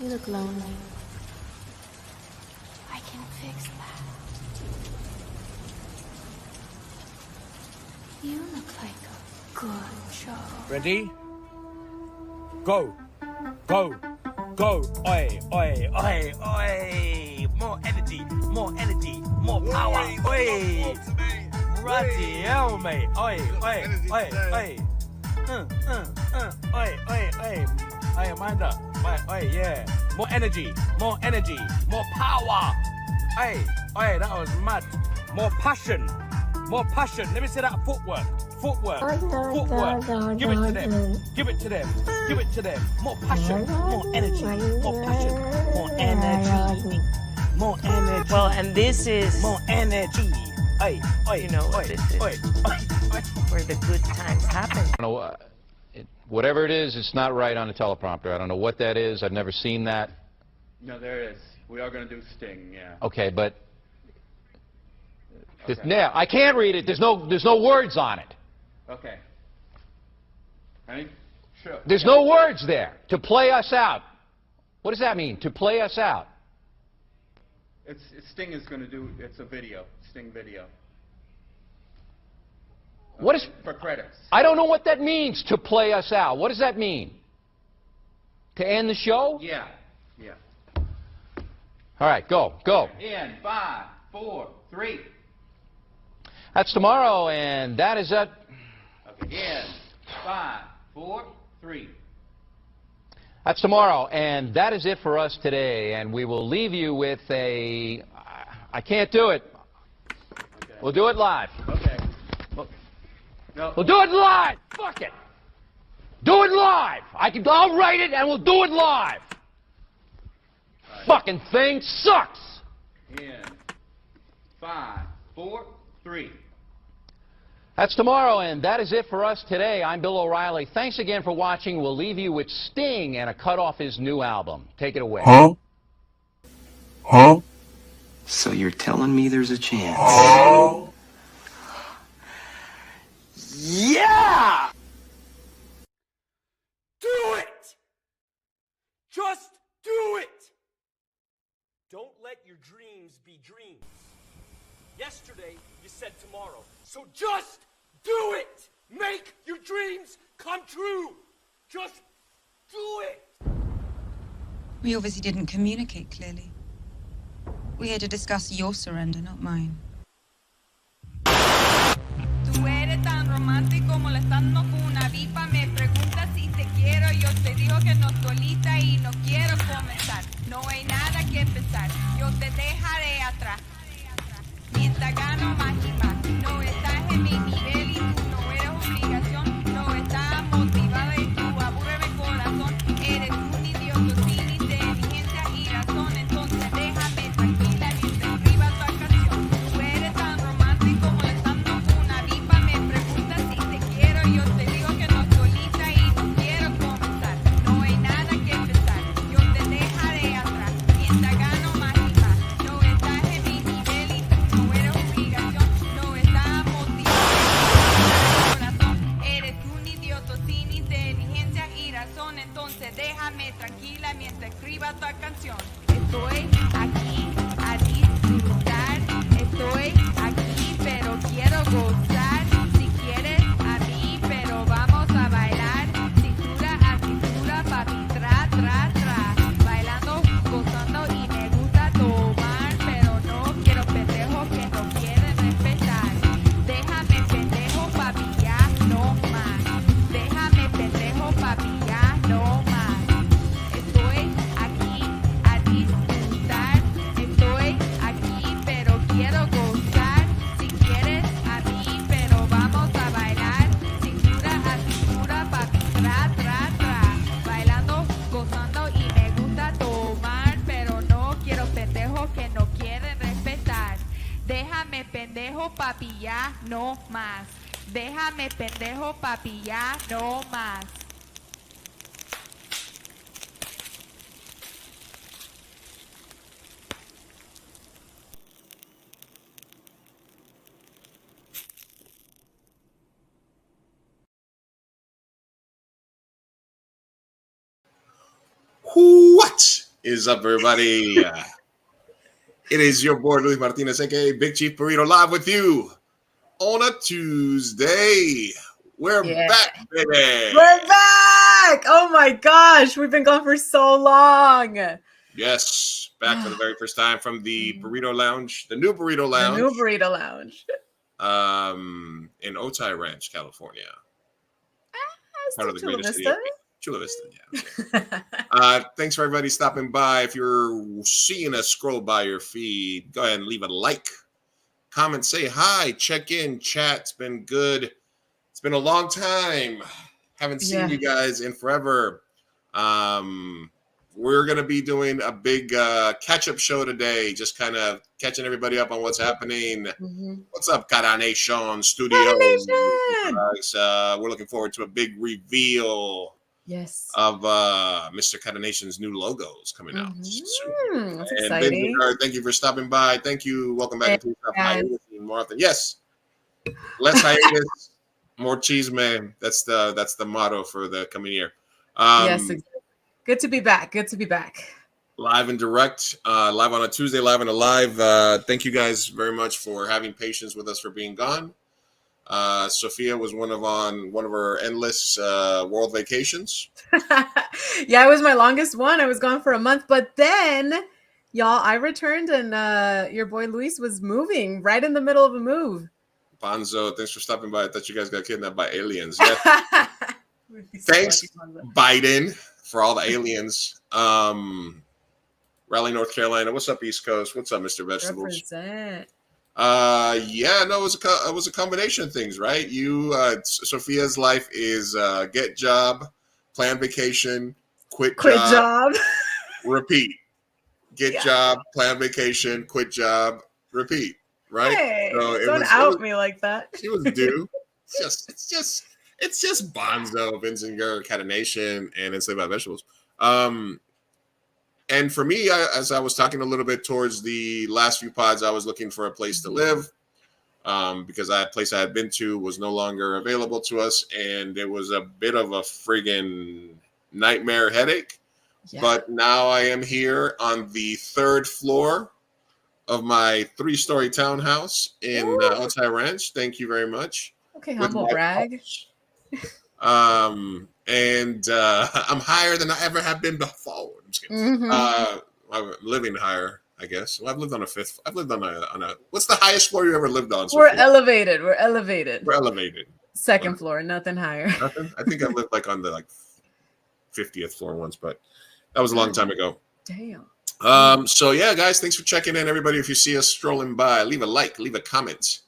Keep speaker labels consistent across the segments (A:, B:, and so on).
A: You look lonely. I can fix that. You look like a good job.
B: Ready? Go. Go. Go. Oi, oi, oi, oi. More energy, more power. Oi. Bloody hell, mate. Oi, oi, oi, oi. Oi, oi, oi. Oi, Amanda. Oi, oi, yeah. More energy, more power. Oi, oi, that was mad. More passion. Let me see that footwork. Footwork. Give it to them. More passion, more energy, more passion, more energy. More energy.
C: Well, and this is
B: more energy.
C: You know what this is. Where the good times happen.
D: I don't know, whatever it is, it's not right on the teleprompter. I don't know what that is. I've never seen that.
E: No, there is. We are going to do Sting, yeah.
D: Okay, but
E: Okay.
D: yeah, I can't read it. There's no words on it.
E: Okay. Ready? Sure.
D: There's no words there. To play us out. What does that mean? To play us out.
E: Sting is going to do, it's a video, Sting video.
D: What is...
E: For credits.
D: I don't know what that means, to play us out. What does that mean? To end the show?
E: Yeah. Yeah.
D: All right, go.
E: In 5, 4, 3.
D: That's tomorrow, and that is it.
E: Okay. In 5, 4, 3.
D: That's tomorrow, and that is it for us today. And we will leave you with a... I can't do it.
E: Okay.
D: We'll do it live.
E: Okay. No.
D: We'll do it live. Fuck it. Do it live. I'll write it, and we'll do it live.
E: Right.
D: Fucking thing sucks.
E: In 5, 4, 3.
D: That's tomorrow, and that is it for us today. I'm Bill O'Reilly. Thanks again for watching. We'll leave you with Sting and a cut off his new album. Take it away.
F: Huh? So you're telling me there's a chance?
B: Yeah! Do it! Just do it! Don't let your dreams be dreams. Yesterday, you said tomorrow. So just do it! Make your dreams come true! Just do it!
G: We obviously didn't communicate clearly. We're here to discuss your surrender, not mine.
H: Tú eres tan romántico molestando con una vipa. Me pregunta si te quiero. Yo te digo que no estoy lista y no quiero comenzar. No hay nada que pensar. Yo te dejaré atrás. Mientras gano más y más. No estás en mi nivel y tú no eres obligación. No estás motivada y tú aburre mi corazón. Eres un idiota sin inteligencia y razón. Entonces déjame tranquila mientras escriba tu canción. Tú eres tan romántico molestando con una vipa. Me preguntas si te quiero. Yo te digo que no estoy lista y no quiero comenzar. No hay nada que pensar. Yo te dejaré atrás. Mientras gano más y más. No estás en mi nivel y tú no eres obligación. No estás motivado. Corazón. Eres un idiota sin inteligencia y razón. Entonces déjame tranquila mientras escriba tu canción. Estoy aquí a disfrutar. Estoy aquí pero quiero gozar. Si quieres a mí pero vamos a bailar. Cintura a cintura, papi, tra, tra, tra. Bailando, gozando y me gusta tomar. Pero no quiero pendejos que no quieren respetar. Déjame pendejo, papi, ya no más. Déjame pendejo, papi, ya no más. Estoy aquí a disfrutar. Estoy aquí pero quiero gozar. Si quieres a mí pero vamos a bailar. Cintura a cintura, papi, tra, tra, tra. Bailando, gozando y me gusta tomar. Pero no quiero pendejos que no quieren respetar. Déjame pendejo, papi, ya no más. Déjame pendejo, papi, ya no más.
I: What? is up, everybody? It is your boy Luis Martinez, aka Big Chief Burrito, live with you on a Tuesday. We're back, baby.
J: We're back. Oh my gosh, we've been gone for so long.
I: Yes, back for the very first time from the Burrito Lounge, the new Burrito Lounge.
J: The new Burrito Lounge.
I: In Otay Ranch, California.
J: Part of the Chula Vista.
I: Chula Vista, yeah. Thanks for everybody stopping by. If you're seeing us scroll by your feed, go ahead and leave a like, comment, say hi, check in, chat. It's been good. It's been a long time. Haven't seen you guys in forever. We're going to be doing a big catch-up show today, just kind of catching everybody up on what's happening. What's up, Cara Nation Studios? We're looking forward to a big reveal of Mr. Cara Nation's new logos coming out soon.
J: That's
I: and
J: exciting.
I: Thank you for stopping by. Thank you. Welcome back to Hiatus more often. Yes. Less hiatus, more cheese, man. That's the motto for the coming year.
J: Yes, exactly. Good to be back. Good to be back.
I: Live and direct, live on a Tuesday, live and alive. Thank you guys very much for having patience with us for being gone. Sophia was one of her endless world vacations.
J: Yeah, it was my longest one. I was gone for a month, but then, y'all, I returned and your boy Luis was moving right in the middle of a move.
I: Bonzo, thanks for stopping by. I thought you guys got kidnapped by aliens. Yeah. Thanks, Biden, for all the aliens. Raleigh, North Carolina. What's up, East Coast? What's up, Mr. Vegetables?
J: Represent.
I: Yeah, no, it was a combination of things, right? Sophia's life is get job, plan vacation, quit job, repeat. Get job, plan vacation, quit job, repeat. Right?
J: Hey,
I: so
J: don't out me like that.
I: She was due. It's just Bonzo, Vincent Gurr, Catanation, and Enslaved by Vegetables. And for me, as I was talking a little bit towards the last few pods, I was looking for a place to live because that place I had been to was no longer available to us, and it was a bit of a friggin' nightmare headache. Yeah. But now I am here on the 3rd floor of my 3-story townhouse in Otay Ranch. Thank you very much.
J: Okay, humble brag.
I: And I'm higher than I ever have been before. I'm just kidding. I'm living higher, I guess. Well, I've lived on a 5th. I've lived on a. What's the highest floor you ever lived on?
J: We're elevated. We're elevated. 2nd floor, nothing higher.
I: Nothing. I think I lived like on the 50th floor once, but that was a long time ago.
J: Damn.
I: So yeah, guys, thanks for checking in. Everybody, if you see us strolling by, leave a like, leave a comment.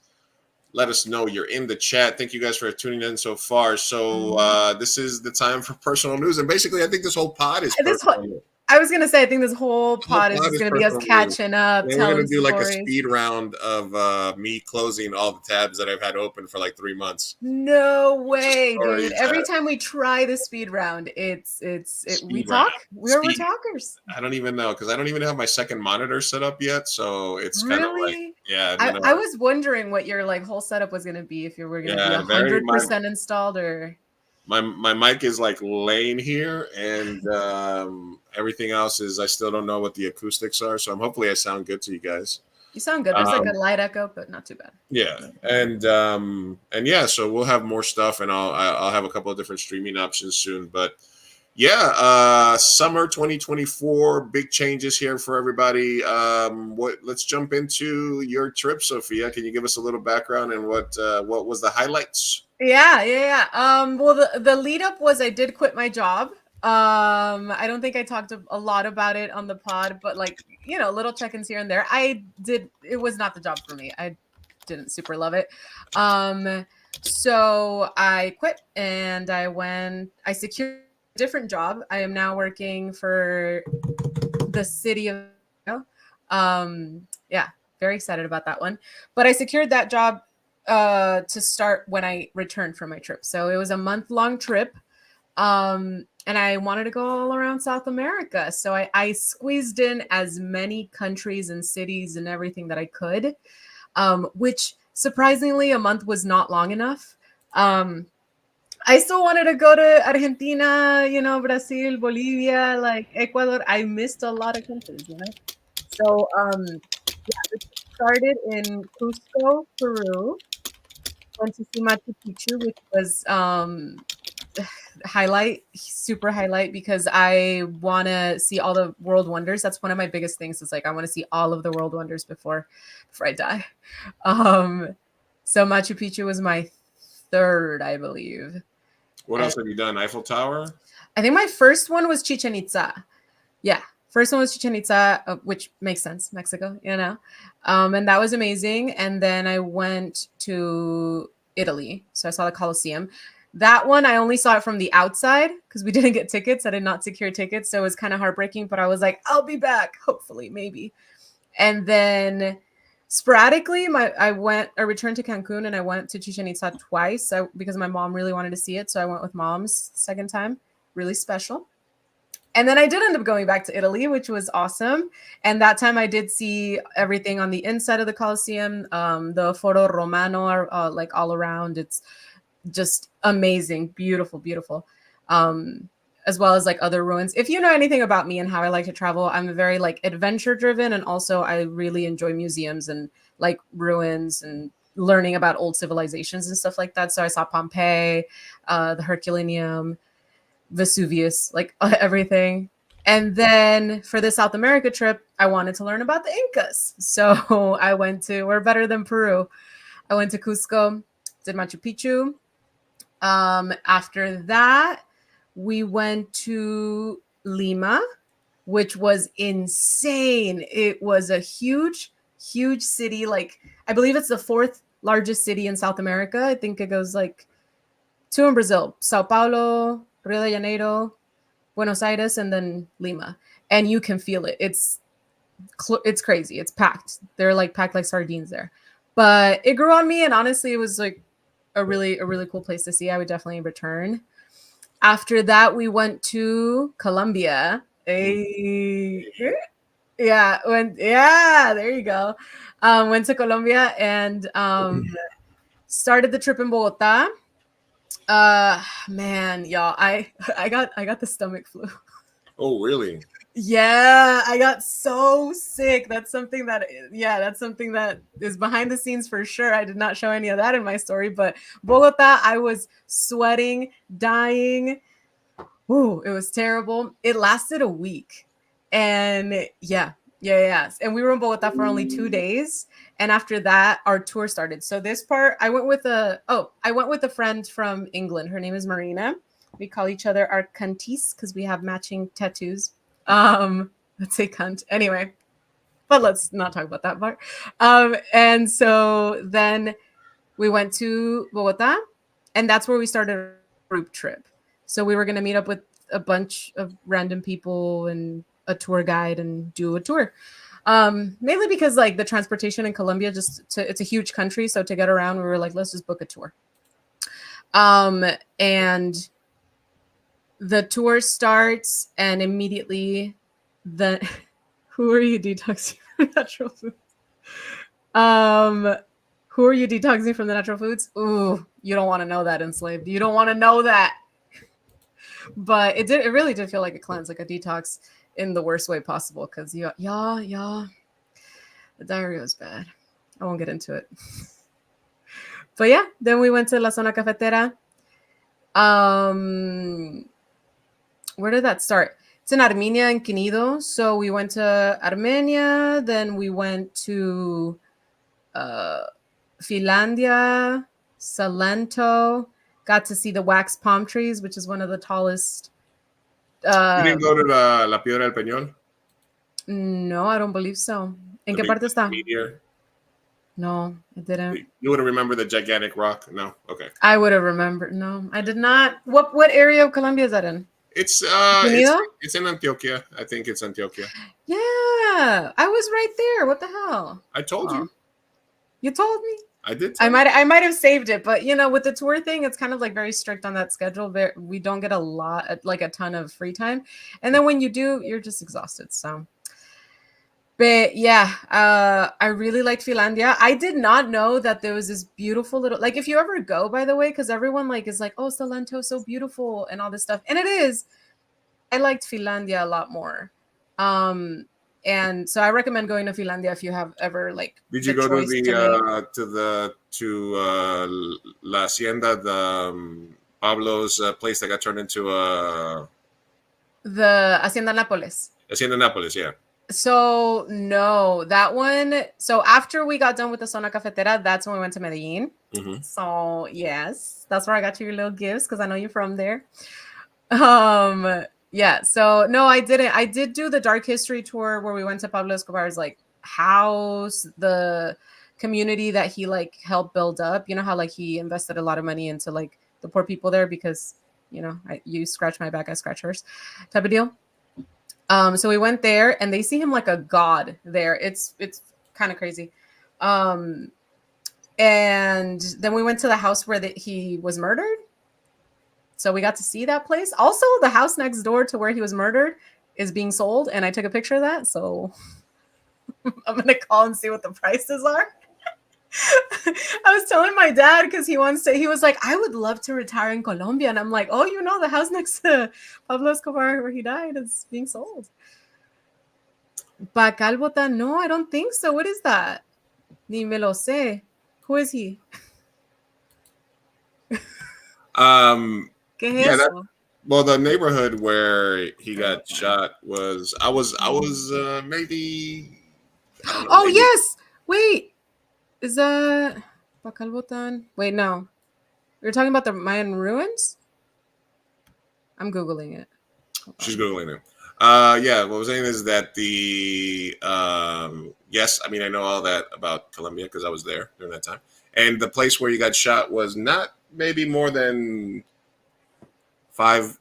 I: Let us know you're in the chat. Thank you guys for tuning in so far. So this is the time for personal news. And basically, I think this whole pod is personal.
J: I was going to say, I think this whole pod is going to be us catching up.
I: We're going to do like a speed round of me closing all the tabs that I've had open for like 3 months.
J: No way, dude. Every time we try the speed round, we talk. We're talkers.
I: I don't even know because I don't even have my second monitor set up yet. So it's kind of like, yeah.
J: I was wondering what your like whole setup was going to be, if you were going to be 100% installed or...
I: My mic is like laying here, and everything else is I still don't know what the acoustics are. So hopefully I sound good to you guys.
J: You sound good. There's like a light echo, but not too bad.
I: Yeah, and yeah, so we'll have more stuff, and I'll have a couple of different streaming options soon. But yeah, summer 2024, big changes here for everybody. Let's jump into your trip, Sophia. Can you give us a little background and what was the highlights?
J: Yeah. Well, the lead up was I did quit my job. I don't think I talked a lot about it on the pod, but like, little check-ins here and there. It was not the job for me. I didn't super love it. So I quit and I secured a different job. I am now working for the city of, yeah, very excited about that one. But I secured that job to start when I returned from my trip. So it was a month-long trip. And I wanted to go all around South America. So I squeezed in as many countries and cities and everything that I could, which surprisingly a month was not long enough. I still wanted to go to Argentina, you know, Brazil, Bolivia, like Ecuador. I missed a lot of countries, you know. So yeah, it started in Cusco, Peru. Went to see Machu Picchu, which was super highlight, because I want to see all the world wonders. That's one of my biggest things, is like I want to see all of the world wonders before I die. So Machu Picchu was my third, I believe.
I: What else have you done? Eiffel Tower?
J: I think my first one was Chichen Itza. Yeah, first one was Chichen Itza, which makes sense, Mexico, you know. And that was amazing. And then I went to Italy, so I saw the Colosseum. That one, I only saw it from the outside because we didn't get tickets. I did not secure tickets, so it was kind of heartbreaking. But I was like, I'll be back, hopefully, maybe. And then sporadically, I returned to Cancun, and I went to Chichen Itza twice because my mom really wanted to see it. So I went with mom's second time, really special. And then I did end up going back to Italy, which was awesome. And that time I did see everything on the inside of the Colosseum, the Foro Romano, like all around. It's just amazing, beautiful, beautiful. As well as like other ruins. If you know anything about me and how I like to travel, I'm very like adventure driven, and also I really enjoy museums and like ruins and learning about old civilizations and stuff like that. So I saw Pompeii, the Herculaneum, Vesuvius, like everything. And then for the South America trip, I wanted to learn about the Incas. So I went to, we're better than Peru. I went to Cusco, did Machu Picchu. After that, we went to Lima, which was insane. It was a huge, huge city. Like, I believe it's the fourth largest city in South America. I think it goes like two in Brazil, Sao Paulo, Rio de Janeiro, Buenos Aires, and then Lima. And you can feel it. It's crazy. It's packed. They're like packed like sardines there. But it grew on me, and honestly, it was like a really cool place to see. I would definitely return. After that, we went to Colombia. Hey. Yeah, there you go. Went to Colombia and started the trip in Bogota. Man, y'all, I got the stomach flu.
I: Oh, really?
J: Yeah, I got so sick. That's something that is behind the scenes for sure. I did not show any of that in my story, but Bogota, I was sweating, dying. Ooh, it was terrible. It lasted a week. And yeah. And we were in Bogota for only 2 days. And after that, our tour started. So this part, I went with a friend from England. Her name is Marina. We call each other our cunties because we have matching tattoos. Let's say cunt. Anyway, but let's not talk about that part. And so then we went to Bogota, and that's where we started a group trip. So we were going to meet up with a bunch of random people and a tour guide and do a tour. Mainly because like the transportation in Colombia, it's a huge country. So to get around, we were like, let's just book a tour. And the tour starts, and immediately who are you detoxing from natural foods? Who are you detoxing from the natural foods? Ooh, you don't want to know that, enslaved. You don't want to know that. But it really did feel like a cleanse, like a detox in the worst way possible. Because the diarrhea was bad. I won't get into it. But yeah, then we went to La Zona Cafetera. Where did that start? It's in Armenia and Quinido. So we went to Armenia, then we went to Finlandia, Salento, got to see the wax palm trees, which is one of the tallest.
I: You didn't go to La Piedra del Peñol?
J: No, I don't believe so. ¿En qué parte está?
I: Meteor.
J: No, I didn't.
I: You would have remembered the gigantic rock? No? Okay.
J: I would have remembered. No, I did not. What area of Colombia is that in?
I: It's in Antioquia. I think it's Antioquia.
J: Yeah, I was right there. What the hell?
I: I told you.
J: You told me.
I: I did.
J: I might have saved it, but you know, with the tour thing, it's kind of like very strict on that schedule. We don't get a ton of free time, and then when you do, you're just exhausted. So But yeah, I really liked Finlandia. I did not know that there was this beautiful little, like, if you ever go, by the way, because everyone like is like, oh, Salento is so beautiful and all this stuff, and it is. I liked Finlandia a lot more, and so I recommend going to Finlandia if you have ever like.
I: Did you
J: the
I: go to
J: choice
I: the
J: make.
I: La Hacienda, the Pablo's place that got turned into
J: The Hacienda Nápoles?
I: Hacienda Nápoles? Yeah.
J: So no, that one. So after we got done with the Zona Cafetera, that's when we went to Medellin.
I: Mm-hmm.
J: So yes, that's where I got you your little gifts because I know you're from there. Yeah. So no, I didn't. I did do the Dark History tour where we went to Pablo Escobar's like house, the community that he like helped build up. You know how like he invested a lot of money into like the poor people there because you scratch my back, I scratch hers, type of deal. So we went there and they see him like a god there. It's kind of crazy. And then we went to the house where he was murdered. So we got to see that place. Also, the house next door to where he was murdered is being sold, and I took a picture of that. So I'm gonna call and see what the prices are. I was telling my dad because he was like, I would love to retire in Colombia. And I'm like, oh, the house next to Pablo Escobar where he died is being sold. Bacal Botan, no, I don't think so. What is that? Ni me lo sé. Who is he? ¿Qué es eso?
I: Well, the neighborhood where he got shot was maybe.
J: Oh, maybe. Yes. Wait. Is that Bacal Botan? Wait, no. You're talking about the Mayan ruins? I'm Googling it.
I: She's Googling it. Yeah, what I was saying is that yes, I mean, I know all that about Colombia because I was there during that time. And the place where you got shot was not maybe more than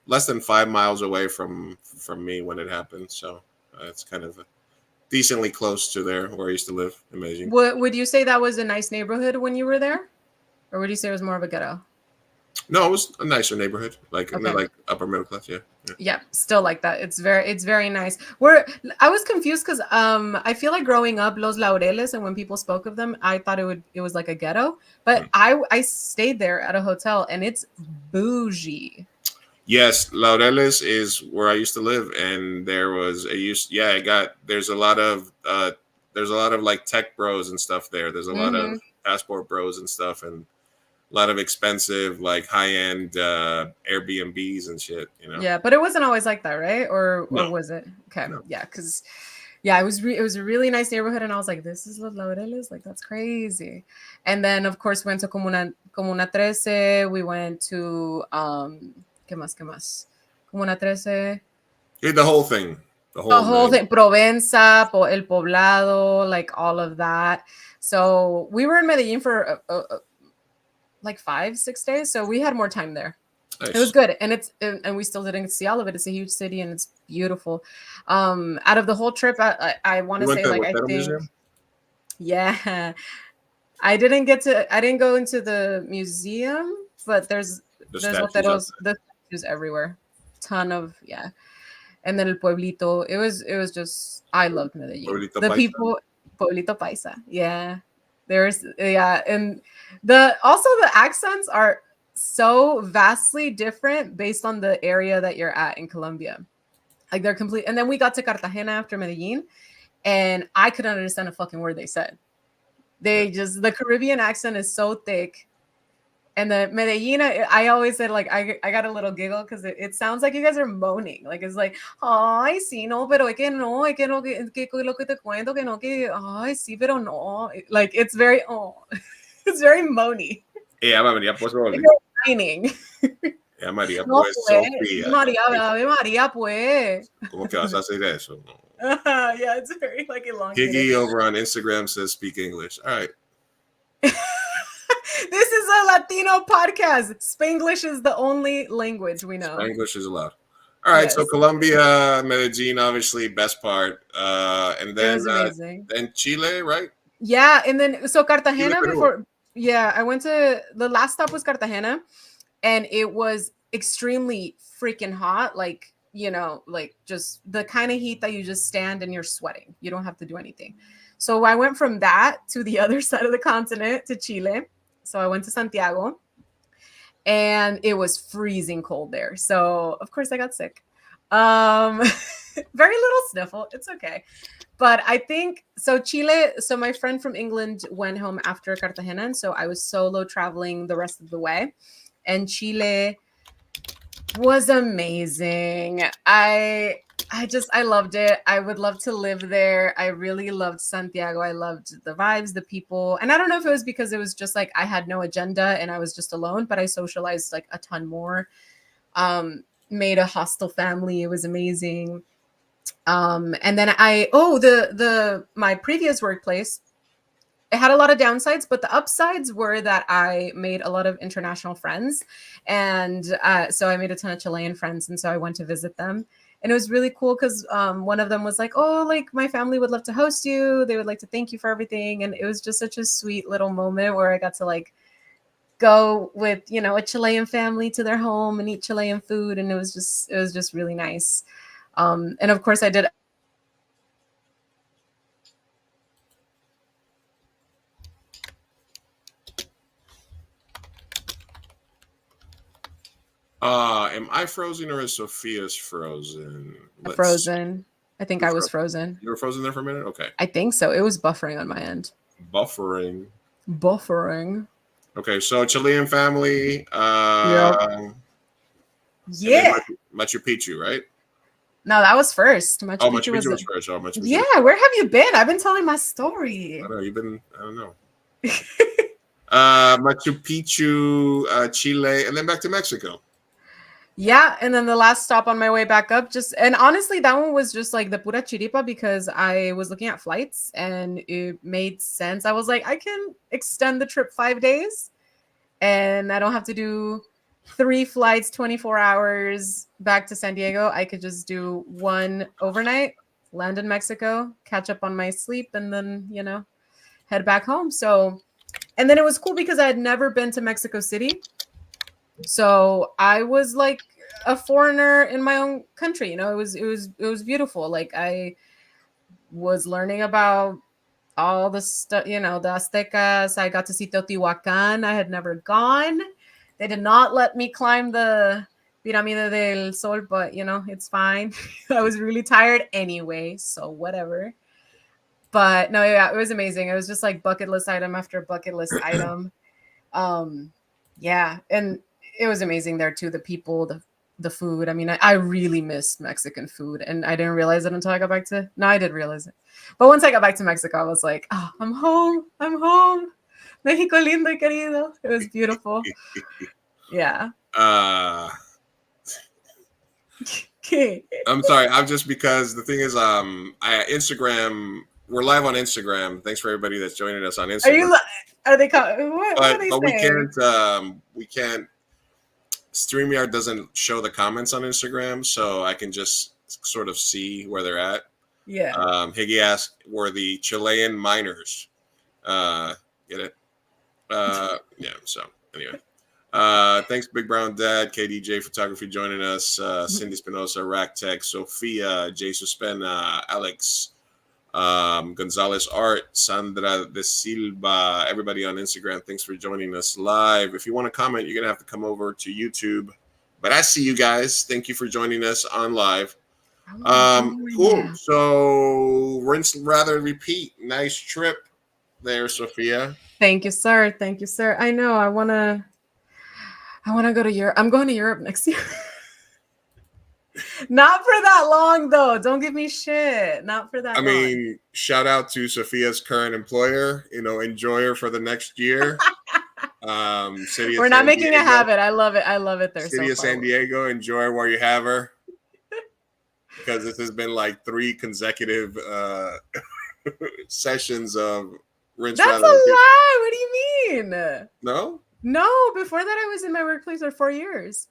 I: less than 5 miles away from me when it happened. So it's kind of decently close to there where I used to live in Medellin.
J: Would you say that was a nice neighborhood when you were there? Or would you say it was more of a ghetto?
I: No, it was a nicer neighborhood, like upper middle class. Yeah,
J: still like that. It's very nice. I was confused because I feel like growing up Los Laureles, and when people spoke of them, I thought it was like a ghetto. But I stayed there at a hotel, and it's bougie.
I: Yes, Laureles is where I used to live, and there's a lot of like tech bros and stuff there. There's a lot of passport bros and stuff, and a lot of expensive, like high-end Airbnbs and shit,
J: Yeah, but it wasn't always like that, right? Or was it? Okay, no. Yeah, because it was a really nice neighborhood, and I was like, this is Los Laureles, like that's crazy. And then of course we went to Comuna 13. We went to ¿Qué más? Comuna 13.
I: Yeah, the whole thing. The
J: whole thing. Provenza, El Poblado, like all of that. So we were in Medellin for like 5-6 days, so we had more time there. Nice. It was good, and we still didn't see all of it. It's a huge city and it's beautiful. Out of the whole trip, I want to say, like, I think museum? Yeah, I didn't go into the museum, but there's hoteros, the statues everywhere, ton of and then El Pueblito. It was just, I loved Medellin.
I: Pueblito
J: the
I: Paisa.
J: People, Pueblito Paisa, and also the accents are so vastly different based on the area that you're at in Colombia. Like they're complete. And then we got to Cartagena after Medellin, and I couldn't understand a fucking word they said. The Caribbean accent is so thick. And the Medellin, I always said, like, I got a little giggle because it sounds like you guys are moaning. Like, it's like, ay, sí, no, pero es que lo que te cuento, que no, que, ay, sí, pero no. Like, it's very, it's very moany.
I: María, pues,
J: whining.
I: María, pues, Sofía.
J: María, pues.
I: ¿Cómo que vas a hacer eso?
J: Yeah, it's very, like, elongated.
I: Giggy over on Instagram says, speak English. All right.
J: This is a Latino podcast. Spanglish is the only language we know.
I: Spanglish is allowed. All right, yes. So Colombia, Medellin, obviously, best part. And then Chile, right?
J: Yeah, and then, so Cartagena before... Yeah, I went to, the last stop was Cartagena, and it was extremely freaking hot. Like you know, like just the kind of heat that you just stand and you're sweating. You don't have to do anything. So I went from that to the other side of the continent, to Chile. So I went to Santiago, and it was freezing cold there. So of course I got sick. Very little sniffle. It's okay. But I think so. Chile. So my friend from England went home after Cartagena, and so I was solo traveling the rest of the way. And Chile was amazing. I loved it. I would love to live there. I really loved Santiago. I loved the vibes, the people. And I don't know if it was because it was just like I had no agenda and I was just alone, but I socialized like a ton more. Made a hostel family. It was amazing. And then my previous workplace, it had a lot of downsides, but the upsides were that I made a lot of international friends. And so I made a ton of Chilean friends. And so I went to visit them. And it was really cool because one of them was like, oh, like my family would love to host you. They would like to thank you for everything. And it was just such a sweet little moment where I got to like go with, you know, a Chilean family to their home and eat Chilean food. And it was just really nice. And of course I did.
I: Am I frozen or is Sophia's frozen?
J: Frozen. I think I was frozen.
I: You were frozen there for a minute? Okay.
J: I think so. It was buffering on my end.
I: Buffering.
J: Okay,
I: so Chilean family.
J: Yeah.
I: Machu Picchu, right?
J: No, that was first.
I: Machu Picchu was first. Oh, Machu Picchu.
J: Yeah, where have you been? I've been telling my story.
I: I don't know. Machu Picchu, Chile, and then back to Mexico.
J: Yeah, and then the last stop on my way back up, and honestly, that one was just like the pura chiripa because I was looking at flights and it made sense. I was like, I can extend the trip 5 days and I don't have to do 3 flights, 24 hours back to San Diego. I could just do 1 overnight, land in Mexico, catch up on my sleep, and then, you know, head back home. So, and then it was cool because I had never been to Mexico City. So I was like a foreigner in my own country, you know. It was beautiful. Like I was learning about all the stuff, you know, the Aztecas. I got to see Teotihuacan. I had never gone. They did not let me climb the Pirámide del Sol, but you know, it's fine. I was really tired anyway, so whatever. But no, yeah, it was amazing. It was just like bucket list item after bucket list item. Yeah, and it was amazing there too. The people, the food. I mean, I really missed Mexican food, and I didn't realize it until I got back to. No, I did realize it, but once I got back to Mexico, I was like, "Oh, I'm home. I'm home. México lindo y querido." It was beautiful. Yeah.
I: I'm sorry. I'm just because the thing is, Instagram. We're live on Instagram. Thanks for everybody that's joining us on Instagram.
J: Are they? What are they
I: saying? We can't. StreamYard doesn't show the comments on Instagram, so I can just sort of see where they're at.
J: Yeah.
I: Higgy asked, "Were the Chilean miners?" Get it? Yeah. So anyway, thanks, Big Brown Dad, KDJ Photography joining us, Cindy Espinosa, Rack Tech, Sophia, Jay Suspena, Alex. Gonzalez Art, Sandra de Silva, everybody on Instagram, thanks for joining us live. If you want to comment, you're gonna have to come over to YouTube, but I see you guys. Thank you for joining us on live. Cool. So rinse, rather repeat. Nice trip there, Sophia.
J: Thank you, sir. Thank you, sir. I know. I wanna go to Europe. I'm going to Europe next year. Not for that long, though. Don't give me shit. Not for that long.
I: I mean, shout out to Sophia's current employer. You know, enjoy her for the next year.
J: We're not making a habit. I love it. I love it there.
I: City of San Diego, enjoy her while you have her. Because this has been like 3 consecutive sessions of rinse.
J: That's a lie. What do you mean?
I: No?
J: No, before that I was in my workplace for 4 years.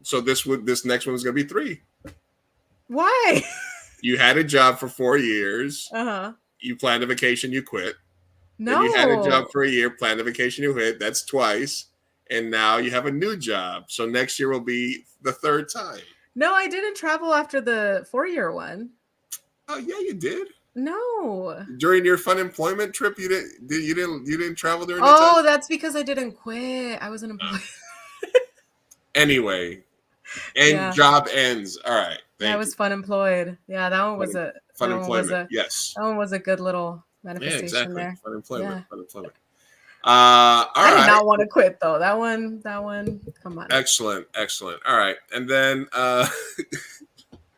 I: So this next one was gonna be 3.
J: Why?
I: You had a job for 4 years.
J: Uh-huh.
I: You planned a vacation, you quit.
J: No.
I: Then you had a job for a year, planned a vacation, you quit. That's twice. And now you have a new job. So next year will be the 3rd time.
J: No, I didn't travel after the 4-year one.
I: Oh yeah, you did.
J: No.
I: During your fun employment trip, you didn't travel during that
J: Oh,
I: time?
J: that's because I didn't quit. I was unemployed.
I: Anyway, and
J: Yeah.
I: job ends. All right.
J: That was fun employed. Yeah, that one was a
I: fun
J: that one was
I: employment.
J: a
I: Yes.
J: that one was a good little
I: Yeah,
J: manifestation
I: exactly.
J: there.
I: Fun employment.
J: Yeah.
I: Fun employment.
J: I
I: All
J: did
I: right.
J: not want to quit though. That one, come on.
I: Excellent. Excellent. All right. And then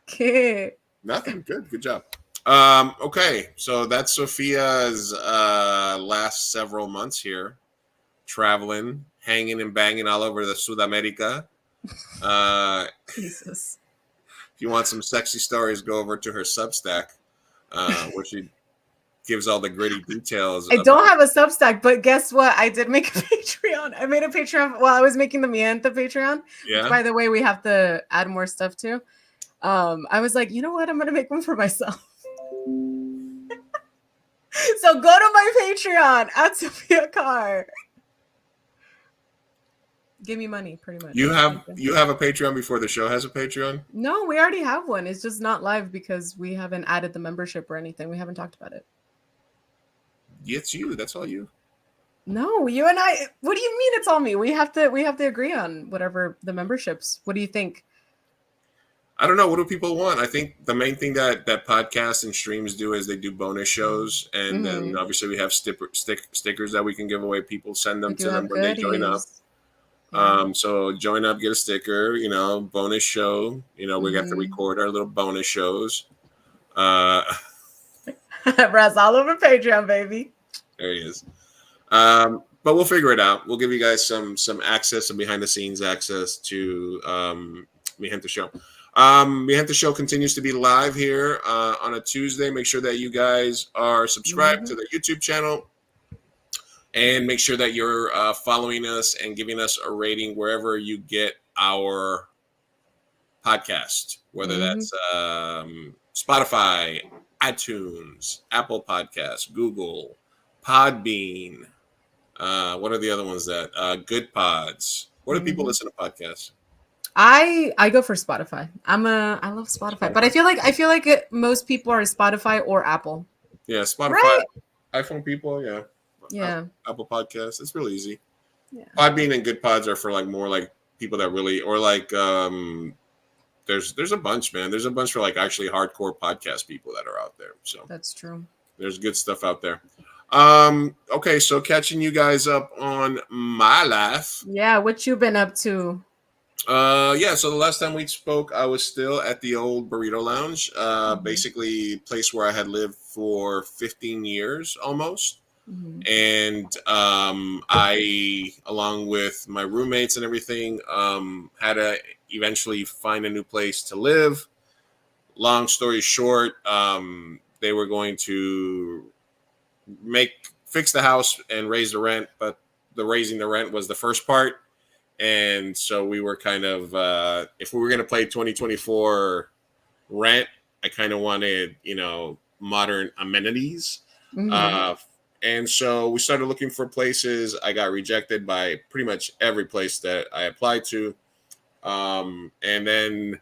J: Okay.
I: nothing. Good job. Okay. So that's Sophia's last several months here, traveling, hanging and banging all over the Sudamerica.
J: Jesus.
I: If you want some sexy stories, go over to her Substack, where she gives all the gritty details.
J: I don't have a Substack, but guess what? I did make a Patreon. I made a Patreon while I was making the Mienta Patreon.
I: Yeah.
J: By the way, we have to add more stuff too. I was like, you know what? I'm gonna make one for myself. So go to my Patreon at Sophia Carr. Give me money, pretty much.
I: You have a Patreon before the show has a Patreon?
J: No, we already have one. It's just not live because we haven't added the membership or anything. We haven't talked about it.
I: It's you. That's all you.
J: No, you and I. What do you mean it's all me? We have to agree on whatever the memberships. What do you think?
I: I don't know. What do people want? I think the main thing that podcasts and streams do is they do bonus shows, and then obviously we have stickers that we can give away. People send them to them when they join up. So join up, get a sticker. You know, bonus show. You know, we have to record our little bonus shows.
J: Russ all over Patreon, baby.
I: There he is. But we'll figure it out. We'll give you guys some access, some behind the scenes access to Mi Gente Show. Mi Gente Show continues to be live here on a Tuesday. Make sure that you guys are subscribed to the YouTube channel, and make sure that you're following us and giving us a rating wherever you get our podcast, whether that's Spotify, iTunes, Apple Podcasts, Google, Podbean. What are the other ones that Good Pods? Where do people listen to podcasts?
J: I go for Spotify. I love Spotify, but I feel like most people are Spotify or Apple.
I: Yeah, Spotify,
J: Right.
I: iPhone people, yeah.
J: Yeah.
I: Apple Podcasts. It's really easy.
J: Yeah.
I: Podbean and Good Pods are for like more like people that really, or like there's a bunch, man. There's a bunch for like actually hardcore podcast people that are out there. So
J: That's true.
I: there's good stuff out there. Okay, so catching you guys up on my life.
J: Yeah, what you been up to?
I: Yeah, so the last time we spoke, I was still at the old Burrito Lounge, basically place where I had lived for 15 years almost. And I, along with my roommates and everything, had to eventually find a new place to live. Long story short, they were going to fix the house and raise the rent, but the raising the rent was the first part. And so we were kind of, if we were going to play 2024 rent, I kind of wanted, modern amenities. And so we started looking for places. I got rejected by pretty much every place that I applied to. And then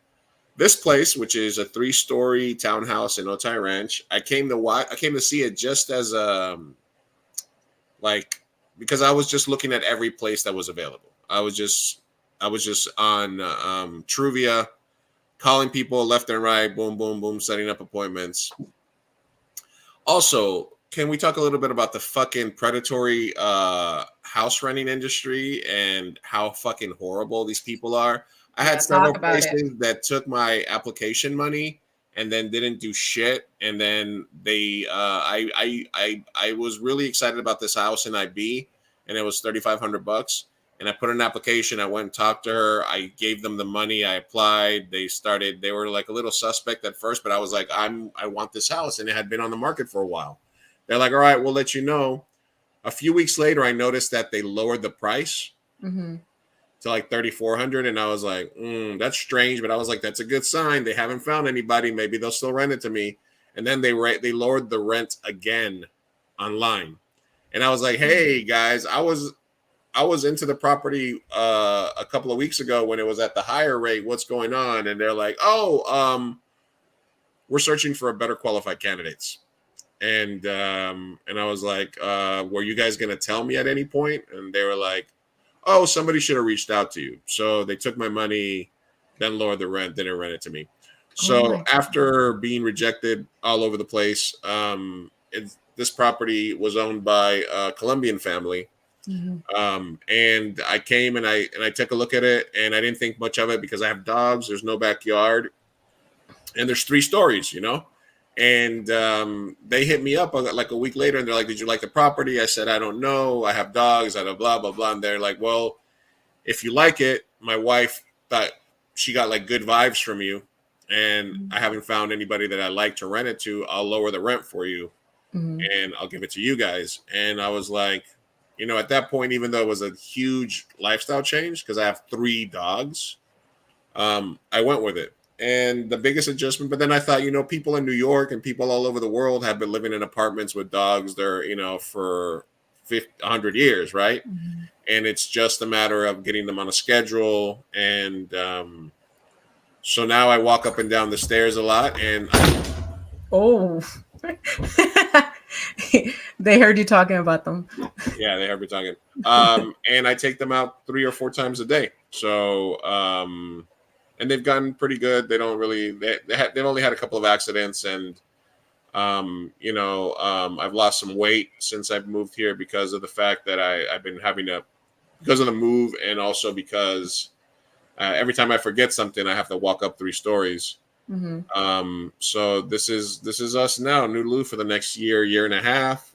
I: this place, which is a 3-story townhouse in Otay Ranch, I came to see it just as because I was just looking at every place that was available. I was just on Truvia, calling people left and right, boom, boom, boom, setting up appointments. Also, can we talk a little bit about the fucking predatory house renting industry and how fucking horrible these people are? I had several places that took my application money and then didn't do shit. And then they, I was really excited about this house in IB, and it was $3,500. And I put an application. I went and talked to her. I gave them the money. I applied. They were like a little suspect at first, but I was like, I want this house. And it had been on the market for a while. They're like, all right, we'll let you know. A few weeks later, I noticed that they lowered the price to like $3,400. And I was like, that's strange. But I was like, that's a good sign. They haven't found anybody. Maybe they'll still rent it to me. And then they lowered the rent again online. And I was like, hey guys, I was I was into the property a couple of weeks ago when it was at the higher rate. What's going on? And they're like, oh, we're searching for a better qualified candidates. And I was like, were you guys going to tell me at any point? And they were like, oh, somebody should have reached out to you. So they took my money, then lowered the rent, didn't rent it to me. So after being rejected all over the place, this property was owned by a Colombian family. And I came and I took a look at it, and I didn't think much of it because I have dogs. There's no backyard, and there's 3 stories, you know. And they hit me up like a week later, and they're like, "Did you like the property?" I said, "I don't know. I have dogs. I have blah blah blah." And they're like, "Well, if you like it, my wife thought she got like good vibes from you, and I haven't found anybody that I like to rent it to. I'll lower the rent for you, and I'll give it to you guys." And I was like, you know, at that point, even though it was a huge lifestyle change because I have 3 dogs, I went with it. And the biggest adjustment, but then I thought, you know, people in New York and people all over the world have been living in apartments with dogs there, you know, for 100 years, right? And it's just a matter of getting them on a schedule. And so now I walk up and down the stairs a lot. And
J: they heard you talking about them.
I: Yeah, they heard me talking. And I take them out 3 or 4 times a day. So, and they've gotten pretty good. They don't really, they've only had a couple of accidents, and, you know, I've lost some weight since I've moved here because of the fact that I've been having to, because of the move, and also because every time I forget something, I have to walk up 3 stories. So this is us now, New Lou, for the next year and a half,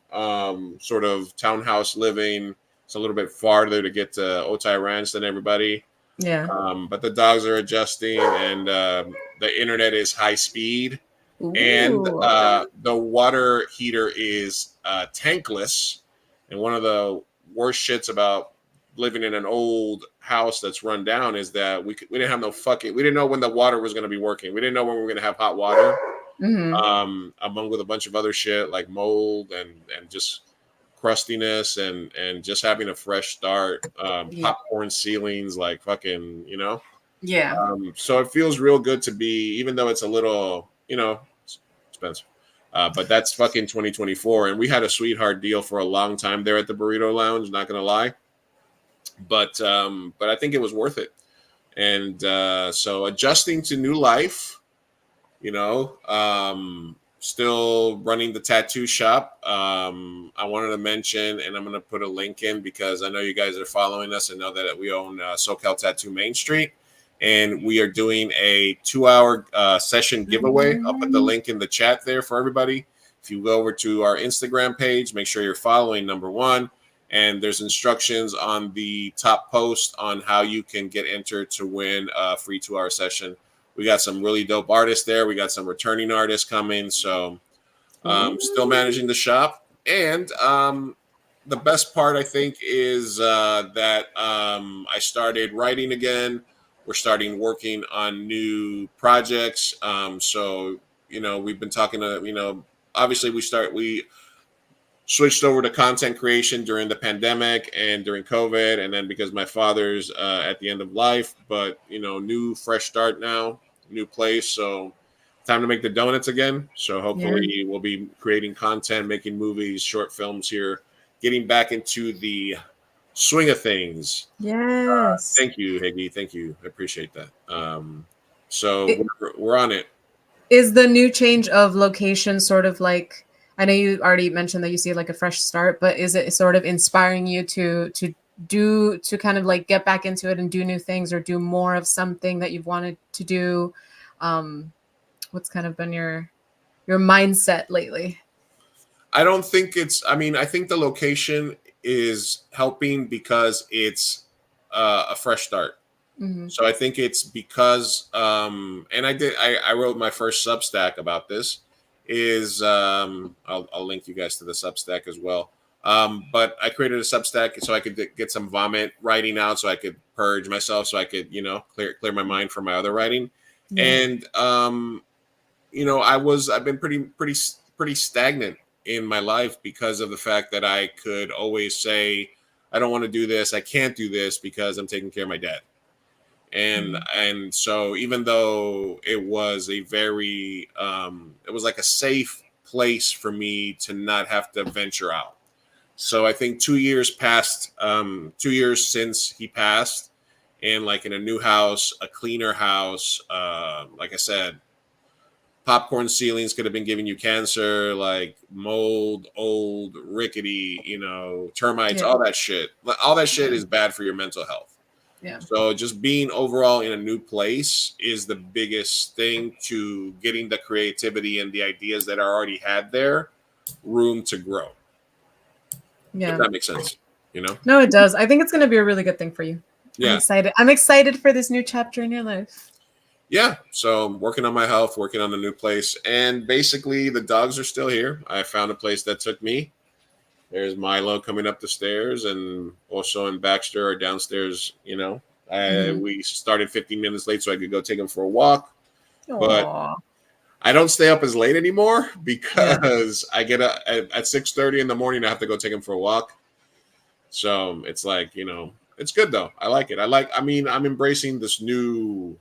I: sort of townhouse living. It's a little bit farther to get to Otay Ranch than everybody.
J: Yeah.
I: But the dogs are adjusting, and the internet is high speed.
J: Ooh.
I: And the water heater is tankless. And one of the worst shits about living in an old house that's run down is that we didn't have we didn't know when the water was going to be working. We didn't know when we were going to have hot water. Among with a bunch of other shit like mold and just crustiness and just having a fresh start, popcorn ceilings, like fucking, you know. So it feels real good to be, even though it's a little, you know, expensive, but that's fucking 2024, and we had a sweetheart deal for a long time there at the Burrito Lounge, not gonna lie, but I think it was worth it. And so adjusting to new life, you know, still running the tattoo shop. I wanted to mention, and I'm going to put a link in because I know you guys are following us and know that we own SoCal Tattoo Main Street, and we are doing a 2-hour session giveaway. I'll put the link in the chat there for everybody. If you go over to our Instagram page, make sure you're following, number 1, and there's instructions on the top post on how you can get entered to win a free 2-hour session. We got some really dope artists there. We got some returning artists coming. So still managing the shop. And the best part, I think, is that I started writing again. We're starting working on new projects. So, you know, we've been talking to, you know, obviously we switched over to content creation during the pandemic and during COVID. And then because my father's at the end of life, but, you know, new fresh start now. New place, so time to make the donuts again. So hopefully we'll be creating content, making movies, short films here, getting back into the swing of things.
J: Yes.
I: Thank you, Higgy. Thank you. I appreciate that. So we're on it.
J: Is the new change of location sort of like, I know you already mentioned that you see like a fresh start, but is it sort of inspiring you to kind of like get back into it and do new things or do more of something that you've wanted to do? What's kind of been your mindset lately?
I: I don't think I think the location is helping because it's a fresh start. So I think it's because and I wrote my first Substack about this, is I'll link you guys to the Substack as well. But I created a Substack so I could get some vomit writing out, so I could purge myself, so I could, you know, clear my mind from my other writing. And you know, I've been pretty stagnant in my life because of the fact that I could always say I don't want to do this. I can't do this because I'm taking care of my dad. And so even though it was a very it was like a safe place for me to not have to venture out. So I think 2 years passed, 2 years since he passed, and like in a new house, a cleaner house, like I said, popcorn ceilings could have been giving you cancer, like mold, old, rickety, you know, termites, all that shit. All that shit is bad for your mental health.
J: Yeah.
I: So just being overall in a new place is the biggest thing to getting the creativity and the ideas that are already had there room to grow.
J: Yeah.
I: If that makes sense, you know?
J: No, it does. I think it's going to be a really good thing for you.
I: Yeah.
J: I'm excited. I'm excited for this new chapter in your life.
I: Yeah. So I'm working on my health, working on a new place. And basically the dogs are still here. I found a place that took me. There's Milo coming up the stairs, and also in Baxter or downstairs, you know. We started 15 minutes late so I could go take him for a walk. But
J: Aww.
I: I don't stay up as late anymore because I get up at 6:30 in the morning. I have to go take him for a walk. So it's like, you know, it's good though. I like it. I'm embracing this new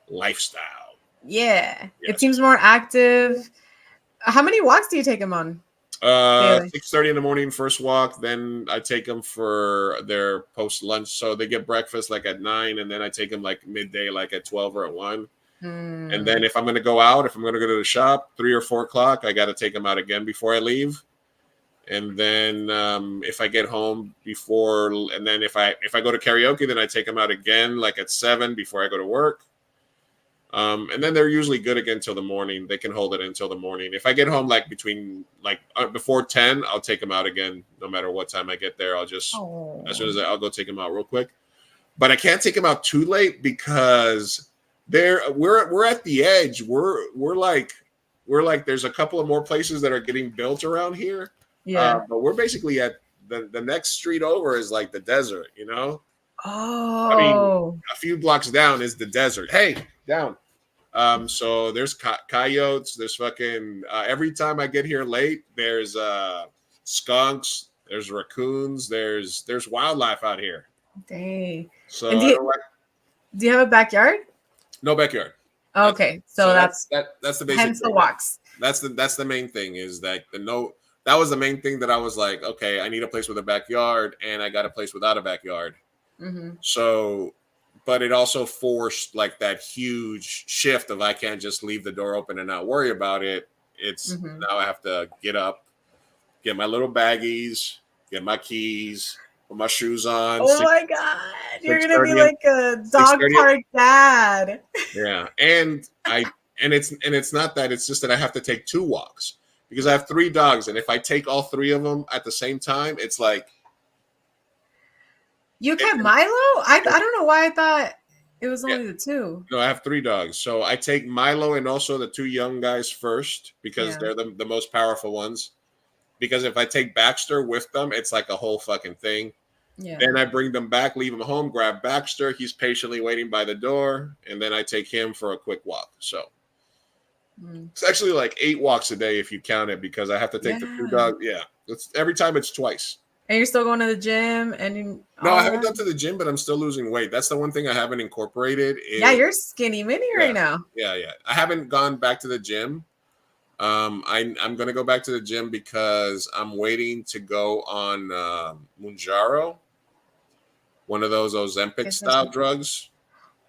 I: lifestyle.
J: Yeah.
I: Yes.
J: It seems more active. How many walks do you take him on?
I: 6:30 in the morning, first walk. Then I take them for their post lunch. So they get breakfast like at 9, and then I take them like midday, like at 12 or at 1. And then if I'm going to go out, if I'm going to go to the shop, 3 or 4 o'clock, I got to take them out again before I leave. And then if I get home before, and then if I go to karaoke, then I take them out again, like at 7 before I go to work. And then they're usually good again till the morning. They can hold it until the morning. If I get home like before 10, I'll take them out again. No matter what time I get there, I'll just as soon as I'll go take them out real quick. But I can't take them out too late because we're at the edge. We're like there's a couple of more places that are getting built around here.
J: Yeah.
I: But we're basically at the next street over is like the desert, you know?
J: Oh.
I: I mean, a few blocks down is the desert. Hey, down. So there's coyotes. There's fucking every time I get here late, there's skunks. There's raccoons. There's wildlife out here.
J: Dang.
I: So
J: And do you have a backyard?
I: no backyard.
J: Okay, so that's
I: the basic.
J: hence the
I: thing.
J: walks.
I: That's the main thing is that that was the main thing that I was like, okay, I need a place with a backyard, and I got a place without a backyard. So, but it also forced like that huge shift of I can't just leave the door open and not worry about it. It's now I have to get up, get my little baggies, get my keys, put my shoes on.
J: Oh my God. You're going to be like a dog
I: 6:30.
J: park dad.
I: Yeah. And it's not that, it's just that I have to take 2 walks because I have 3 dogs. And if I take all 3 of them at the same time, it's like.
J: You kept Milo? I don't know why I thought it was only the 2.
I: No, I have 3 dogs. So I take Milo and also the 2 young guys first because they're the most powerful ones. Because if I take Baxter with them, it's like a whole fucking thing.
J: Yeah.
I: Then I bring them back, leave them home, grab Baxter. He's patiently waiting by the door. And then I take him for a quick walk. So it's actually like 8 walks a day if you count it because I have to take the 2 dogs. Yeah. Every time it's twice.
J: And you're still going to the gym and
I: No, I haven't gone to the gym, but I'm still losing weight. That's the one thing I haven't incorporated.
J: Yeah, you're skinny mini right now.
I: Yeah. I haven't gone back to the gym. I'm gonna go back to the gym because I'm waiting to go on Mounjaro, one of those Ozempic style drugs.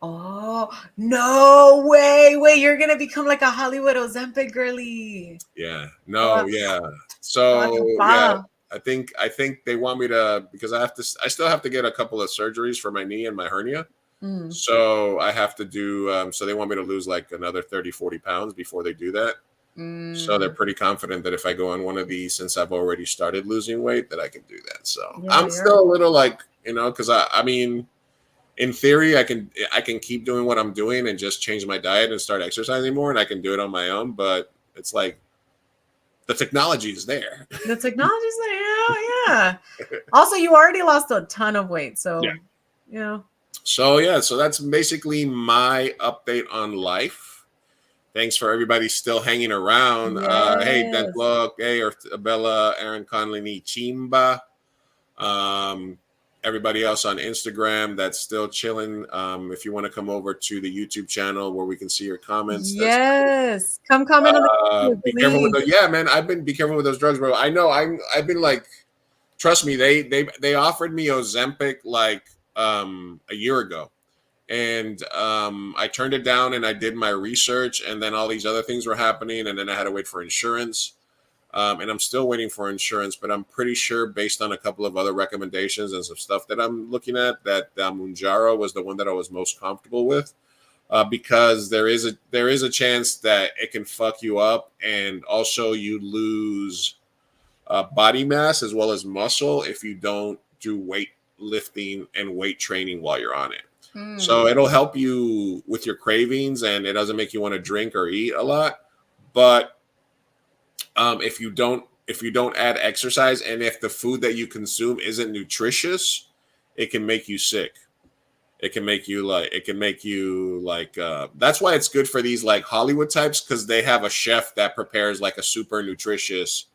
J: Oh no way! Wait, you're gonna become like a Hollywood Ozempic girly.
I: Yeah. No. Yeah. So yeah. I think they want me to because I still have to get a couple of surgeries for my knee and my hernia. So I have to do so they want me to lose like another 30-40 pounds before they do that. So they're pretty confident that if I go on one of these, since I've already started losing weight, that I can do that. So I'm still a little like, you know, because I mean, in theory, I can keep doing what I'm doing and just change my diet and start exercising more, and I can do it on my own. But it's like the technology is there.
J: The technology's there, yeah. Also, you already lost a ton of weight, so you know.
I: So that's basically my update on life. Thanks for everybody still hanging around.
J: Yes.
I: Hey, Dentlok, hey, Bella, Aaron Conley, Chimba. everybody else on Instagram that's still chilling. If you want to come over to the YouTube channel where we can see your comments.
J: Yes, come comment on the
I: Be careful with
J: please.
I: those. Yeah, man, be careful with those drugs, bro. I know. I've been like, trust me, they offered me Ozempic like a year ago, and I turned it down, and I did my research, and then all these other things were happening, and then I had to wait for insurance. And I'm still waiting for insurance, but I'm pretty sure, based on a couple of other recommendations and some stuff that I'm looking at, that Mounjaro was the one that I was most comfortable with, because there is a chance that it can fuck you up, and also you lose body mass as well as muscle if you don't do weight lifting and weight training while you're on it. So it'll help you with your cravings, and it doesn't make you want to drink or eat a lot, but if you don't add exercise, and if the food that you consume isn't nutritious, it can make you sick. It can make you like that's why it's good for these like Hollywood types, because they have a chef that prepares like a super nutritious,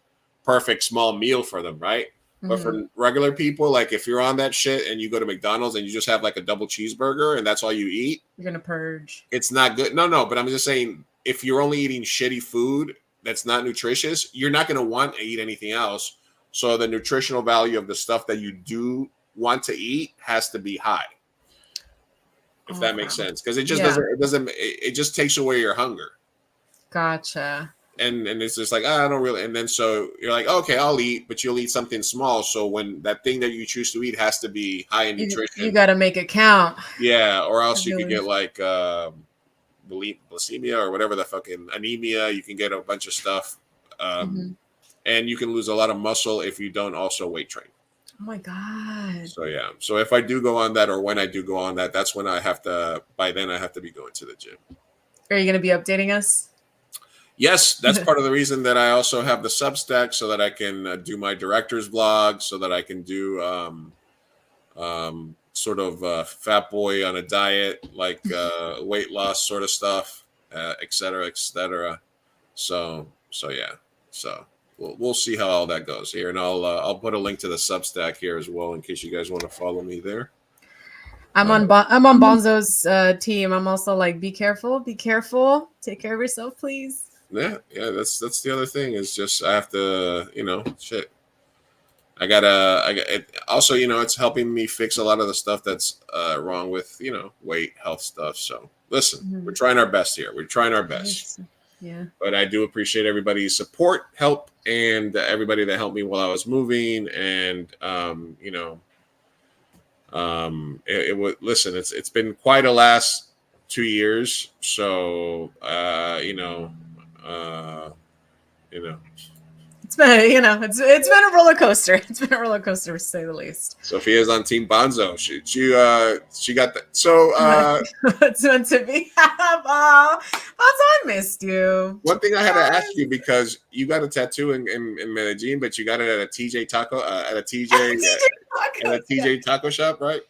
I: perfect small meal for them, right? But for regular people, like if you're on that shit and you go to McDonald's and you just have like a double cheeseburger and that's all you eat,
J: You're gonna purge.
I: it's not good. No, but I'm just saying, if you're only eating shitty food that's not nutritious, you're not going to want to eat anything else. So the nutritional value of the stuff that you do want to eat has to be high, if that makes sense, because it just it just takes away your hunger.
J: Gotcha.
I: And it's just like, I don't really, and then so you're like, okay, I'll eat, but you'll eat something small. So when that thing that you choose to eat has to be high in nutrition,
J: You got to make it count.
I: yeah, or else you could get like bulimia or whatever the fucking anemia. You can get a bunch of stuff, and you can lose a lot of muscle if you don't also weight train.
J: Oh my god.
I: So yeah, so if I do go on that, or when I do go on that, that's when I have to. By then, I have to be going to the gym.
J: Are you going to be updating us?
I: Yes, that's part of the reason that I also have the Substack, so that I can do my director's vlog, so that I can do sort of fat boy on a diet, like weight loss sort of stuff, et cetera, et cetera. So yeah. So we'll see how all that goes here, and I'll put a link to the Substack here as well in case you guys want to follow me there.
J: I'm on Bonzo's team. I'm also like, be careful, take care of yourself, please.
I: Yeah, that's the other thing, is just I have to, shit. I got it. Also, it's helping me fix a lot of the stuff that's wrong with, weight, health stuff. So listen, we're trying our best here. We're trying our best.
J: Yeah.
I: But I do appreciate everybody's support, help, and everybody that helped me while I was moving. And it was, listen, it's been quite a last 2 years. So
J: It's been, it's been a roller coaster. It's been a roller coaster, to say the least.
I: Sophia's on Team Bonzo. She got that. So
J: It's meant to be. Bonzo, I missed you.
I: one thing I had to ask you, because you got a tattoo in Medellin, but you got it at a TJ Taco Taco shop, right?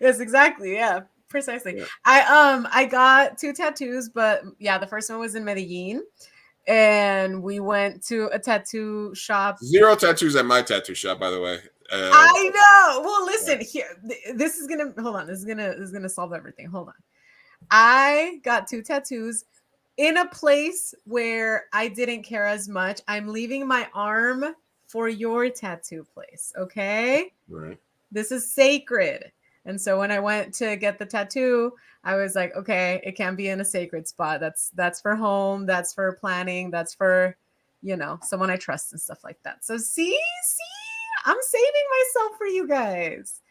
J: Yes, exactly. Yeah, precisely.
I: Yeah.
J: I got 2 tattoos, but yeah, the first one was in Medellin. And we went to a tattoo shop.
I: 0 tattoos at my tattoo shop, by the way.
J: I know. Well, listen here. This is gonna hold on. This is gonna solve everything. Hold on. I got 2 tattoos in a place where I didn't care as much. I'm leaving my arm for your tattoo place. Okay.
I: Right.
J: This is sacred. And so when I went to get the tattoo, I was like, okay, it can't be in a sacred spot. That's for home. That's for planning. That's for, someone I trust and stuff like that. So see, I'm saving myself for you guys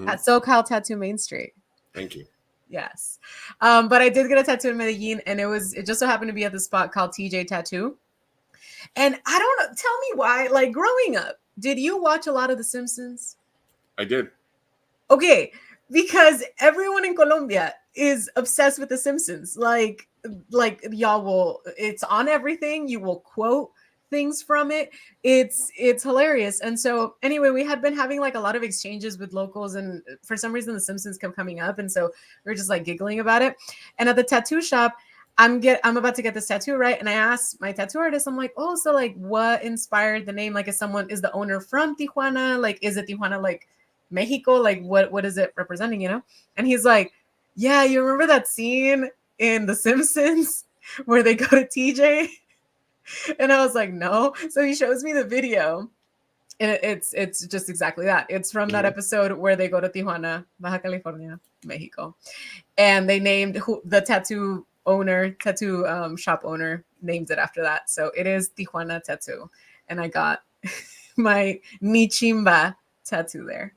J: at SoCal Tattoo Main Street.
I: Thank you.
J: Yes. But I did get a tattoo in Medellin, and it just so happened to be at the spot called TJ Tattoo. And I don't know, tell me why, like growing up, did you watch a lot of The Simpsons?
I: I did.
J: Okay, because everyone in Colombia is obsessed with The Simpsons. Like y'all will, it's on everything. You will quote things from it. It's hilarious. And so anyway, we had been having like a lot of exchanges with locals, and for some reason The Simpsons kept coming up, and so we were just like giggling about it. And at the tattoo shop, I'm about to get this tattoo, right? And I asked my tattoo artist, I'm like, oh, so like what inspired the name? Like, is the owner from Tijuana? Like, is it Tijuana, like Mexico, like what is it representing, you know? And he's like, yeah, you remember that scene in The Simpsons where they go to TJ? And I was like, no. So he shows me the video, and it's just exactly that. It's from that episode where they go to Tijuana, Baja California, Mexico, and they named the tattoo shop owner named it after that. So it is Tijuana Tattoo, and I got my Mi Chimba tattoo there.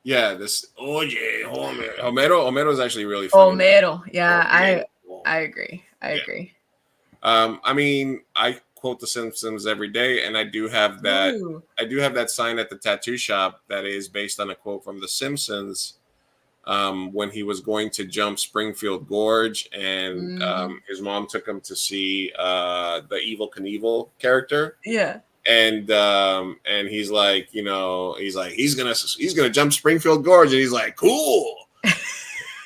I: Yeah, this Homero is actually really funny.
J: Homero, yeah, I agree. I agree.
I: I mean, I quote The Simpsons every day, and I do have that.
J: Ooh.
I: I do have that sign at the tattoo shop that is based on a quote from The Simpsons. When he was going to jump Springfield Gorge, and his mom took him to see the Evel Knievel character.
J: Yeah.
I: And he's like, he's gonna jump Springfield Gorge, and he's like, cool.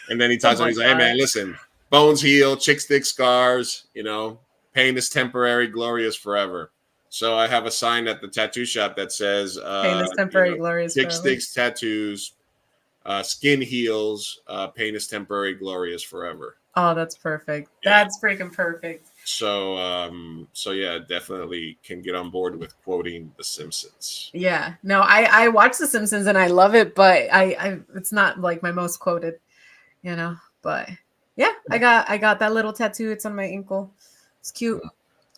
I: And then he talks to him, he's like, hey man, listen, bones heal, chicks dig scars, pain is temporary, glory is forever. So I have a sign at the tattoo shop that says
J: pain is temporary, glory is
I: chicks
J: forever.
I: digs tattoos, skin heals, pain is temporary, glory is forever.
J: Oh, that's perfect.
I: Yeah.
J: That's freaking perfect.
I: So yeah, definitely can get on board with quoting The Simpsons.
J: Yeah, no, I watch The Simpsons and I love it, but I it's not like my most quoted, But yeah, I got that little tattoo. It's on my ankle. It's cute.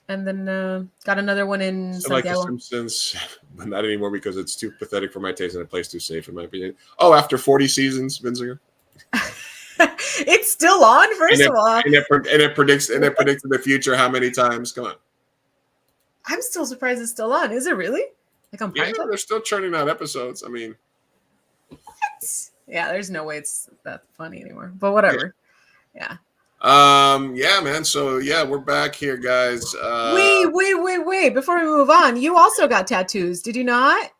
J: And then got another one in Santiago.
I: Like The Simpsons, but not anymore because it's too pathetic for my taste and it plays too safe in my opinion. Oh, after 40 seasons, Vinziger.
J: It's still on, first of all.
I: And it predicts the future how many times? Come on.
J: I'm still surprised it's still on. Is it really? Like on Prime?
I: Yeah, they're still churning out episodes. I mean,
J: what? Yeah, there's no way it's that funny anymore. But whatever. Yeah.
I: Yeah, man. So yeah, we're back here, guys.
J: Wait. Before we move on, you also got tattoos, did you not?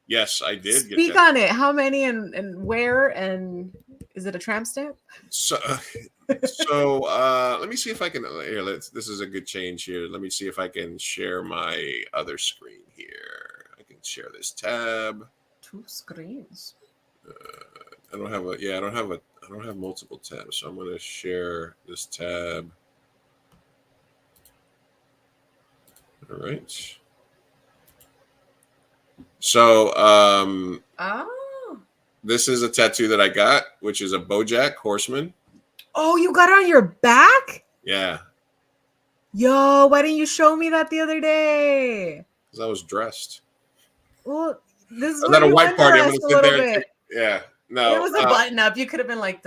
I: Yes, I did.
J: Speak on it. How many and where, and is it a tramp stamp?
I: So let me see if I can. Here, this is a good change here. Let me see if I can share my other screen here. I can share this tab.
J: 2 screens.
I: I don't have multiple tabs, so I'm going to share this tab. All right. So, this is a tattoo that I got, which is a BoJack Horseman.
J: Oh, you got it on your back?
I: Yeah.
J: Yo, why didn't you show me that the other day?
I: Because I was dressed.
J: Well, this is
I: at a white party. I'm
J: going
I: going to sit there. Yeah. No.
J: It was a button up. You could have been like,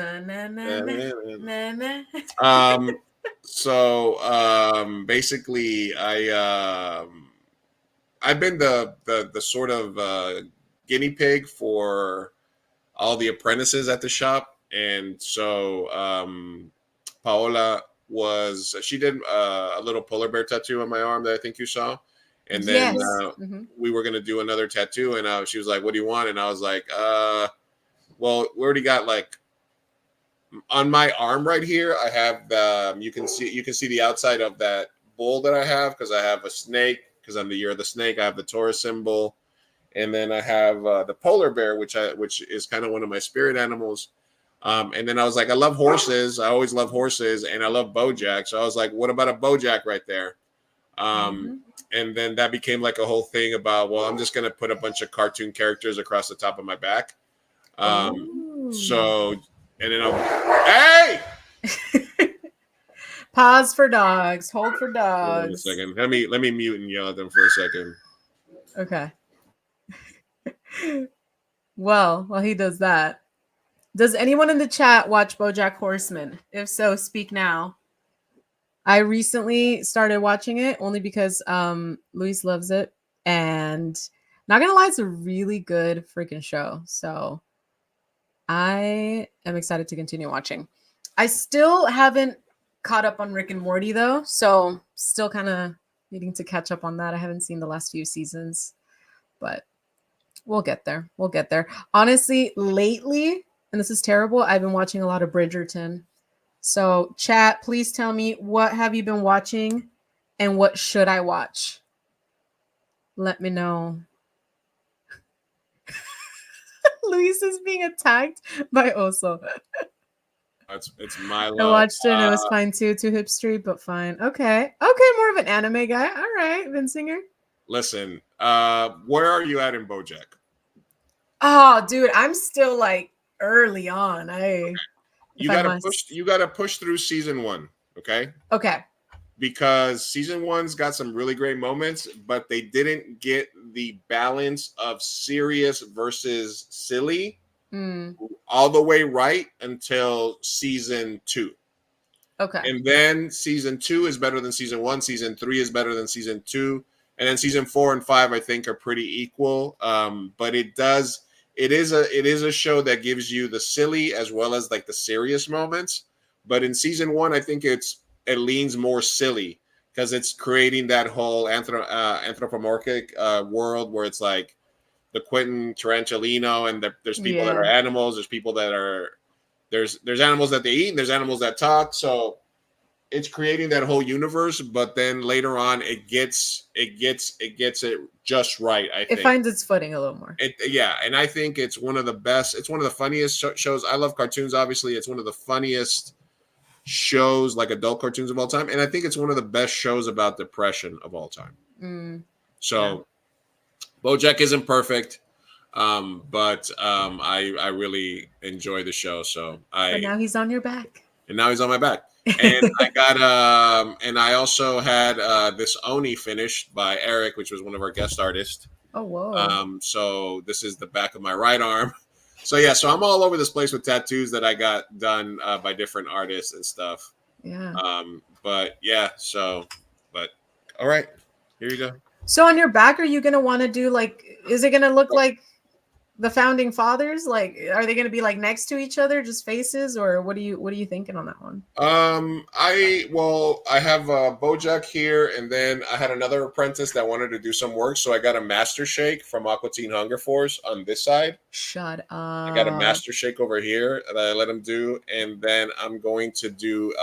I: So basically, I've been the sort of guinea pig for all the apprentices at the shop, and so Paola she did a little polar bear tattoo on my arm that I think you saw, and then we were gonna do another tattoo, and she was like, "What do you want?" And I was like, "Well, we already got like." On my arm right here, I have you can see the outside of that bull that I have because I have a snake because I'm the year of the snake. I have the Taurus symbol, and then I have the polar bear, which is kind of one of my spirit animals. And then I was like, I love horses. I always love horses, and I love BoJack. So I was like, what about a BoJack right there? And then that became like a whole thing about, well, I'm just gonna put a bunch of cartoon characters across the top of my back. So. And then hey!
J: Pause for dogs. Hold for dogs.
I: Wait a second. Let me mute and yell at them for a second.
J: Okay. Well, while he does that, does anyone in the chat watch BoJack Horseman? If so, speak now. I recently started watching it only because Luis loves it, and not gonna lie, it's a really good freaking show. So I am excited to continue watching. I still haven't caught up on Rick and Morty though, so still kind of needing to catch up on that. I haven't seen the last few seasons, but we'll get there. We'll get there. Honestly, lately, and this is terrible, I've been watching a lot of Bridgerton. So chat, please tell me, what have you been watching and what should I watch? Let me know. Luis is being attacked by Oso.
I: It's my
J: I
I: love.
J: watched it and it was fine too hipstery, but fine. Okay, more of an anime guy. All right, Vinsinger.
I: Listen, where are you at in BoJack?
J: Oh, dude, I'm still like early on.
I: You gotta push through season 1, okay?
J: Okay.
I: Because season 1's got some really great moments, but they didn't get the balance of serious versus silly all the way right until season 2.
J: Okay.
I: And then season 2 is better than season 1. Season 3 is better than season 2. And then season 4 and 5, I think, are pretty equal. But it is a show that gives you the silly as well as like the serious moments. But in season 1, I think it leans more silly because it's creating that whole anthropomorphic world where it's like the Quentin Tarantulino, and there's people that are animals, there's people that are there's animals that they eat, and there's animals that talk. So it's creating that whole universe, but then later on it gets it just right. I think
J: it finds its footing a little more.
I: And I think it's one of the best. It's one of the funniest shows. I love cartoons. Obviously, it's one of the funniest shows, like adult cartoons of all time, and I think it's one of the best shows about depression of all time. So, BoJack isn't perfect, but I really enjoy the show. So
J: but now he's on your back,
I: and now he's on my back. And I got and I also had this Oni finished by Eric, which was one of our guest artists.
J: Oh whoa!
I: So this is the back of my right arm. So yeah, so I'm all over this place with tattoos that I got done by different artists and stuff.
J: Yeah.
I: But yeah, but all right, here you go.
J: So on your back, are you gonna want to do like? Is it gonna look like the founding fathers? Like, are they gonna be like next to each other, just faces, or what are you thinking on that one?
I: I have BoJack here, and then I had another apprentice that wanted to do some work, so I got a Master Shake from Aqua Teen Hunger Force on this side.
J: Shut up.
I: I got a Master Shake over here that I let him do, and then I'm going to do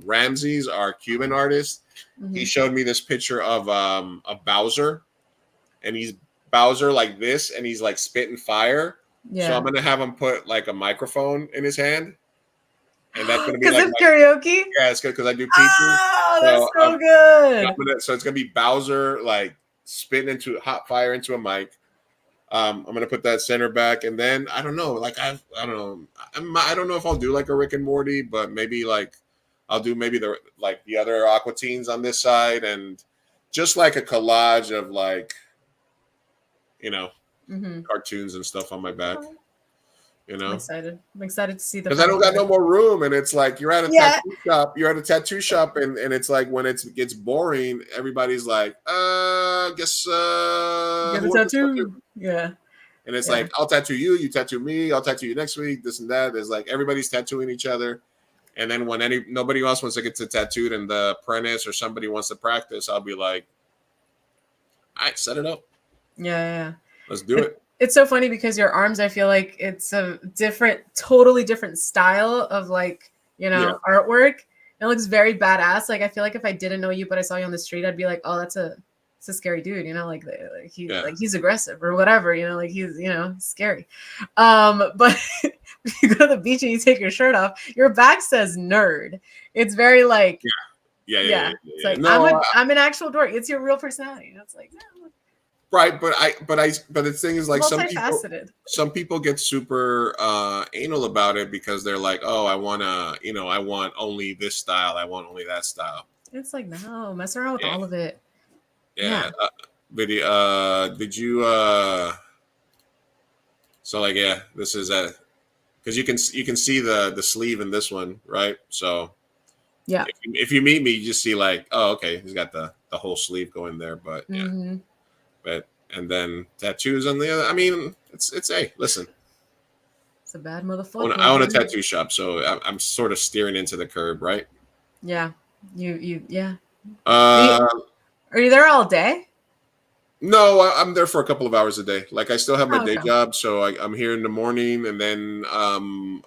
I: Ramses, our Cuban artist. He showed me this picture of a Bowser, and he's Bowser like this, and he's like spitting fire. Yeah. So I'm gonna have him put like a microphone in his hand, and that's gonna be like
J: karaoke.
I: Yeah, it's good because I do teaching.
J: Oh, that's so good.
I: So it's gonna be Bowser like spitting into hot fire into a mic. I'm gonna put that center back, and then I don't know, like I don't know, I don't know if I'll do like a Rick and Morty, but maybe like I'll do maybe the other Aqua Teens on this side, and just like a collage of like, you know, cartoons and stuff on my back. You know,
J: I'm excited to see the.
I: Because I don't got no more room, and it's like you're at a tattoo shop. You're at a tattoo shop, and it's like when it gets boring, everybody's like, guess
J: get a tattoo. Yeah.
I: And it's like, I'll tattoo you, you tattoo me, I'll tattoo you next week, this and that. There's like everybody's tattooing each other. And then when nobody else wants to get tattooed and the apprentice or somebody wants to practice, I'll be like, all right, set it up.
J: Yeah.
I: Let's do it.
J: It's so funny because your arms, I feel like it's a totally different style of like, artwork. It looks very badass. Like I feel like if I didn't know you, but I saw you on the street, I'd be like, oh, it's a scary dude, like he's aggressive or whatever, like he's, scary. But if you go to the beach and you take your shirt off, your back says nerd. It's very like, yeah. It's like, no, I'm an actual dork. It's your real personality. It's like,
I: right, but the thing is like some people get super anal about it because they're like, oh, I want only this style, I want only that style.
J: It's like, no, mess around with all of it.
I: Yeah. Did you so like this is because you can see the sleeve in this one, right? So
J: yeah,
I: if you meet me, you just see like, oh, okay, he's got the whole sleeve going there, but but and then tattoos on the other. I mean, it's listen,
J: it's a bad motherfucker.
I: I own a tattoo shop, so I'm sort of steering into the curb, right?
J: Yeah, you
I: Are
J: you there all day?
I: No, I'm there for a couple of hours a day. Like I still have my day job, so I'm here in the morning, and then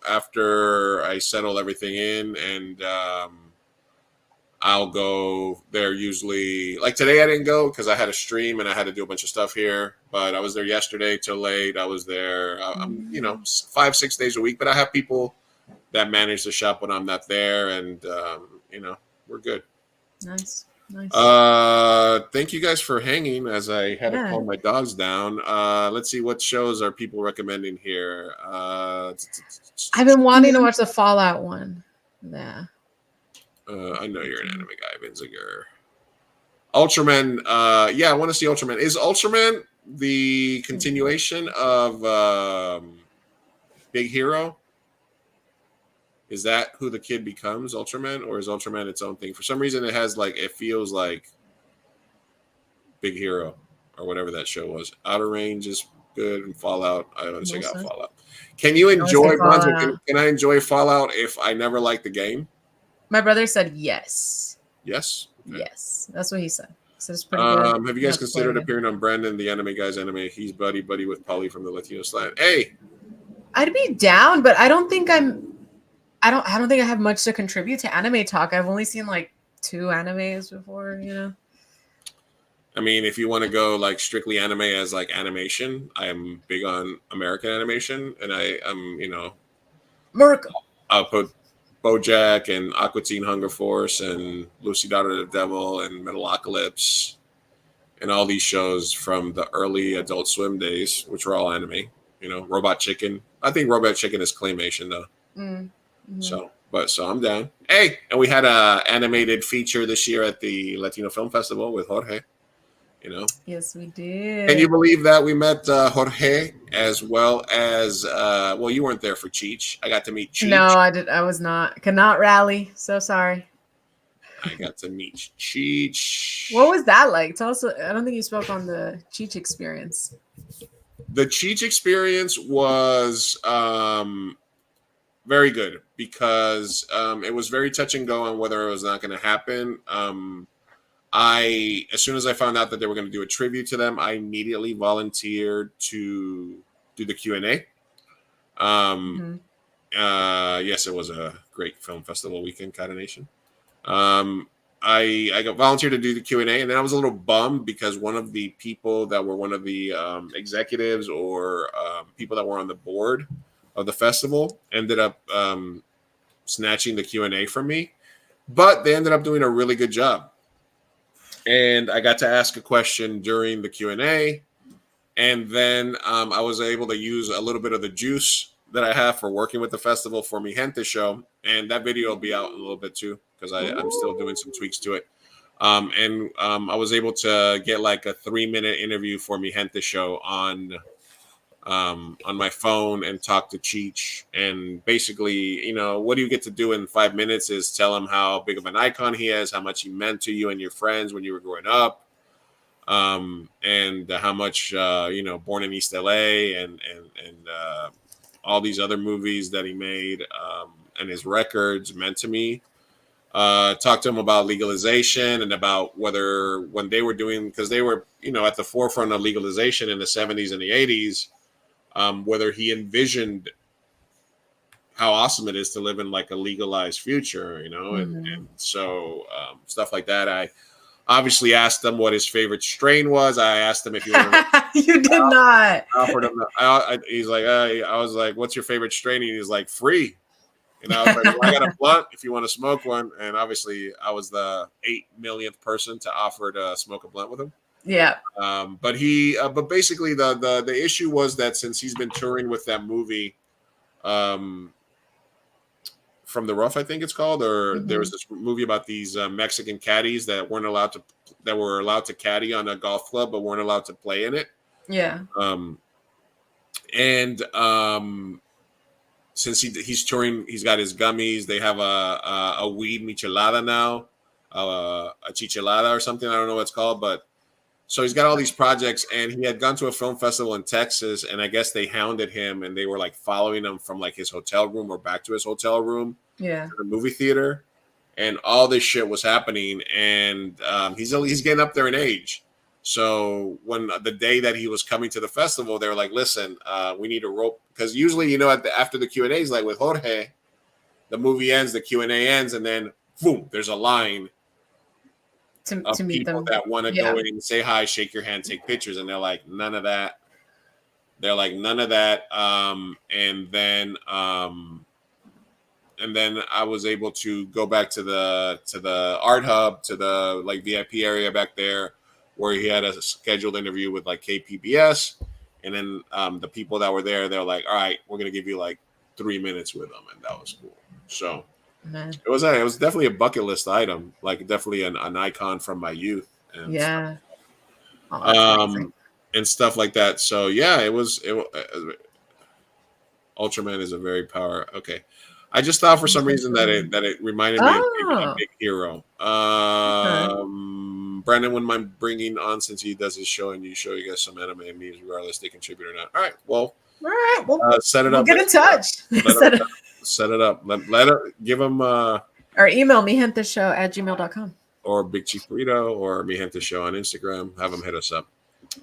I: after I settle everything in, and I'll go there usually. Like today, I didn't go because I had a stream and I had to do a bunch of stuff here. But I was there yesterday till late. I was there, 5-6 days a week. But I have people that manage the shop when I'm not there, and we're good.
J: Nice.
I: Thank you guys for hanging as I had to calm my dogs down. Let's see, what shows are people recommending here?
J: I've been wanting to watch the Fallout one. Yeah.
I: I know you're an anime guy, Vinziger. Ultraman. I want to see Ultraman. Is Ultraman the continuation of Big Hero? Is that who the kid becomes, Ultraman, or is Ultraman its own thing? For some reason, it feels like Big Hero or whatever that show was. Outer Range is good, and Fallout. I haven't checked out Fallout. Can you enjoy Bonzo? Can I enjoy Fallout if I never liked the game?
J: My brother said yes.
I: Yes.
J: Okay. Yes, that's what he said. So it's pretty good.
I: Have you guys considered appearing on Brandon, the Anime Guy's Anime? He's buddy with Polly from the Latino Slant. Hey,
J: I'd be down, but I don't think I don't think I have much to contribute to anime talk. I've only seen like 2 animes before,
I: I mean, if you want to go like strictly anime as like animation, I am big on American animation, and I'm
J: America.
I: I'll put BoJack and Aqua Teen Hunger Force and Lucy Daughter of the Devil and Metalocalypse and all these shows from the early Adult Swim days, which were all anime. Robot Chicken. I think Robot Chicken is claymation though. Mm-hmm. So I'm down. Hey, and we had a animated feature this year at the Latino Film Festival with Jorge.
J: Yes, we did.
I: Can you believe that we met Jorge as well as you weren't there for Cheech. I got to meet Cheech.
J: No, I was not. Could not rally. So sorry.
I: I got to meet Cheech.
J: What was that like? Tell us. I don't think you spoke on the Cheech experience.
I: The Cheech experience was very good because it was very touch and go on whether it was not going to happen. As soon as I found out that they were going to do a tribute to them, I immediately volunteered to do the Q&A. Yes, it was a great film festival weekend, Kata Nation. I got volunteered to do the Q&A, and then I was a little bummed because one of the people that were one of the executives or people that were on the board of the festival ended up snatching the Q&A from me, but they ended up doing a really good job. And I got to ask a question during the Q&A, and then I was able to use a little bit of the juice that I have for working with the festival for Mi Gente show, and that video will be out in a little bit too because I'm still doing some tweaks to it. I was able to get like a 3-minute interview for Mi Gente show on my phone and talk to Cheech. And basically, what do you get to do in 5 minutes is tell him how big of an icon he is, how much he meant to you and your friends when you were growing up, and how much, Born in East LA and all these other movies that he made and his records meant to me. Talk to him about legalization and about whether when they were doing, because they were, at the forefront of legalization in the 70s and the 80s, whether he envisioned how awesome it is to live in like a legalized future, and so stuff like that. I obviously asked him what his favorite strain was. I asked him if you
J: you did not.
I: Offered him. He's like, I was like, what's your favorite strain? And he's like, free. I was like, well, I got a blunt if you want to smoke one. And obviously, I was the 8 millionth person to offer to smoke a blunt with him.
J: Yeah.
I: But basically the issue was that since he's been touring with that movie, From the Rough, I think it's called, or there was this movie about these Mexican caddies that were allowed to caddy on a golf club, but weren't allowed to play in it.
J: Yeah.
I: Since he's touring, he's got his gummies. They have a weed michelada now, a chichelada or something. I don't know what it's called, but so he's got all these projects, and he had gone to a film festival in Texas, and I guess they hounded him, and they were like following him from like his hotel room or back to his hotel room, to the movie theater, and all this shit was happening, and he's getting up there in age. So when the day that he was coming to the festival, they were like, "Listen, we need a rope," because usually, after the Q&As, like with Jorge, the movie ends, the Q&A ends, and then boom, there's a line
J: to
I: of
J: meet
I: people
J: them.
I: that want to
J: Yeah.
I: go in and say hi, shake your hand, take pictures, and they're like, none of that. They're like, none of that. And then I was able to go back to the art hub, to the like VIP area back there, where he had a scheduled interview with like KPBS. And then the people that were there, they're like, all right, we're gonna give you like 3 minutes with them, and that was cool. So
J: Man.
I: it was definitely a bucket list item, like definitely an icon from my youth. And
J: Yeah. Oh, that's amazing.
I: and stuff like that. So yeah, Ultraman is a very power. Okay, I just thought for some reason that it reminded me of a Big Hero. Brandon wouldn't mind bringing on, since he does his show and you show you guys some anime and memes, regardless they contribute or not. All right, well,
J: All right. Well,
I: set it
J: we'll
I: up.
J: get in touch.
I: Set it up. Let it give them
J: Or email mihenteshow@gmail.com.
I: or Big Chief Burrito or Mi Gente Show on Instagram. Have them hit us up.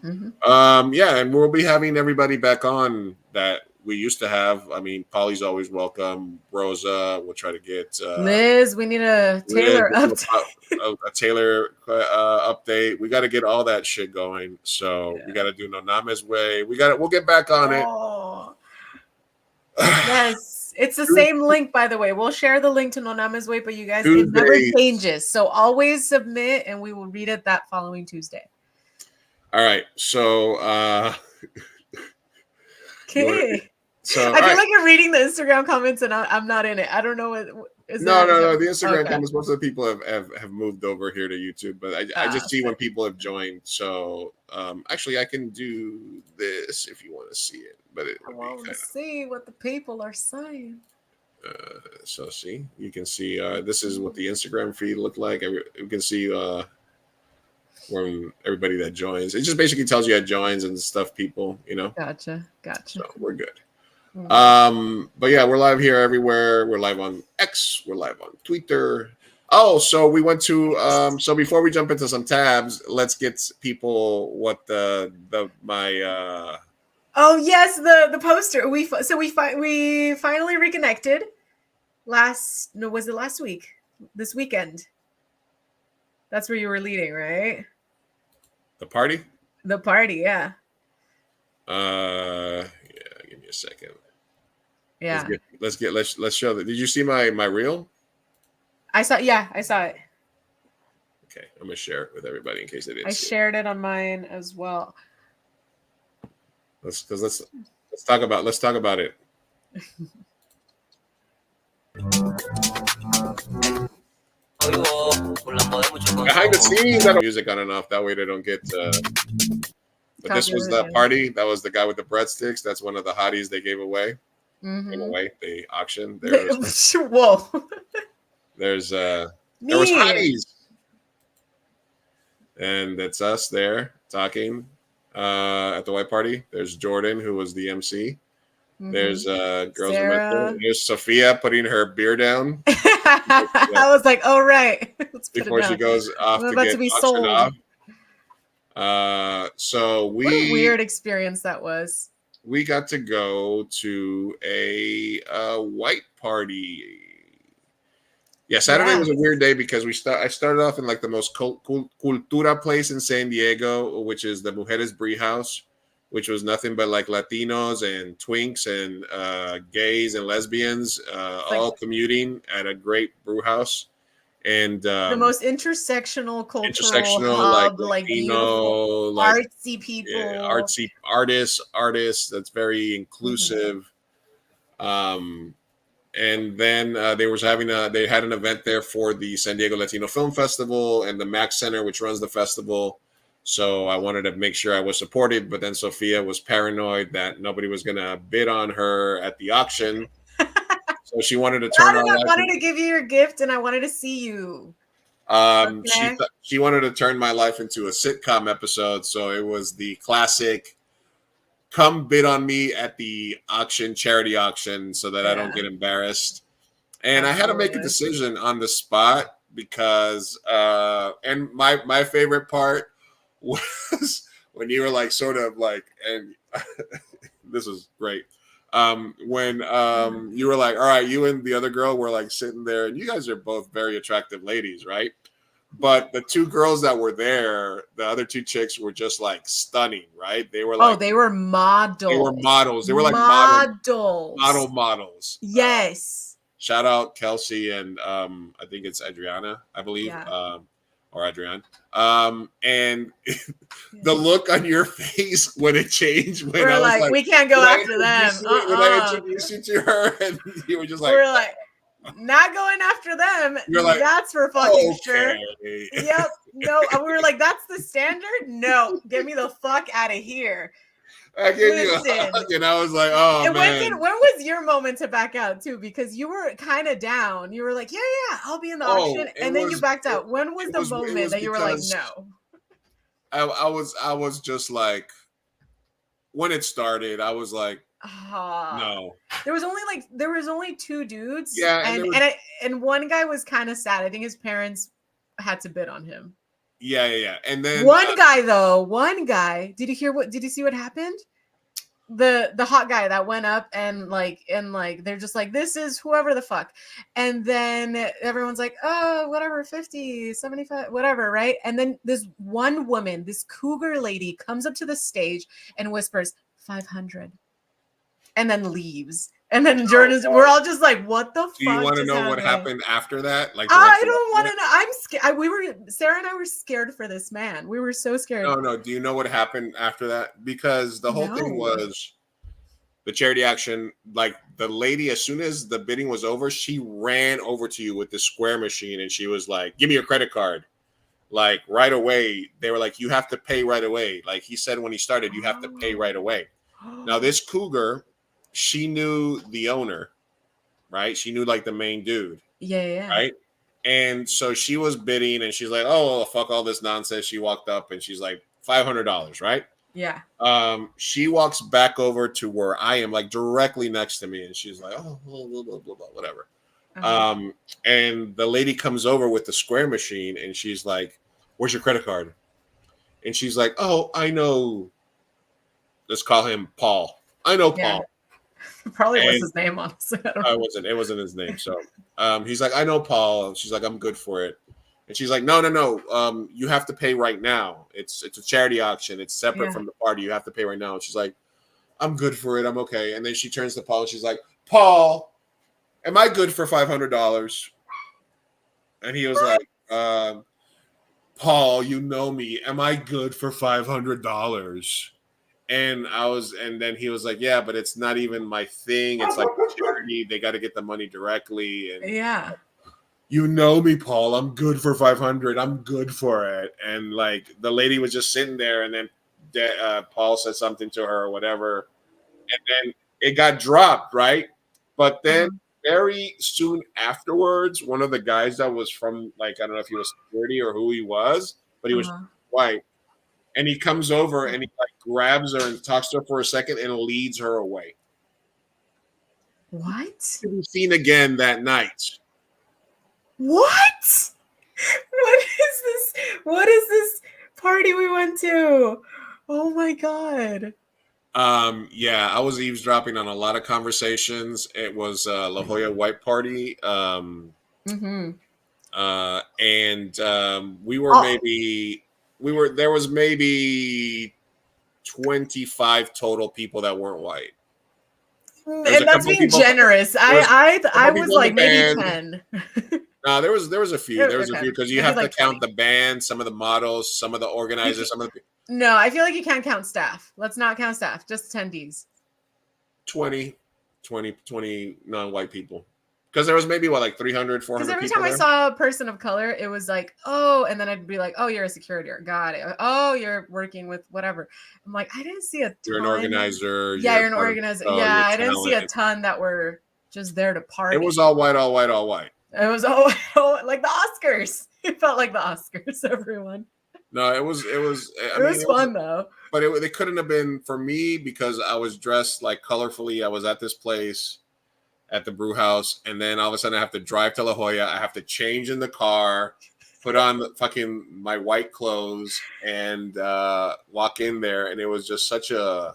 J: Mm-hmm.
I: Yeah, and we'll be having everybody back on that we used to have. I mean, Polly's always welcome. Rosa, we'll try to get
J: Liz, we need a Taylor update.
I: a Taylor update. We got to get all that shit going. So we got to do Noname's Way. We'll get back on it.
J: Oh. Yes, it's the same link, by the way. We'll share the link to Noname's Way, but you guys, it never changes. So always submit, and we will read it that following Tuesday.
I: All right. So,
J: okay.
I: So
J: I feel like you're reading the Instagram comments, and I'm not in it. I don't know what.
I: No. The Instagram comments, most of the people have moved over here to YouTube, but I just see when people have joined. So actually, I can do this if you want to see it, but it
J: I want to see what the people are saying.
I: So see, you can see this is what the Instagram feed looked like. You can see from everybody that joins. It just basically tells you that joins and stuff. People,
J: Gotcha.
I: So we're good. But yeah, we're live here everywhere. We're live on X, we're live on Twitter. Oh, so we went to so before we jump into some tabs, let's get people what my
J: oh yes, the poster. We finally reconnected was it last week? This weekend. That's where you were leading, right?
I: The party?
J: The party, yeah.
I: Yeah, give me a second.
J: Yeah.
I: Let's show that. Did you see my reel?
J: I saw it.
I: Okay, I'm gonna share it with everybody in case they didn't.
J: I shared it on mine as well.
I: Let's talk about it. Behind the scenes, I don't music on enough. That way they don't get. But this was the party. That was the guy with the breadsticks. That's one of the hotties they gave away. Gave away. They auctioned.
J: Whoa.
I: There was hotties, and that's us there talking at the white party. There's Jordan, who was the MC. There's girls. There's Sophia putting her beer down.
J: I was like, "Oh right."
I: Before she goes off
J: to get
I: be
J: sold.
I: Off. So
J: what a weird experience that was.
I: We got to go to a white party. Yeah, Saturday was a weird day because I started off in like the most cultura place in San Diego, which is the Mujeres Brie House, which was nothing but like Latinos and twinks and gays and lesbians all commuting at a great brew house. And
J: the most intersectional cultural hub, like Latino, artsy people,
I: artsy artists. That's very inclusive. And then they had an event there for the San Diego Latino Film Festival and the Max Center, which runs the festival. So I wanted to make sure I was supported, but then Sophia was paranoid that nobody was going to bid on her at the auction. So she wanted to turn.
J: I wanted to give you your gift, and I wanted to see you.
I: She wanted to turn my life into a sitcom episode, so it was the classic "come bid on me at the auction, charity auction," so that I don't get embarrassed. And I had to make a decision on the spot because, and my favorite part was when you were like, sort of like, and this was great. When you were like, all right, you and the other girl were like sitting there, and you guys are both very attractive ladies, right? But the two girls that were there, the other two chicks were just like stunning, right? They were
J: Oh,
I: like
J: they were models.
I: they were models. They were like models.
J: Yes.
I: Shout out Kelsey and I think it's Adriana, I believe.
J: Yeah.
I: Or Adrian. And the look on your face when it changed when
J: We're
I: I was
J: like, we can't go after them.
I: When I introduced you to her, and you were just like,
J: we're like, not going after them.
I: You're like,
J: that's for fucking sure.
I: okay.
J: Yep. No, we were like, that's the standard. No, get me the fuck out of here.
I: I gave you a
J: Listen.
I: hug, and I was like, oh
J: And
I: man.
J: when was your moment to back out too? Because you were kind of down. You were like, yeah, I'll be in the auction, and then you backed out. When was the moment that you were like, no?
I: I was just like, when it started, I was like, no.
J: There was only two dudes.
I: Yeah,
J: and one guy was kind of sad. I think his parents had to bid on him.
I: Yeah. And then
J: one guy, did you see what happened? The hot guy that went up and they're just like, this is whoever the fuck. And then everyone's like, oh, whatever, 50, 75, whatever, right? And then this one woman, this cougar lady, comes up to the stage and whispers 500 and then leaves. And then Jordan's, we're all just like, what the fuck?
I: Do you want to know
J: happened?
I: what happened after that? Like,
J: I don't want to know. I'm scared. Sarah and I were scared for this man. We were so scared.
I: No. Do you know what happened after that? Because the whole thing was the charity action. Like the lady, as soon as the bidding was over, she ran over to you with the square machine, and she was like, "Give me your credit card." Like right away, they were like, "You have to pay right away." Like he said when he started, you have to pay right away. Now this cougar, she knew the owner, right? She knew like the main dude.
J: Yeah.
I: Right. And so she was bidding and she's like, oh, well, fuck all this nonsense. She walked up and she's like, $500, right?
J: Yeah.
I: She walks back over to where I am, like directly next to me. And she's like, oh, blah, blah, blah, blah, blah, whatever. And the lady comes over with the square machine and she's like, where's your credit card? And she's like, oh, I know. Let's call him Paul. I know Paul.
J: Yeah. Probably was his name, honestly.
I: It wasn't his name. So he's like, I know Paul. She's like, I'm good for it. And she's like, no. You have to pay right now. It's a charity auction. It's separate from the party. You have to pay right now. And she's like, I'm good for it. I'm okay. And then she turns to Paul and she's like, Paul, am I good for $500? And he was like, Paul, you know me. Am I good for $500? And then he was like, yeah, but it's not even my thing. It's like a charity. They got to get the money directly. And
J: yeah.
I: You know me, Paul. I'm good for 500. I'm good for it. And like the lady was just sitting there, and then Paul said something to her or whatever. And then it got dropped, right? But then very soon afterwards, one of the guys that was from, like, I don't know if he was security or who he was, but he was white. And he comes over and he like grabs her and talks to her for a second and leads her away.
J: What?
I: To be seen again that night.
J: What? What is this party we went to? Oh my god.
I: Yeah, I was eavesdropping on a lot of conversations. It was La Jolla White Party. And we were there was maybe 25 total people that weren't white.
J: And that's being generous. I was like maybe 10.
I: No, there was a few. There was a few because you have to count the band, some of the models, some of the organizers, some of the.
J: No, I feel like you can't count staff. Let's not count staff. Just attendees.
I: 20 non-white people. Because there was maybe like 300, 400
J: Because every
I: people
J: time I saw a person of color, it was like, oh, and then I'd be like, oh, you're a security guard. Got it. Oh, you're working with whatever. I'm like, I didn't see a ton.
I: You're an organizer.
J: Yeah, you're an organizer. Yeah, I didn't see a ton that were just there to party.
I: It was all white, all white, all white.
J: It was all like the Oscars. It felt like the Oscars, everyone.
I: No, it was
J: fun though.
I: But it couldn't have been for me because I was dressed like colorfully. I was at this place at the brew house, and then all of a sudden I have to drive to La Jolla. I have to change in the car, put on my white clothes, and walk in there. And it was just such a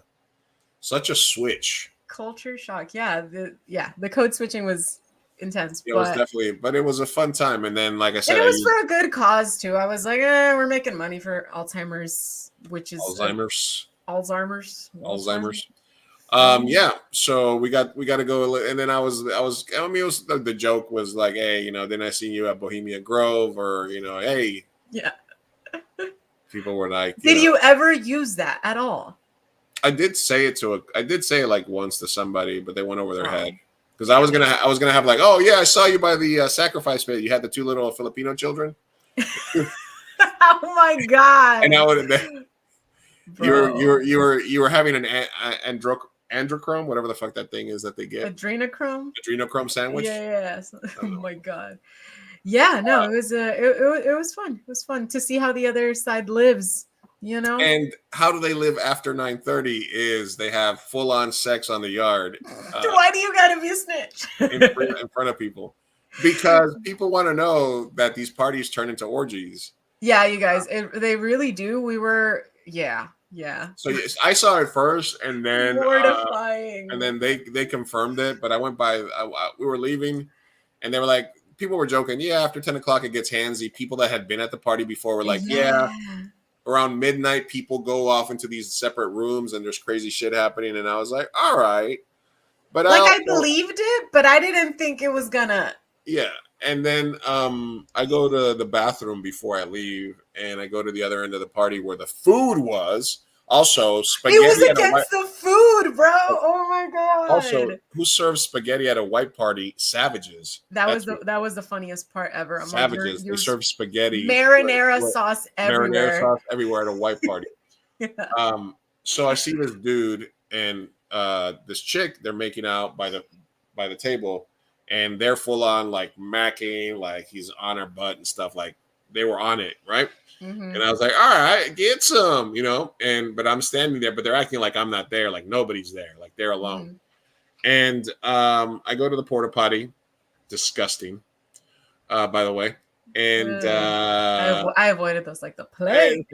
I: switch.
J: Culture shock. Yeah, the code switching was intense.
I: It was definitely, but it was a fun time. And then, like I said,
J: And it was for a good cause too. I was like, we're making money for Alzheimer's, which is
I: Alzheimer's.
J: Alzheimer's.
I: Yeah. So we got to go, and then I mean, it was the joke was like, hey, you know, then I seen you at Bohemia Grove, or you know, hey,
J: yeah.
I: People were like,
J: did you ever use that at all?
I: I did say it like once to somebody, but they went over their head because I was gonna have like, oh yeah, I saw you by the sacrifice pit. You had the 2 little Filipino children.
J: Oh my god!
I: And I would you were having an androchrome, whatever the fuck that thing is that they get. Adrenochrome sandwich.
J: Yes. Oh my god. Yeah, no, it was it was fun. It was fun to see how the other side lives, you know.
I: And how do they live after 9:30? Is they have full on sex on the yard.
J: Why do you gotta be a snitch?
I: in front of people? Because people want to know that these parties turn into orgies.
J: Yeah, you guys, they really do. We were, yeah.
I: So yes, I saw it first, and then
J: mortifying.
I: And then they confirmed it. But I went by. We were leaving, and they were like, people were joking. Yeah, after 10 o'clock it gets handsy. People that had been at the party before were like, yeah. Around midnight, people go off into these separate rooms, and there's crazy shit happening. And I was like, all right, but
J: like I believed it, but I didn't think it was gonna.
I: Yeah. And then I go to the bathroom before I leave, and I go to the other end of the party where the food was. Also, spaghetti.
J: It was against the food, bro. Oh my god.
I: Also, who serves spaghetti at a white party? Savages.
J: That was the funniest part ever. I'm
I: Savages.
J: Like,
I: they serve spaghetti.
J: Marinara sauce everywhere.
I: Marinara sauce everywhere at a white party.
J: Yeah.
I: So I see this dude and this chick. They're making out by the table. And they're full on like macking, like he's on her butt and stuff. Like they were on it, right?
J: Mm-hmm.
I: And I was like, all right, get some, you know. But I'm standing there, but they're acting like I'm not there, like nobody's there, like they're alone. Mm-hmm. And I go to the porta potty, disgusting, by the way. And
J: I avoided those like the plague.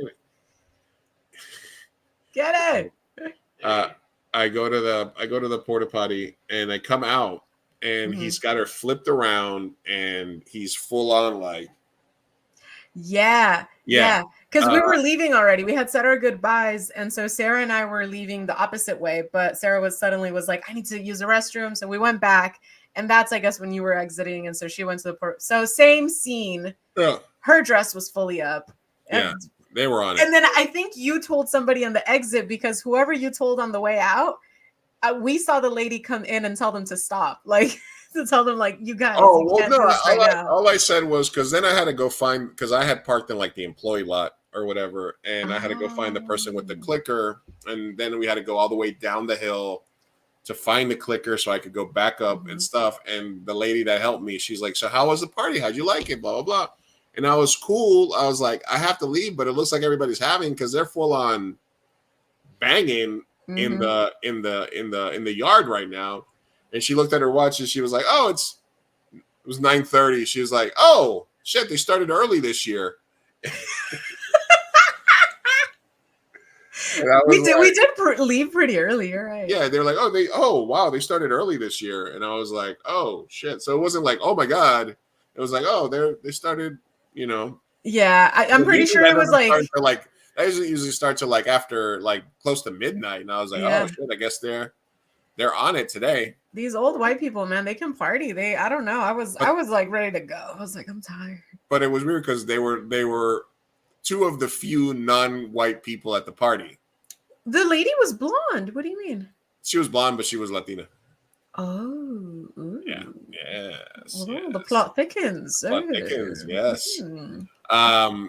J: Get it.
I: I go to the porta potty and I come out. And he's got her flipped around, and he's full on like,
J: yeah. Because we were leaving already. We had said our goodbyes, and so Sarah and I were leaving the opposite way. But Sarah was like, "I need to use the restroom," so we went back, and that's I guess when you were exiting, and so she went to the port. So same scene.
I: Yeah.
J: Her dress was fully up.
I: Yeah, they were on it.
J: And then I think you told somebody on the exit because whoever you told on the way out. We saw the lady come in and tell them to stop, like to tell them, like, you guys.
I: Oh, well, no. All I said was because then I had to go find because I had parked in like the employee lot or whatever, and I had to go find the person with the clicker, and then we had to go all the way down the hill to find the clicker so I could go back up and stuff. And the lady that helped me, she's like, "So how was the party? How'd you like it? Blah blah blah." And I was cool. I was like, I have to leave, but it looks like everybody's having because they're full on banging. In the yard right now. And she looked at her watch and she was like, oh, it was 9:30. She was like, oh shit, they started early this year.
J: We did leave pretty early, you're right.
I: Yeah, they're like, oh wow, they started early this year. And I was like, oh shit. So it wasn't like, oh my god. It was like, oh, they started, you know.
J: Yeah, I'm pretty sure it was like
I: I usually start to like after like close to midnight, and I was like, oh shit, I guess they're on it today.
J: These old white people, man, they can party. I don't know. I was like ready to go. I was like, I'm tired.
I: But it was weird because they were two of the few non-white people at the party.
J: The lady was blonde. What do you mean?
I: She was blonde, but she was Latina.
J: Oh, ooh.
I: Yeah, yes.
J: Oh, yes. The plot thickens.
I: Yes.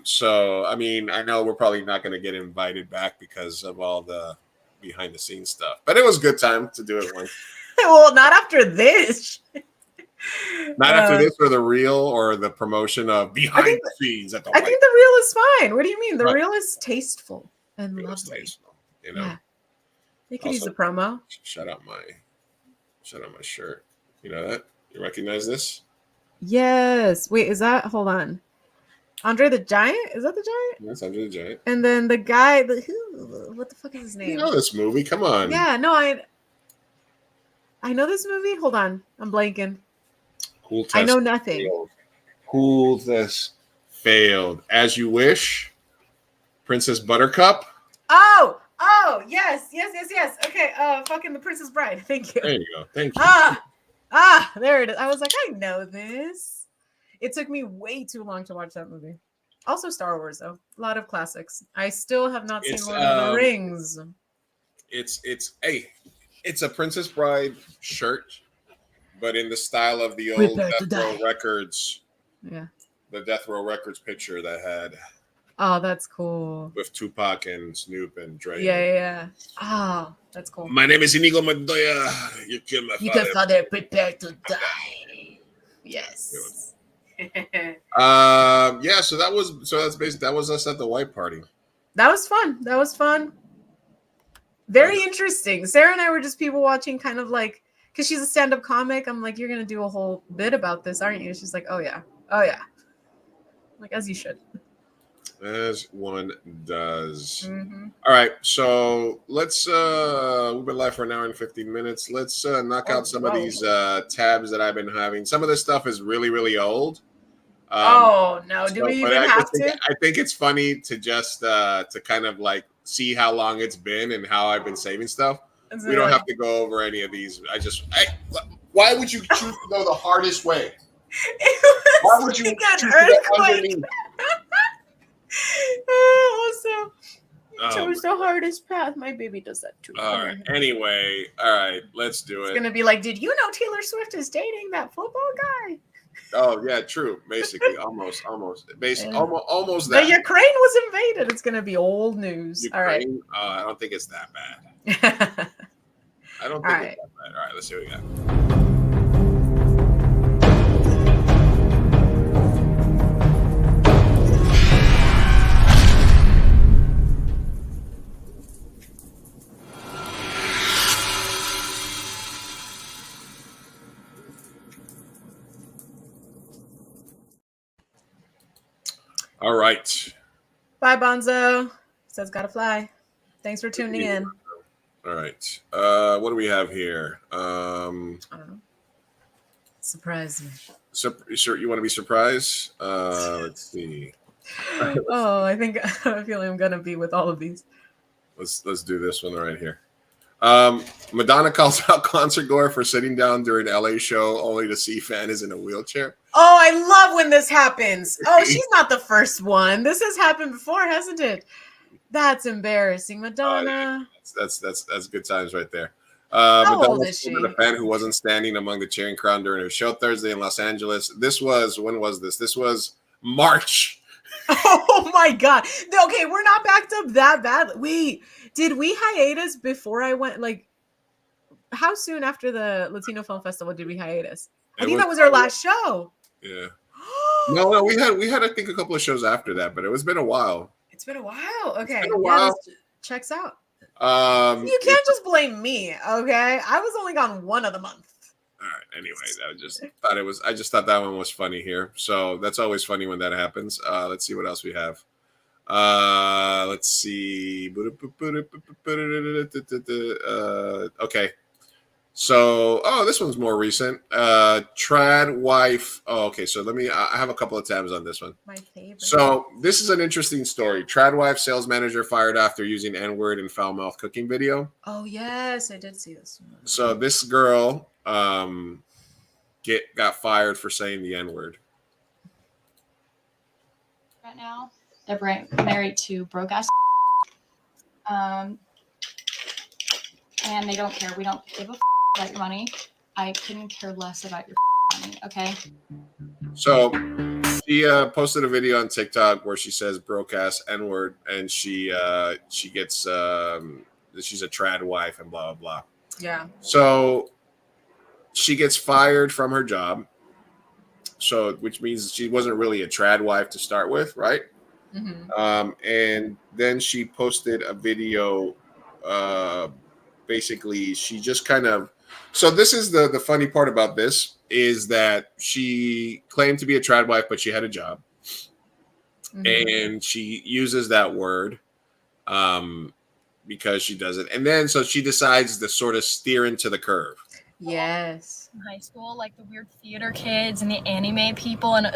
I: So I mean, I know we're probably not going to get invited back because of all the behind the scenes stuff, but it was a good time to do it once.
J: Well, not after this.
I: Not after this, or the reel, or the promotion of behind the scenes at the.
J: I think the reel is fine. What do you mean? The reel is tasteful and lovely.
I: Tasteful, you know.
J: Yeah. You could use the promo.
I: Shout out my shirt. You know that? You recognize this?
J: Yes. Wait, is that? Hold on. Andre the Giant? Is that the Giant?
I: That's Andre the Giant.
J: And then the guy, what the fuck is his name?
I: You know this movie? Come on.
J: Yeah, no, I know this movie. Hold on, I'm blanking.
I: Cool test.
J: I know nothing.
I: Failed. Cool test failed. As You Wish. Princess Buttercup.
J: Oh, yes. Okay, fucking The Princess Bride. Thank you.
I: There you go. Thank you.
J: There it is. I was like, I know this. It took me way too long to watch that movie. Also, Star Wars, though. A lot of classics. I still have not seen Lord of the Rings.
I: It's a Princess Bride shirt, but in the style of the old Death Row Records.
J: Yeah.
I: The Death Row Records picture that had.
J: Oh, that's cool.
I: With Tupac and Snoop and Dre.
J: Yeah. Oh, that's cool.
I: My name is Inigo Montoya. You killed my father.
J: Your father prepared to die. Yes.
I: Yeah. So that's basically that was us at the white party.
J: That was fun. Very interesting. Sarah and I were just people watching, kind of like, because she's a stand-up comic. I'm like, you're gonna do a whole bit about this, aren't you? She's like, oh yeah. Like, as you should.
I: As one does.
J: Mm-hmm.
I: All right, so let's we've been live for an hour and 15 minutes. Let's knock out some of these tabs that I've been having. Some of this stuff is really, really old.
J: No, do we even have to?
I: I think it's funny to just to kind of like see how long it's been and how I've been saving stuff. We don't have to go over any of these. Why would you choose to go the hardest way? Why would you choose to go underneath?
J: Also, chose the hardest path. My baby does that too.
I: All right. Anyway, all right. Let's do it.
J: It's gonna be like, did you know Taylor Swift is dating that football guy?
I: Oh yeah, true. Basically, almost that.
J: The Ukraine was invaded. It's gonna be old news.
I: Ukraine?
J: All right.
I: I don't think it's that bad. I don't think it's that bad. All right. Let's see what we got. All right.
J: Bye, Bonzo. Says gotta fly. Thanks for tuning in.
I: All right. What do we have here?
J: I don't know. Surprise me.
I: Sure, you want to be surprised? Let's see.
J: Oh, I feel I'm gonna be with all of these.
I: Let's do this one right here. Madonna calls out concert goer for sitting down during LA show only to see fan is in a wheelchair.
J: Oh, I love when this happens. Oh, she's not the first one. This has happened before, hasn't it? That's embarrassing, Madonna.
I: That's good times right there.
J: How
I: Madonna
J: old is she?
I: A fan who wasn't standing among the cheering crowd during her show Thursday in Los Angeles. When was this? This was March.
J: Oh my God. Okay, we're not backed up that bad. Did we hiatus before I went? Like, how soon after the Latino Film Festival did we hiatus? I think that was our last show.
I: Yeah. No, we had I think a couple of shows after that, but it's been a while.
J: It's been a while. Okay.
I: It's been a while.
J: Yeah, checks out.
I: You
J: can't just blame me, okay? I was only gone one of the month.
I: All right. Anyway, I just thought that one was funny here. So that's always funny when that happens. Let's see what else we have. Let's see. Okay. So, this one's more recent. Trad wife. Oh, okay. So I have a couple of tabs on this one.
J: My favorite.
I: So this is an interesting story. Trad wife sales manager fired after using N-word in foul mouth cooking video.
J: Oh, yes. I did see this one.
I: So this girl got fired for saying the N-word.
K: Right now, they're married to broke ass. And they don't care. We don't give a about your money. I couldn't care less about your money. Okay. So
I: she posted a video on TikTok where she says broke ass N-word, and she gets she's a trad wife and blah blah blah.
J: Yeah.
I: So she gets fired from her job. So which means she wasn't really a trad wife to start with, right? Mm-hmm. And then she posted a video. Basically, she just kind of. So this is the funny part about this is that she claimed to be a trad wife, but she had a job, and she uses that word because she does it, and then so she decides to sort of steer into the curve.
J: Yes.
K: in high school, like the weird theater kids and the anime people, and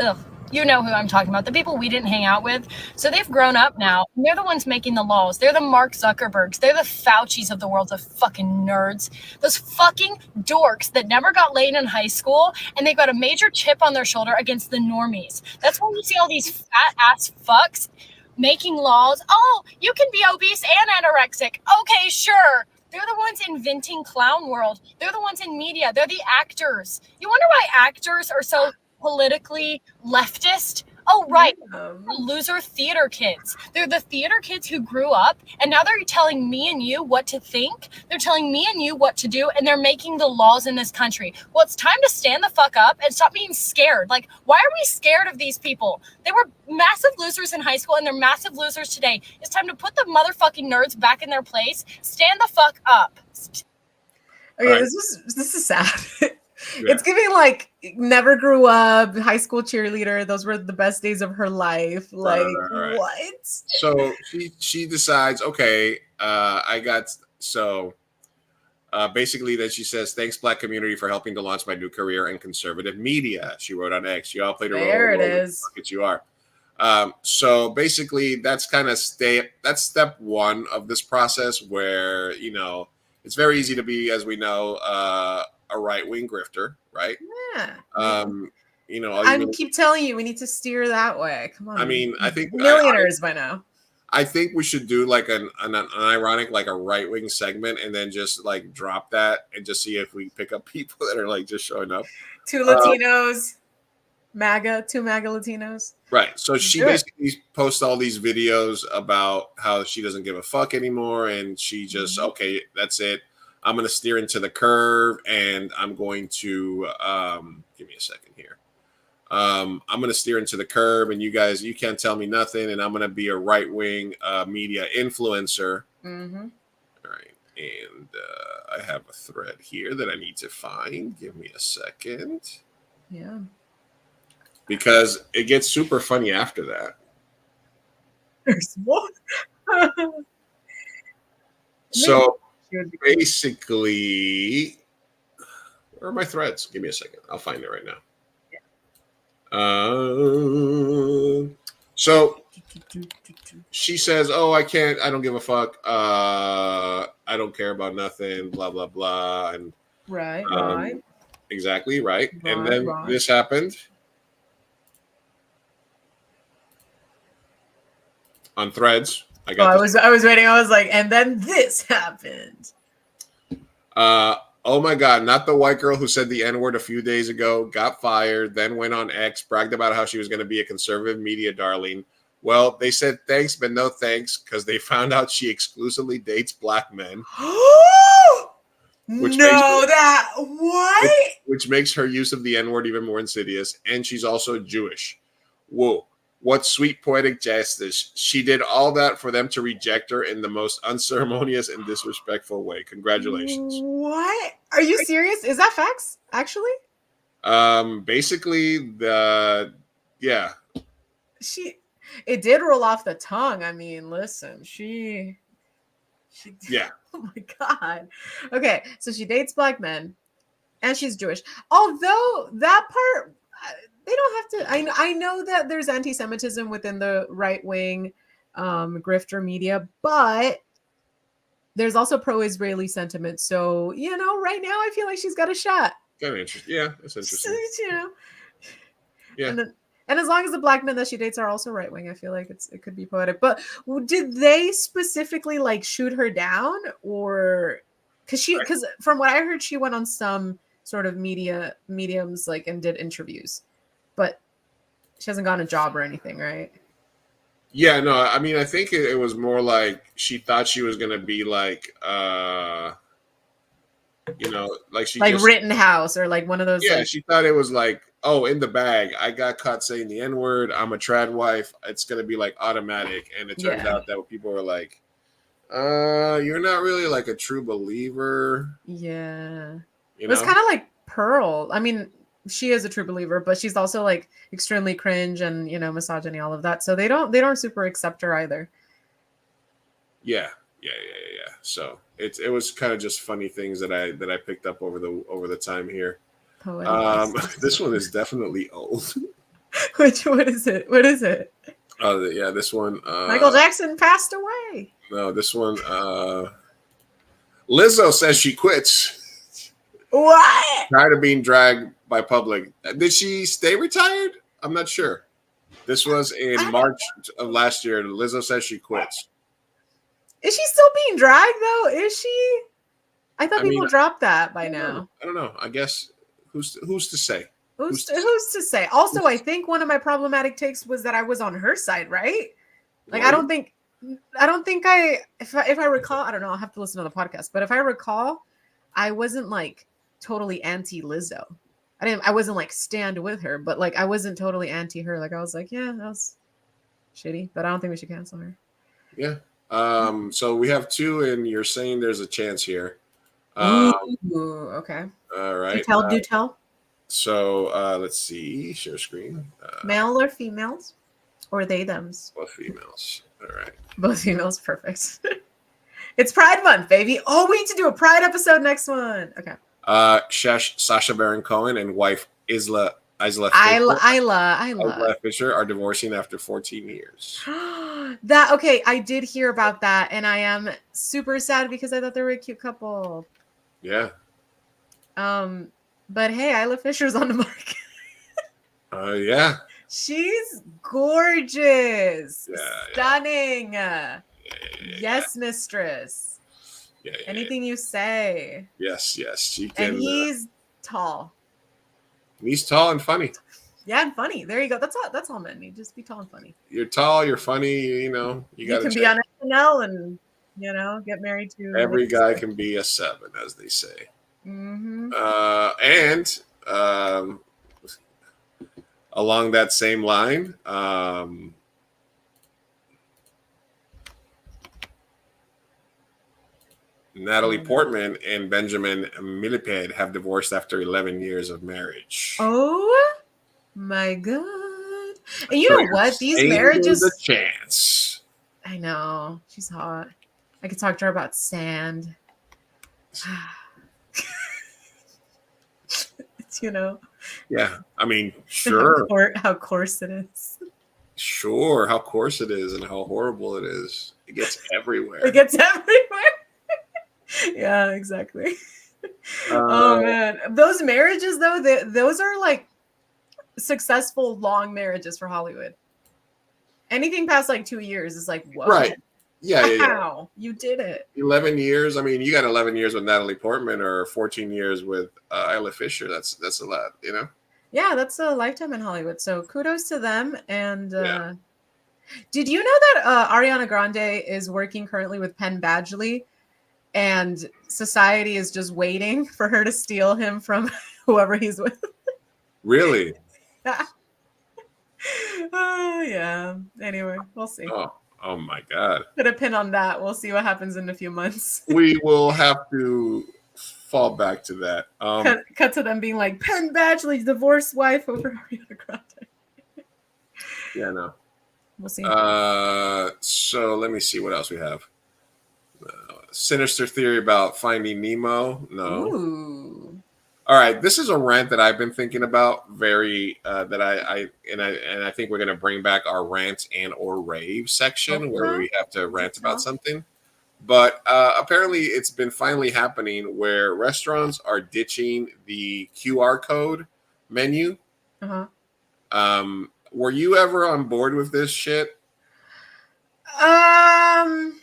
K: you know who I'm talking about, the people we didn't hang out with. So they've grown up now. And they're the ones making the laws. They're the Mark Zuckerbergs. They're the Faucis of the world, the fucking nerds. Those fucking dorks that never got laid in high school, and they got a major chip on their shoulder against the normies. That's why you see all these fat ass fucks making laws. Oh, you can be obese and anorexic. Okay, sure. They're the ones inventing clown world. They're the ones in media. They're the actors. You wonder why actors are so politically leftist? Oh, right. Loser theater kids. They're the theater kids who grew up, and now they're telling me and you what to think. They're telling me and you what to do, and they're making the laws in this country. Well, it's time to stand the fuck up and stop being scared. Like, why are we scared of these people? They were massive losers in high school, and they're massive losers today. It's time to put the motherfucking nerds back in their place. Stand the fuck up.
J: Okay,
I: Right.
J: this is sad. It's giving like never grew up, high school cheerleader. Those were the best days of her life. Like
I: Right.
J: what?
I: So she decides, okay, I got so basically that she says, thanks Black community for helping to launch my new career in conservative media. She wrote on X. You all played a role.
J: There it is.
I: Look, you are. So basically that's kind of that's step one of this process where, you know, it's very easy to be, as we know, a right-wing grifter, right?
J: Yeah.
I: You know,
J: I keep telling you, we need to steer that way. Come on.
I: I mean, I think
J: millionaires by now.
I: I think we should do like an ironic, like a right-wing segment, and then just like drop that and just see if we pick up people that are like just showing up.
J: Two Latinos, two MAGA Latinos.
I: Right. So she basically posts all these videos about how she doesn't give a fuck anymore, and she just okay, that's it. I'm going to steer into the curve, and I'm going to give me a second here. I'm going to steer into the curve, and you guys, you can't tell me nothing, and I'm going to be a right-wing media influencer.
J: Mm-hmm.
I: All right. And I have a thread here that I need to find. Give me a second.
J: Yeah.
I: Because it gets super funny after that.
J: There's more.
I: So basically, where are my threads? Give me a second. I'll find it right now. So she says, oh, I don't give a fuck. I don't care about nothing, blah, blah, blah. And
J: right.
I: Exactly, right. And then this happened on Threads.
J: I was waiting. I was like, and then this happened.
I: Oh my God, not the white girl who said the N-word a few days ago, got fired, then went on X, bragged about how she was going to be a conservative media darling. Well, they said thanks, but no thanks, because they found out she exclusively dates Black men. Which makes her use of the N-word even more insidious. And she's also Jewish. Whoa. What sweet poetic justice. She did all that for them to reject her in the most unceremonious and disrespectful way. Congratulations.
J: What? Are you serious? Is that facts, actually?
I: Basically,
J: it did roll off the tongue. I mean, listen,
I: yeah.
J: Oh my God. Okay, so she dates Black men and she's Jewish. Although that part, they don't have to. I know that there's anti-Semitism within the right-wing grifter media, but there's also pro-Israeli sentiment. So, you know, right now I feel like she's got a shot.
I: Kind of interesting. Yeah, that's interesting.
J: You know.
I: Yeah.
J: And as long as the Black men that she dates are also right-wing, I feel like it could be poetic. But did they specifically like shoot her down, or because from what I heard, she went on some sort of mediums like and did interviews, but she hasn't gotten a job or anything, right?
I: Yeah, no, I mean, I think it was more like she thought she was gonna be like, you know, like she
J: like
I: just,
J: Rittenhouse or like one of those.
I: Yeah,
J: like,
I: she thought it was like, oh, in the bag. I got caught saying the N-word. I'm a trad wife. It's gonna be like automatic, and it turns out that people were like, you're not really like a true believer.
J: Yeah,
I: it
J: was kind of like Pearl. I mean, she is a true believer, but she's also like extremely cringe and, you know, misogyny, all of that. So they don't super accept her either.
I: Yeah. So it was kind of just funny things that I picked up over the time here.
J: Poetic.
I: This one is definitely old.
J: What is it? What is it?
I: Yeah, this one.
J: Michael Jackson passed away.
I: No, this one. Lizzo says she quits.
J: What?
I: Tired of being dragged by public. Did she stay retired? I'm not sure. This was in March of last year. Lizzo says she quits.
J: Is she still being dragged though? Is she? I thought people dropped that by now.
I: I don't know. I guess who's to say?
J: Who's to say? Also, I think one of my problematic takes was that I was on her side, right? Like, I don't think if I recall, I don't know. I'll have to listen to the podcast, but if I recall, I wasn't like totally anti Lizzo. I wasn't like stand with her, but like I wasn't totally anti her. Like I was like, yeah, that was shitty, but I don't think we should cancel her.
I: Yeah. So we have two, and you're saying there's a chance here.
J: Ooh, okay.
I: All right.
J: Do tell.
I: So let's see. Share screen.
J: Male or females, or they thems?
I: Both females. All right.
J: Both females. Perfect. It's Pride Month, baby. Oh, we need to do a Pride episode next one. Okay.
I: Sacha Baron Cohen and wife Isla Fisher are divorcing after 14 years.
J: That okay, I did hear about that, and I am super sad because I thought they were a cute couple.
I: Yeah.
J: But hey, Isla Fisher's on the market.
I: Yeah.
J: She's gorgeous.
I: Yeah,
J: stunning.
I: Yes,
J: mistress.
I: Yeah.
J: Anything you say.
I: Yes, she can.
J: And he's tall.
I: He's tall and funny.
J: Yeah, and funny. There you go. That's all men need. Just be tall and funny.
I: You're tall, you're funny, you know. You
J: can be on SNL and get married to
I: every guy can be a 7, as they say.
J: Mm-hmm.
I: And along that same line, Natalie Portman and Benjamin Millepied have divorced after 11 years of marriage.
J: Oh my god! And you know what? These marriages.
I: A chance.
J: I know she's hot. I could talk to her about sand.
I: Yeah, I mean, sure.
J: How coarse it is.
I: Sure, how coarse it is and how horrible it is. It gets everywhere.
J: Yeah, exactly. Oh man, those marriages though, those are like successful long marriages for Hollywood. Anything past like 2 years is like what?
I: Right. Yeah.
J: Wow, you did it.
I: 11 years. I mean, you got 11 years with Natalie Portman or 14 years with Isla Fisher. That's a lot, you know?
J: Yeah, that's a lifetime in Hollywood. So kudos to them. And did you know that Ariana Grande is working currently with Penn Badgley, and society is just waiting for her to steal him from whoever he's with?
I: Really?
J: Yeah. Anyway, we'll see.
I: Oh my God.
J: Put a pin on that. We'll see what happens in a few months.
I: We will have to fall back to that.
J: Cut to them being like, Penn Badgley's divorced wife over Ariana Grande.
I: Yeah, no.
J: We'll see.
I: So let me see what else we have. Sinister theory about Finding Nemo. No.
J: Ooh.
I: All right, this is a rant that I've been thinking about that I think we're going to bring back our rant and or rave section where we have to rant about something. But apparently it's been finally happening where restaurants are ditching the QR code menu. Were you ever on board with this shit?
J: I'm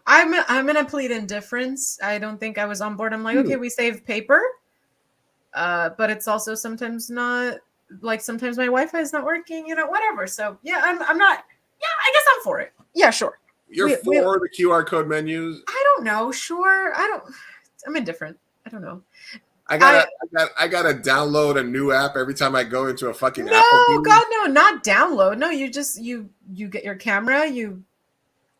J: gonna plead indifference. I don't think I was on board. I'm like, okay, we save paper. But it's also sometimes not, like sometimes my Wi-Fi is not working, whatever. So yeah, I'm not. Yeah, I guess I'm for it. Yeah, sure.
I: You're for the QR code menus?
J: I don't know. Sure, I'm indifferent. I don't know.
I: I gotta download a new app every time I go into a fucking Apple.
J: No, God, no, not download. No, you just you get your camera, you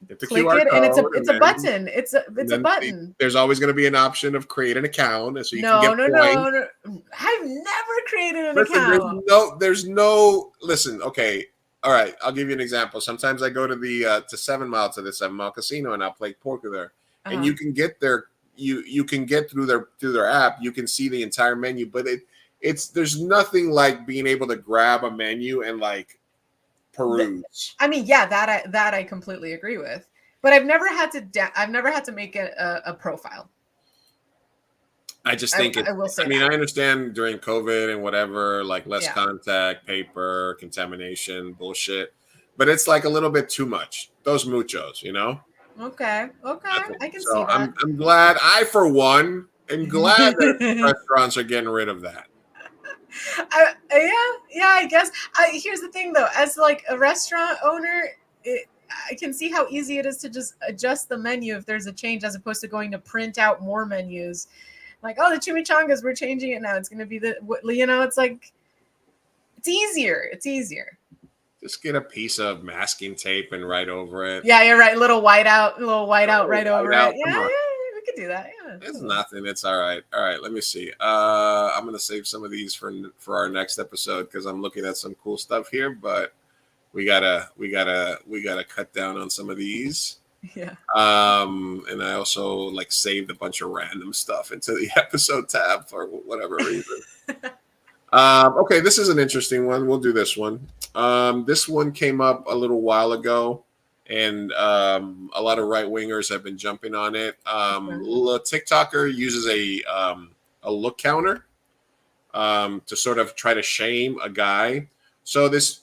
J: click it, and it's a button. It's a button.
I: There's always going to be an option of create an account, so you can get points.
J: No. I've never created an account.
I: There's no. Listen, okay, all right. I'll give you an example. Sometimes I go to the to 7 Mile to the 7 Mile casino, and I'll play poker there. and you can get you can get through their app. You can see the entire menu, but there's nothing like being able to grab a menu and like peruse.
J: I mean, yeah, that I completely agree with. But I've never had to make a profile.
I: I just think
J: I will say
I: I mean,
J: that.
I: I understand during COVID and whatever, like less contact, paper, contamination, bullshit. But it's like a little bit too much. Those muchos, you know?
J: Okay. I can see that.
I: I'm glad, for one, am glad that restaurants are getting rid of that.
J: I guess. Here's the thing, though. As like a restaurant owner, I can see how easy it is to just adjust the menu if there's a change, as opposed to going to print out more menus. Like, oh, the chimichangas, we're changing it now. It's going to be it's like, it's easier. It's easier.
I: Just get a piece of masking tape and write over it.
J: Yeah, you're right. Little whiteout right over it. Yeah, we could do that. Yeah,
I: it's nothing. It's all right. All right, let me see. I'm gonna save some of these for our next episode because I'm looking at some cool stuff here, but we gotta cut down on some of these.
J: Yeah.
I: And I also like saved a bunch of random stuff into the episode tab for whatever reason. Okay, this is an interesting one. We'll do this one. This one came up a little while ago, and a lot of right wingers have been jumping on it. A TikToker uses a look counter to sort of try to shame a guy. So this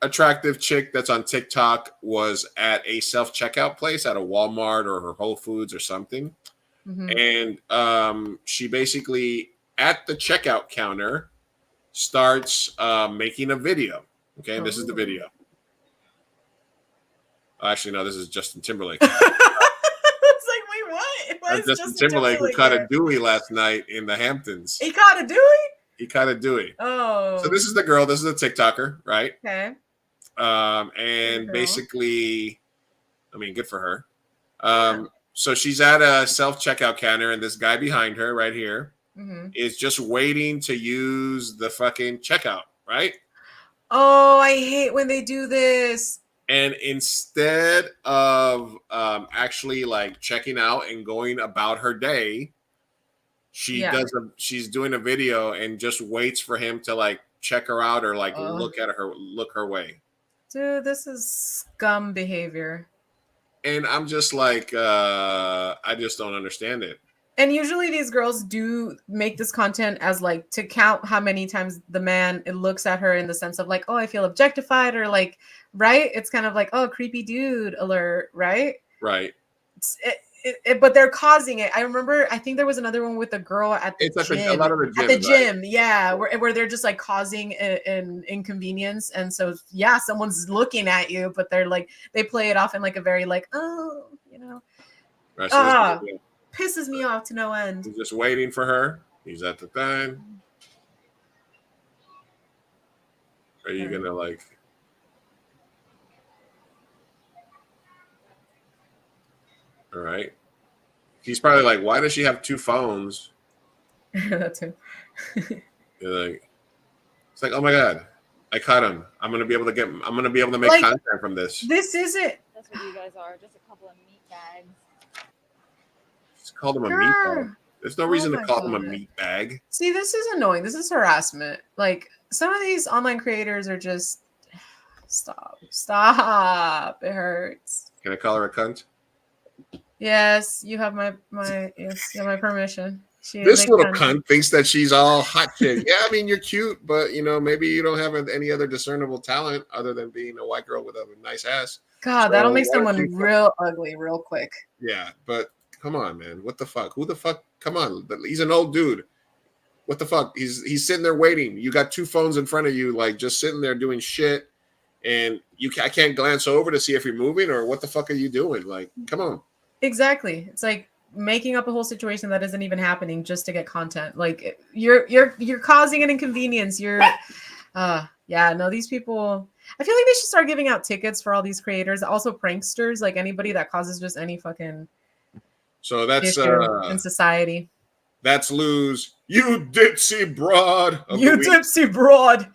I: attractive chick that's on TikTok was at a self-checkout place at a Walmart or her Whole Foods or something. Mm-hmm. And she basically at the checkout counter starts making a video. Okay, this is the video. Actually, no, this is Justin Timberlake.
J: It's like, wait, what? Why is
I: Justin Timberlake who caught a Dewey last night in the Hamptons.
J: He caught a Dewey?
I: He caught a Dewey.
J: Oh.
I: So this is the girl. This is a TikToker, right?
J: Okay.
I: And basically, I mean, good for her. So she's at a self-checkout counter, and this guy behind her right here is just waiting to use the fucking checkout, right?
J: Oh, I hate when they do this.
I: And instead of actually like checking out and going about her day, she's doing a video and just waits for him to like check her out or like look her way.
J: Dude, this is scum behavior.
I: And I'm just like, I just don't understand it.
J: And usually these girls do make this content as like to count how many times the man looks at her in the sense of like, oh, I feel objectified, or like, right? It's kind of like, oh, creepy dude alert, right?
I: Right.
J: But they're causing it. I remember, I think there was another one with a girl at the gym.
I: A lot of the gym,
J: at the gym, yeah, where they're just like causing an inconvenience, and so yeah, someone's looking at you, but they're like, they play it off in like a very like, oh, you know,
I: right,
J: pisses me off to no end.
I: He's just waiting for her. He's at the thing. Are you gonna like? All right. He's probably like, why does she have two phones?
J: That's him.
I: You're like, it's like, oh my god, I caught him. I'm gonna be able to make
J: like,
I: content from this.
J: This isn't.
L: That's what you guys are, just a couple of meat bags.
I: Just call him a meat bag. There's no reason to call him a meat bag.
J: See, this is annoying. This is harassment. Like, some of these online creators are just stop. It hurts.
I: Can I call her a cunt?
J: Yes, you have my permission.
I: This little cunt thinks that she's all hot shit. Yeah, I mean, you're cute, but you know, maybe you don't have any other discernible talent other than being a white girl with a nice ass.
J: God,
I: so
J: that'll make someone real ugly real quick.
I: Yeah, but come on, man. What the fuck? Who the fuck? Come on. He's an old dude. What the fuck? He's sitting there waiting. You got two phones in front of you, like just sitting there doing shit, and I can't glance over to see if you're moving or what the fuck are you doing? Like, come on.
J: Exactly. It's like making up a whole situation that isn't even happening just to get content. Like you're causing an inconvenience. These people, I feel like they should start giving out tickets for all these creators, also pranksters, like anybody that causes just any fucking
I: so that's
J: issue in society.
I: That's Lou's you ditzy broad.
J: Ditzy broad.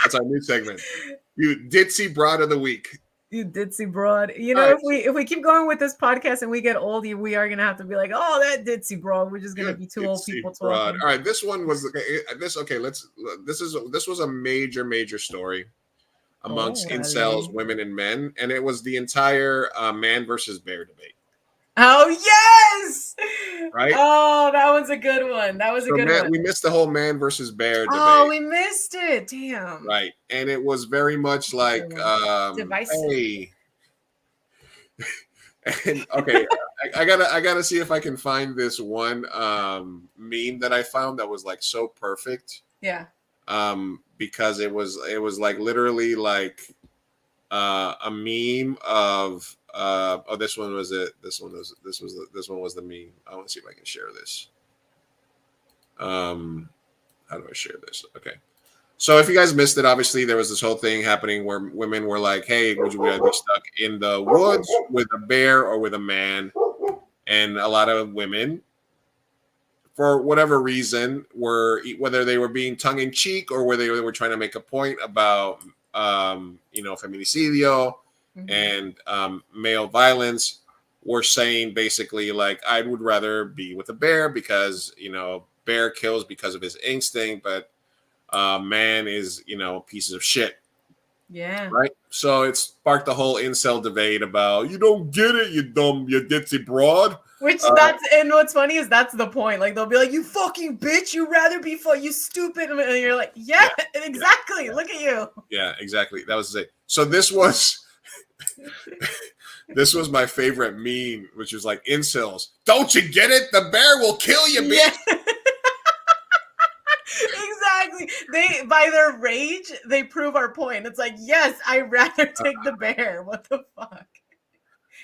I: That's our new segment. You ditzy broad of the week.
J: You ditzy broad. You know,
I: All right.
J: if we keep going with this podcast and we get old, we are gonna have to be like, oh, that ditzy broad. We're just gonna be two old
I: Ditzy
J: people
I: broad.
J: talking.
I: All right, this one was this. Okay, this was a major story amongst
J: Oh,
I: incels,
J: Ali.
I: women and men, and it was the entire man versus bear debate.
J: Oh yes!
I: Right?
J: Oh, that was a good one. That was a
I: So
J: good one.
I: we missed the whole man versus bear debate.
J: Oh, we missed it. Damn.
I: Right, and it was very much like,
J: Divisive.
I: hey, and okay, I gotta see if I can find this one meme that I found that was like so perfect.
J: Yeah.
I: Because it was like literally like a meme of oh, this one was it. This one was the meme. I want to see if I can share this. How do I share this? Okay. So if you guys missed it, obviously there was this whole thing happening where women were like, hey, would you rather be stuck in the woods with a bear or with a man? And a lot of women, for whatever reason, were, whether they were being tongue in cheek or whether they were trying to make a point about, feminicidio and male violence, were saying basically like, I would rather be with a bear because, bear kills because of his instinct, but man is, pieces of shit.
J: Yeah.
I: Right. So it sparked the whole incel debate about, you don't get it, you ditzy broad.
J: Which and what's funny is that's the point. Like they'll be like, you fucking bitch, you rather be you stupid. And you're like, yeah, exactly.
I: Yeah.
J: Look at you.
I: Yeah, exactly. That was it. So this was this was my favorite meme, which was like, incels, don't you get it? The bear will kill you, bitch.
J: Yeah. Exactly. They, by their rage, they prove our point. It's like, yes, I'd rather take the bear. What the fuck?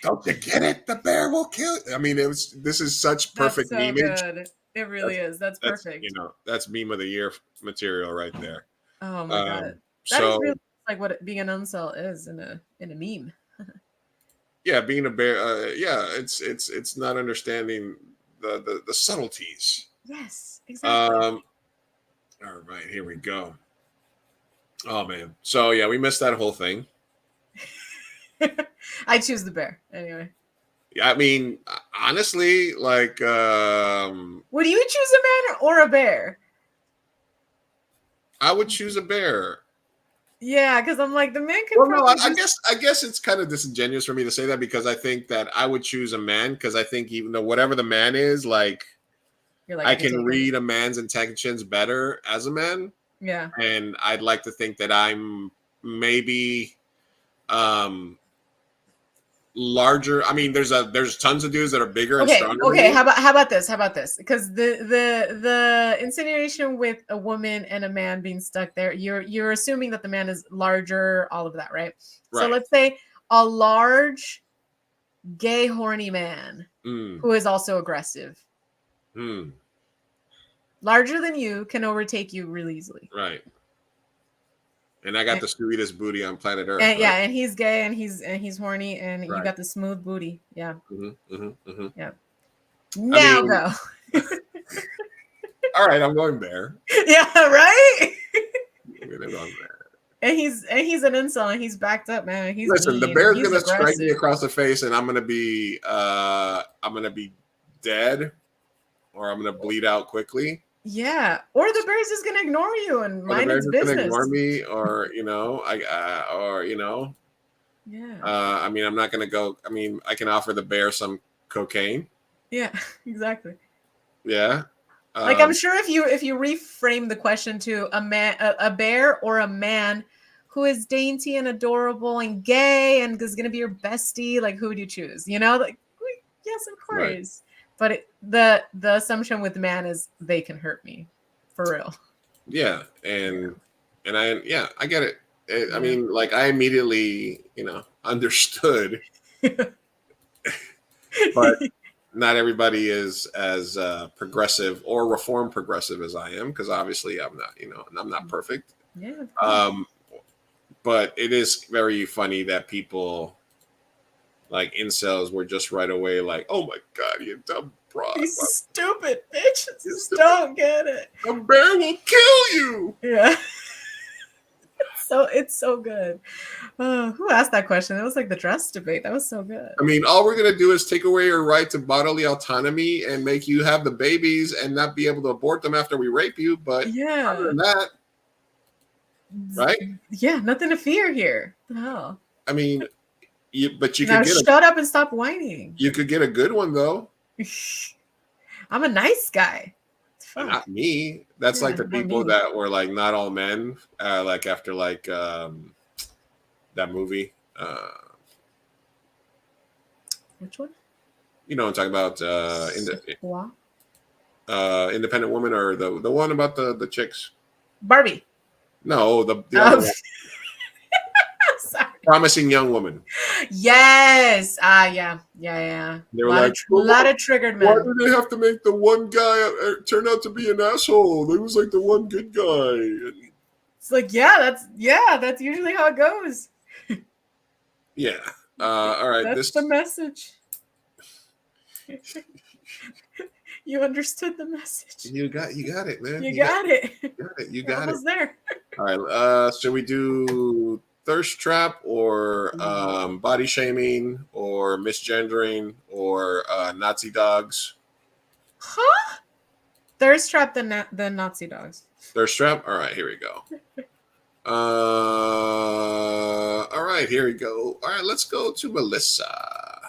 I: Don't you get it? The bear will kill you. I mean, this is such perfect
J: That's so
I: memeage.
J: good. It really is. That's perfect.
I: That's meme of the year material right there.
J: Oh my god. That
I: So
J: is really like what being an incel is in a meme.
I: yeah, being a bear, it's not understanding the subtleties.
J: Yes, exactly.
I: All right, here we go. Oh man. So yeah, we missed that whole thing.
J: I choose the bear anyway.
I: Yeah, I mean, honestly, like,
J: would you choose a man or a bear?
I: I would choose a bear.
J: Yeah, because I'm like, the man can.
I: Well, no, I guess it's kind of disingenuous for me to say that, because I think that I would choose a man, because I think even though whatever the man is, like, I can read a man's intentions better as a man.
J: Yeah.
I: And I'd like to think that I'm maybe larger. I mean, there's tons of dudes that are bigger and stronger.
J: Okay, how about this? Because the insinuation with a woman and a man being stuck there, you're assuming that the man is larger, all of that, right? So let's say a large, gay, horny man who is also aggressive. Larger than you, can overtake you really easily.
I: Right. And I got the sweetest booty on planet Earth.
J: And, yeah, and he's gay and he's horny and you got the smooth booty. Yeah. Yeah. Now go.
I: All right, I'm going there.
J: Yeah, right?
I: I'm gonna go there.
J: And he's an incel and he's backed up, man.
I: Listen, the bear's gonna strike me across the face and I'm gonna be dead, or I'm gonna bleed out quickly.
J: Yeah, or the bear's just gonna ignore you and mind its business.
I: Gonna ignore me, or
J: Yeah.
I: I mean, I'm not gonna go. I mean, I can offer the bear some cocaine.
J: Yeah, exactly.
I: Yeah.
J: Like I'm sure if you reframe the question to a bear or a man who is dainty and adorable and gay and is gonna be your bestie, like who would you choose? You know, like yes, of course. Right. But the assumption with man is they can hurt me, for real. Yeah,
I: and I get it. I mean, like I immediately, understood. But not everybody is as progressive or reform progressive as I am, because obviously I'm not, and I'm not perfect.
J: Yeah.
I: But it is very funny that people like incels were just right away like, oh my god, you dumb broad.
J: You stupid bitch. Just don't get it.
I: A bear will kill you.
J: Yeah. it's so good. Who asked that question? It was like the dress debate. That was so good.
I: I mean, all we're gonna do is take away your right to bodily autonomy and make you have the babies and not be able to abort them after we rape you. But
J: Yeah.
I: other than that, right?
J: Yeah, nothing to fear here. What the hell?
I: I mean, you
J: Now
I: could get
J: shut up and stop whining.
I: you could get a good one though.
J: I'm a nice guy.
I: Not me. That's like
J: Yeah,
I: the
J: not
I: people
J: me.
I: that were like not all men. Like after like that movie.
J: Which one?
I: You know what I'm talking about
J: What?
I: Independent Woman, or the one about the chicks.
J: Barbie.
I: No, the
J: Oh.
I: other one.
J: Sorry.
I: Promising Young Woman.
J: Yes. Yeah.
I: They were
J: lot
I: like,
J: of, lot of triggered
I: why
J: men.
I: do they have to make the one guy turn out to be an asshole? He was like the one good guy.
J: It's like, that's usually how it goes.
I: Yeah. All right.
J: That's the message. You understood the message.
I: You got it, man.
J: You got it.
I: You
J: You're
I: got it.
J: almost there.
I: All right. Should we do thirst trap or body shaming or misgendering or Nazi dogs?
J: Huh? Thirst trap the Nazi dogs.
I: Thirst trap. All right. Here we go. All right. Here we go. All right. Let's go to Melissa.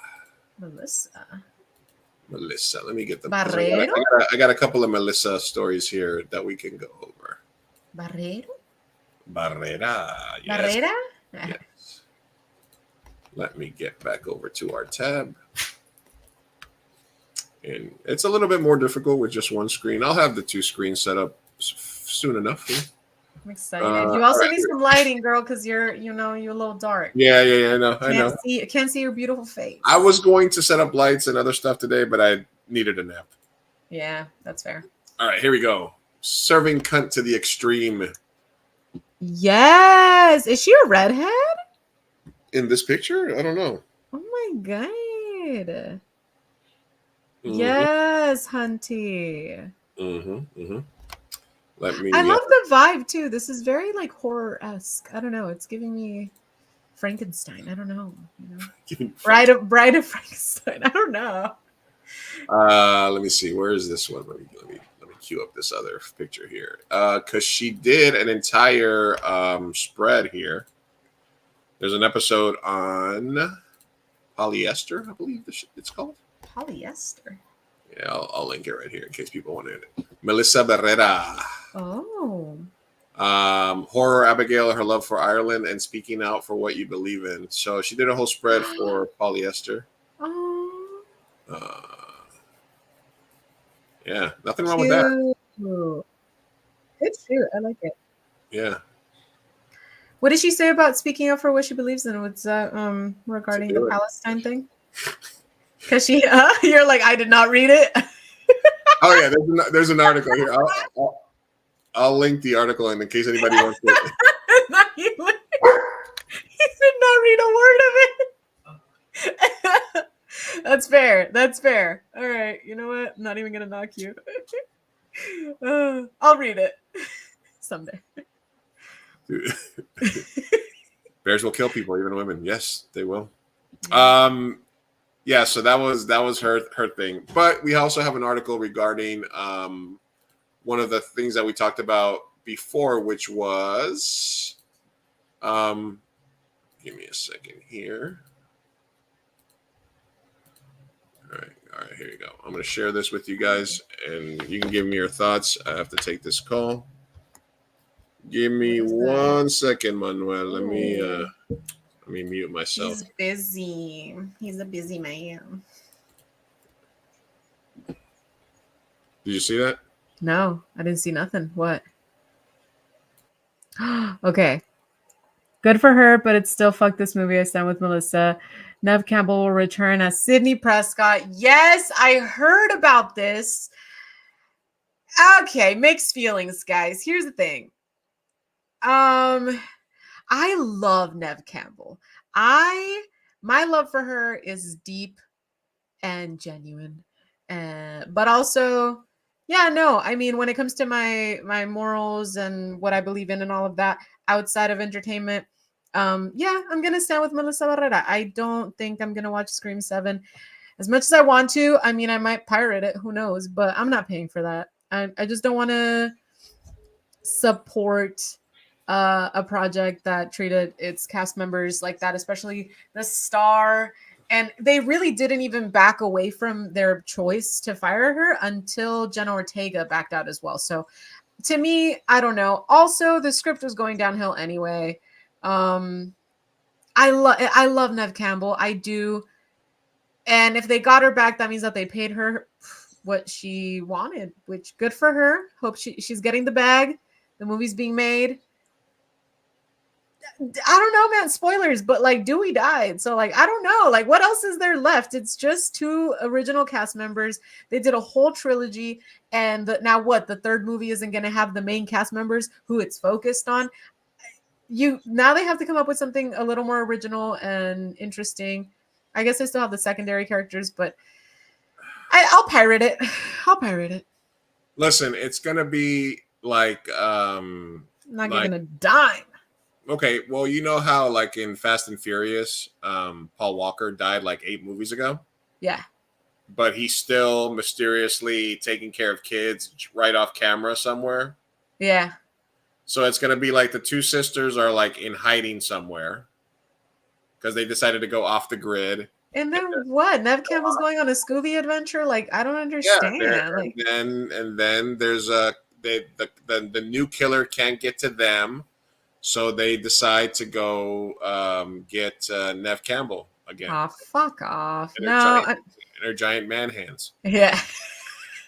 I: Melissa, let me get the.
J: Barrero?
I: I got a couple of Melissa stories here that we can go over.
J: Barrero?
I: Barrera. Yes.
J: Barrera?
I: Yes. Let me get back over to our tab. And it's a little bit more difficult with just one screen. I'll have the two screens set up soon enough.
J: I'm excited. You also
I: all right.
J: need some lighting, girl, because you're a little dark.
I: Yeah. I know.
J: Can't see your beautiful face.
I: I was going to set up lights and other stuff today, but I needed a nap.
J: Yeah, that's fair.
I: All right, here we go. Serving cunt to the extreme.
J: Yes. Is she a redhead?
I: In this picture? I don't know.
J: Oh my god.
I: Mhm.
J: Yes, Hunty.
I: Let me.
J: I love the vibe too. This is very like horror-esque. I don't know. It's giving me Frankenstein. I don't know. Bride of Frankenstein. I don't know.
I: Let me see. Where is this one? Let me queue up this other picture here. Because she did an entire spread here. There's an episode on polyester, I believe it's called.
J: Polyester.
I: Yeah, I'll link it right here in case people want it. Melissa Barrera.
J: Oh.
I: Horror Abigail, her love for Ireland, and speaking out for what you believe in. So she did a whole spread for polyester.
J: Oh.
I: Yeah, nothing wrong with that.
J: It's cute. I like it.
I: Yeah.
J: What did she say about speaking up for what she believes in? What's that regarding the Palestine thing? Because you're like, I did not read it.
I: Oh yeah, there's an article here. I'll link the article in case anybody wants to.
J: He did not read a word of it. That's fair. That's fair. All right. You know what? I'm not even gonna knock you. I'll read it someday.
I: Bears will kill people, even women. Yes, they will. Yeah, so that was her thing. But we also have an article regarding one of the things that we talked about before, which was give me a second here. All right, here you go. I'm going to share this with you guys, and you can give me your thoughts. I have to take this call. Give me 1 second, Manuel. Let me mute myself.
J: He's busy. He's a busy man.
I: Did you see that?
J: No, I didn't see nothing. What? Okay. Good for her, but it's still fuck this movie. I stand with Melissa. Nev Campbell will return as Sidney Prescott. Yes, I heard about this. Okay, mixed feelings, guys. Here's the thing. I love Nev Campbell. My love for her is deep and genuine, but also Yeah, no, I mean, when it comes to my morals and what I believe in and all of that outside of entertainment, yeah, I'm gonna stand with Melissa Barrera. I don't think I'm gonna watch Scream 7 as much as I want to. I mean, I might pirate it, who knows? But I'm not paying for that. I just don't want to support a project that treated its cast members like that, especially the star. And they really didn't even back away from their choice to fire her until Jenna Ortega backed out as well. So to me, I don't know. Also, the script was going downhill anyway. I love Neve Campbell. I do. And if they got her back, that means that they paid her what she wanted, which good for her. Hope she's getting the bag. The movie's being made. I don't know, man. Spoilers, but like Dewey died. So like, I don't know. Like, what else is there left? It's just 2 original cast members. They did a whole trilogy. And now what? The third movie isn't going to have the main cast members who it's focused on. Now they have to come up with something a little more original and interesting. I guess I still have the secondary characters, but I'll pirate it. I'll pirate it.
I: Listen, it's gonna be like
J: I'm not giving a dime.
I: Okay, well, you know how like in Fast and Furious, Paul Walker died like 8 movies ago?
J: Yeah.
I: But he's still mysteriously taking care of kids right off camera somewhere.
J: Yeah.
I: So it's going to be like the 2 sisters are like in hiding somewhere because they decided to go off the grid.
J: And then what? Neve Campbell's going on a Scooby adventure? Like, I don't understand.
I: Like, and then there's the new killer can't get to them. So they decide to go get Neve Campbell again.
J: Oh, fuck off.
I: In her giant man hands.
J: Yeah.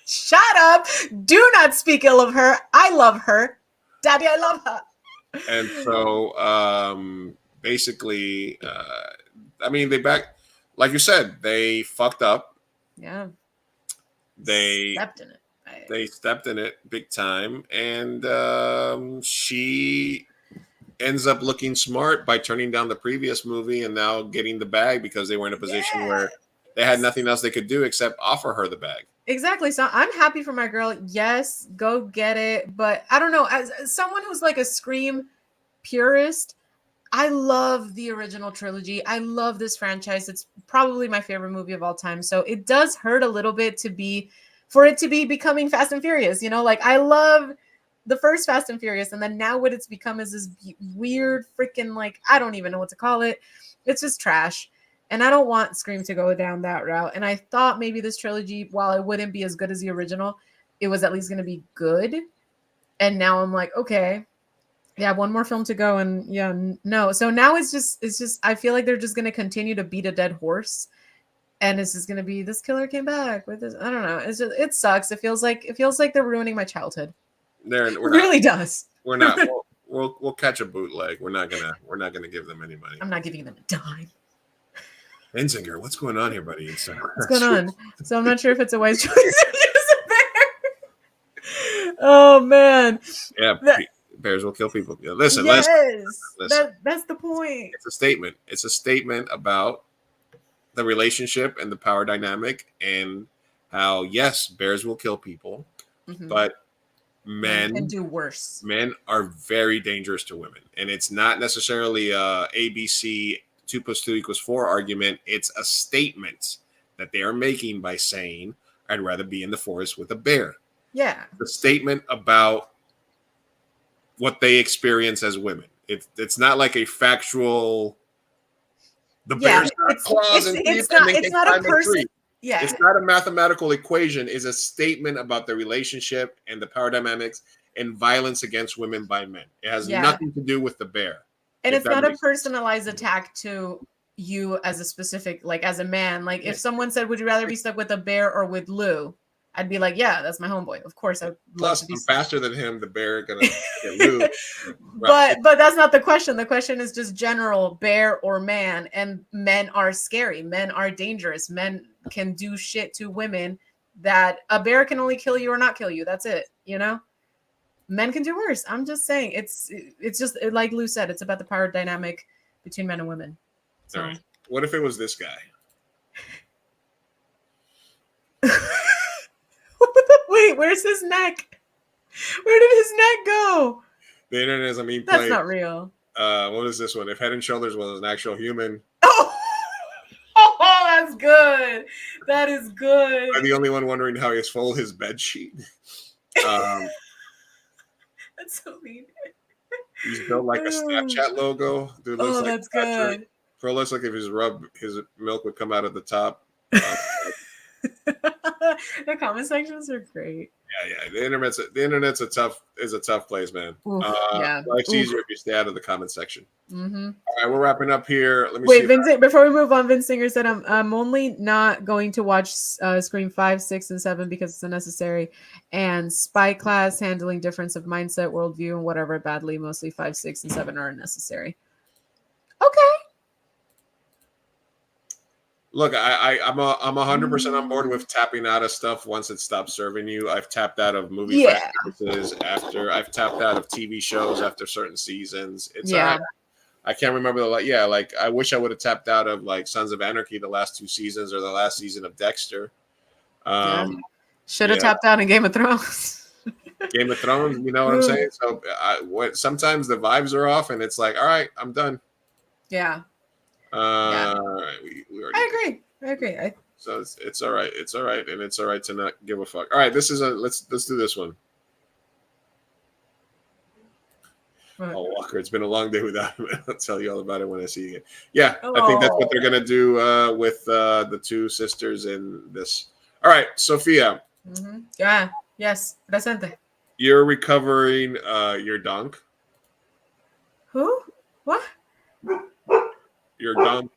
J: Shut up. Do not speak ill of her. I love her. Daddy, I love her.
I: And so basically, I mean, like you said, they fucked up.
J: Yeah.
I: They
J: stepped in it.
I: They stepped in it big time. And she ends up looking smart by turning down the previous movie and now getting the bag because they were in a position where they had nothing else they could do except offer her the bag.
J: Exactly. So I'm happy for my girl. Yes, go get it. But I don't know. As someone who's like a Scream purist, I love the original trilogy. I love this franchise. It's probably my favorite movie of all time. So it does hurt a little bit for it to be becoming Fast and Furious. You know, like I love the first Fast and Furious, and then now what it's become is this weird freaking, like, I don't even know what to call it. It's just trash. And I don't want Scream to go down that route. And I thought maybe this trilogy, while it wouldn't be as good as the original, it was at least going to be good. And now I'm like, okay, yeah, 1 more film to go. And yeah, no. So now it's just, I feel like they're just going to continue to beat a dead horse. And it's just going to be, this killer came back with this. I don't know. It's just, it sucks. It feels like they're ruining my childhood.
I: It
J: really does.
I: We're not. We'll catch a bootleg. We're not gonna give them any money.
J: I'm not giving them a dime.
I: Enzinger, what's going on here, buddy?
J: What's going on? So I'm not sure if it's a wise choice to use a bear. Oh man.
I: Yeah, bears will kill people. Yeah, listen.
J: That's the point.
I: It's a statement. It's a statement about the relationship and the power dynamic and how yes, bears will kill people, but men
J: can do worse.
I: Men are very dangerous to women, and it's not necessarily a ABC 2 + 2 = 4 argument. It's a statement that they are making by saying, "I'd rather be in the forest with a bear."
J: Yeah,
I: the statement about what they experience as women. It's not like a factual. The bears got claws and teeth, and they can climb a tree.
J: Yeah,
I: it's not a mathematical equation. It's a statement about the relationship and the power dynamics and violence against women by men. It has nothing to do with the bear.
J: And it's not a personalized attack to you as a specific, like as a man. Like if someone said, "Would you rather be stuck with a bear or with Lou?" I'd be like, "Yeah, that's my homeboy. Of course, I'd love to be."
I: I'm faster than him. The bear gonna get Lou.
J: But that's not the question. The question is just general bear or man, and men are scary. Men are dangerous. Men can do shit to women that a bear can only kill you or not kill you. That's it. You know, men can do worse. I'm just saying it's just like Lou said. It's about the power dynamic between men and women. So.
I: All right. What if it was this guy?
J: Wait, Wait, where's his neck? Where did his neck go?
I: The internet is a meme
J: That's
I: play.
J: not real.
I: What is this one? If Head and Shoulders was an actual human,
J: Oh, that's good. That is good.
I: I'm the only one wondering how he stole his bed sheet.
J: That's so mean.
I: He's built like a Snapchat logo. Dude looks
J: Oh,
I: like
J: that's
I: Patrick.
J: good.
I: Bro looks like if his milk would come out at the top.
J: The comment sections are great.
I: Yeah. The internet's a tough place, man.
J: Oof, yeah.
I: Life's
J: Oof.
I: easier if you stay out of the comment section.
J: Mm-hmm.
I: All right, we're wrapping up here. Let me
J: Wait,
I: see.
J: Vincent. Before we move on, Vince Singer said, "I'm only not going to watch Scream 5, 6, and 7 because it's unnecessary, and Spy Class handling difference of mindset, worldview, and whatever badly. Mostly 5, 6, and 7 are unnecessary." Okay.
I: Look, I'm 100% on board with tapping out of stuff once it stops serving you. I've tapped out of movie franchises after I've tapped out of TV shows after certain seasons. It's all right. I can't remember like I wish I would have tapped out of like Sons of Anarchy the last 2 seasons or the last season of Dexter.
J: Should have tapped out in Game of Thrones.
I: Game of Thrones, you know what I'm saying? So sometimes the vibes are off and it's like, all right, I'm done.
J: Yeah.
I: All right, we already
J: I agree.
I: So it's all right. It's all right, and it's all right to not give a fuck. All right, this is let's do this one.
J: What?
I: Oh, Walker, it's been a long day without him. I'll tell you all about it when I see you again. Yeah, I think that's what they're gonna do with the 2 sisters in this. All right, Sophia.
J: Mm-hmm. Yeah. Yes. Presente.
I: You're recovering your donk.
J: Who? What?
I: Your donk.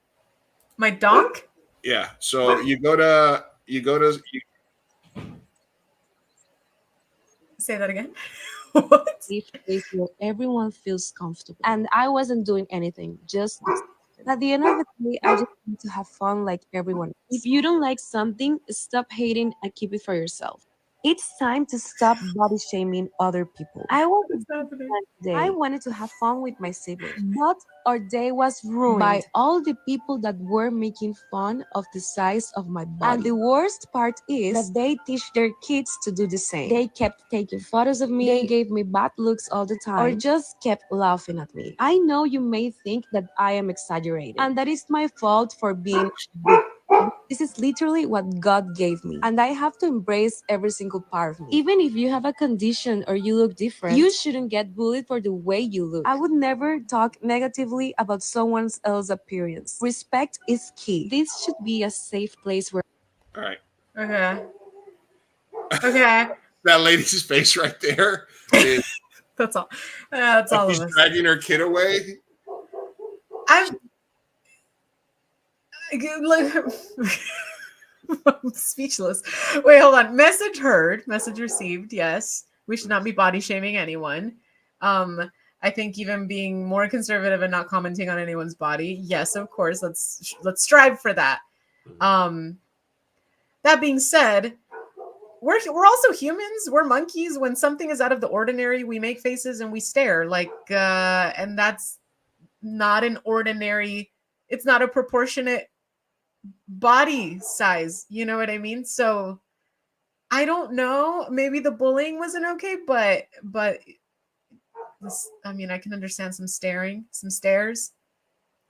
J: My donk?
I: Yeah. So you go to.
J: Say that again.
M: Place where everyone feels comfortable. And I wasn't doing anything, just at the end of the day, I just want to have fun like everyone. If you don't like something, stop hating and keep it for yourself. It's time to stop body shaming other people. I wanted to have fun with my siblings, but our day was ruined by all the people that were making fun of the size of my body. And the worst part is that they teach their kids to do the same. They kept taking photos of me, they gave me bad looks all the time, or just kept laughing at me. I know you may think that I am exaggerating, and that is my fault for being this is literally what God gave me, and I have to embrace every single part of me. Even if you have a condition or you look different, you shouldn't get bullied for the way you look. I would never talk negatively about someone else's appearance. Respect is key. This should be a safe place where...
I: All right.
J: Okay. Okay.
I: That lady's face right there. Is,
J: that's all. That's all of
I: she's
J: us.
I: dragging her kid away.
J: I'm speechless. Wait, hold on. Message heard, message received. Yes, we should not be body shaming anyone. I think even being more conservative and not commenting on anyone's body. Yes, of course. Let's strive for that. That being said, we're also humans. We're monkeys. When something is out of the ordinary, we make faces and we stare. And that's not an ordinary. It's not a proportionate body size, you know what I mean? So I don't know, maybe the bullying wasn't okay, but this, I mean, I can understand some stares.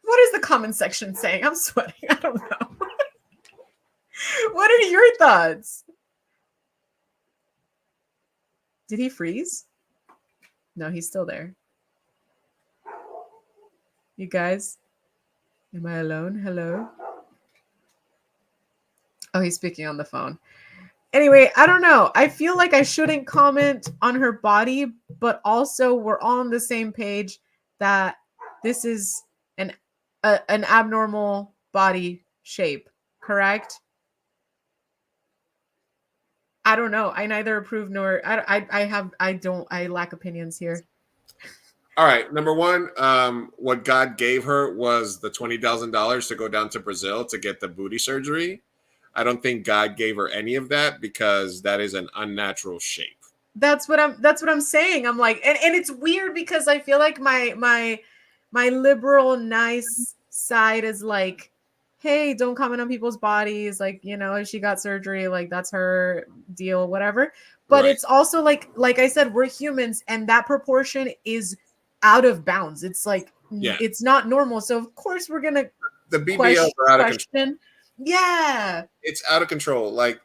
J: What is the comment section saying? I'm sweating. I don't know. What are your thoughts? Did he freeze? No, he's still there. You guys, am I alone? Hello? Oh, he's speaking on the phone. Anyway, I don't know. I feel like I shouldn't comment on her body, but also we're all on the same page that this is an abnormal body shape, correct? I don't know. I neither approve nor I lack opinions here.
I: All right. Number one, what God gave her was the $20,000 to go down to Brazil to get the booty surgery. I don't think God gave her any of that because that is an unnatural shape.
J: That's what I'm saying. I'm like, and it's weird because I feel like my liberal nice side is like, hey, don't comment on people's bodies. Like, you know, if she got surgery, like that's her deal, whatever. But
I: Right.
J: it's also like I said, we're humans, and that proportion is out of bounds. It's like
I: Yeah.
J: it's not normal. So of course we're gonna
I: The BBLs are out of control.
J: question. Yeah.
I: It's out of control. Like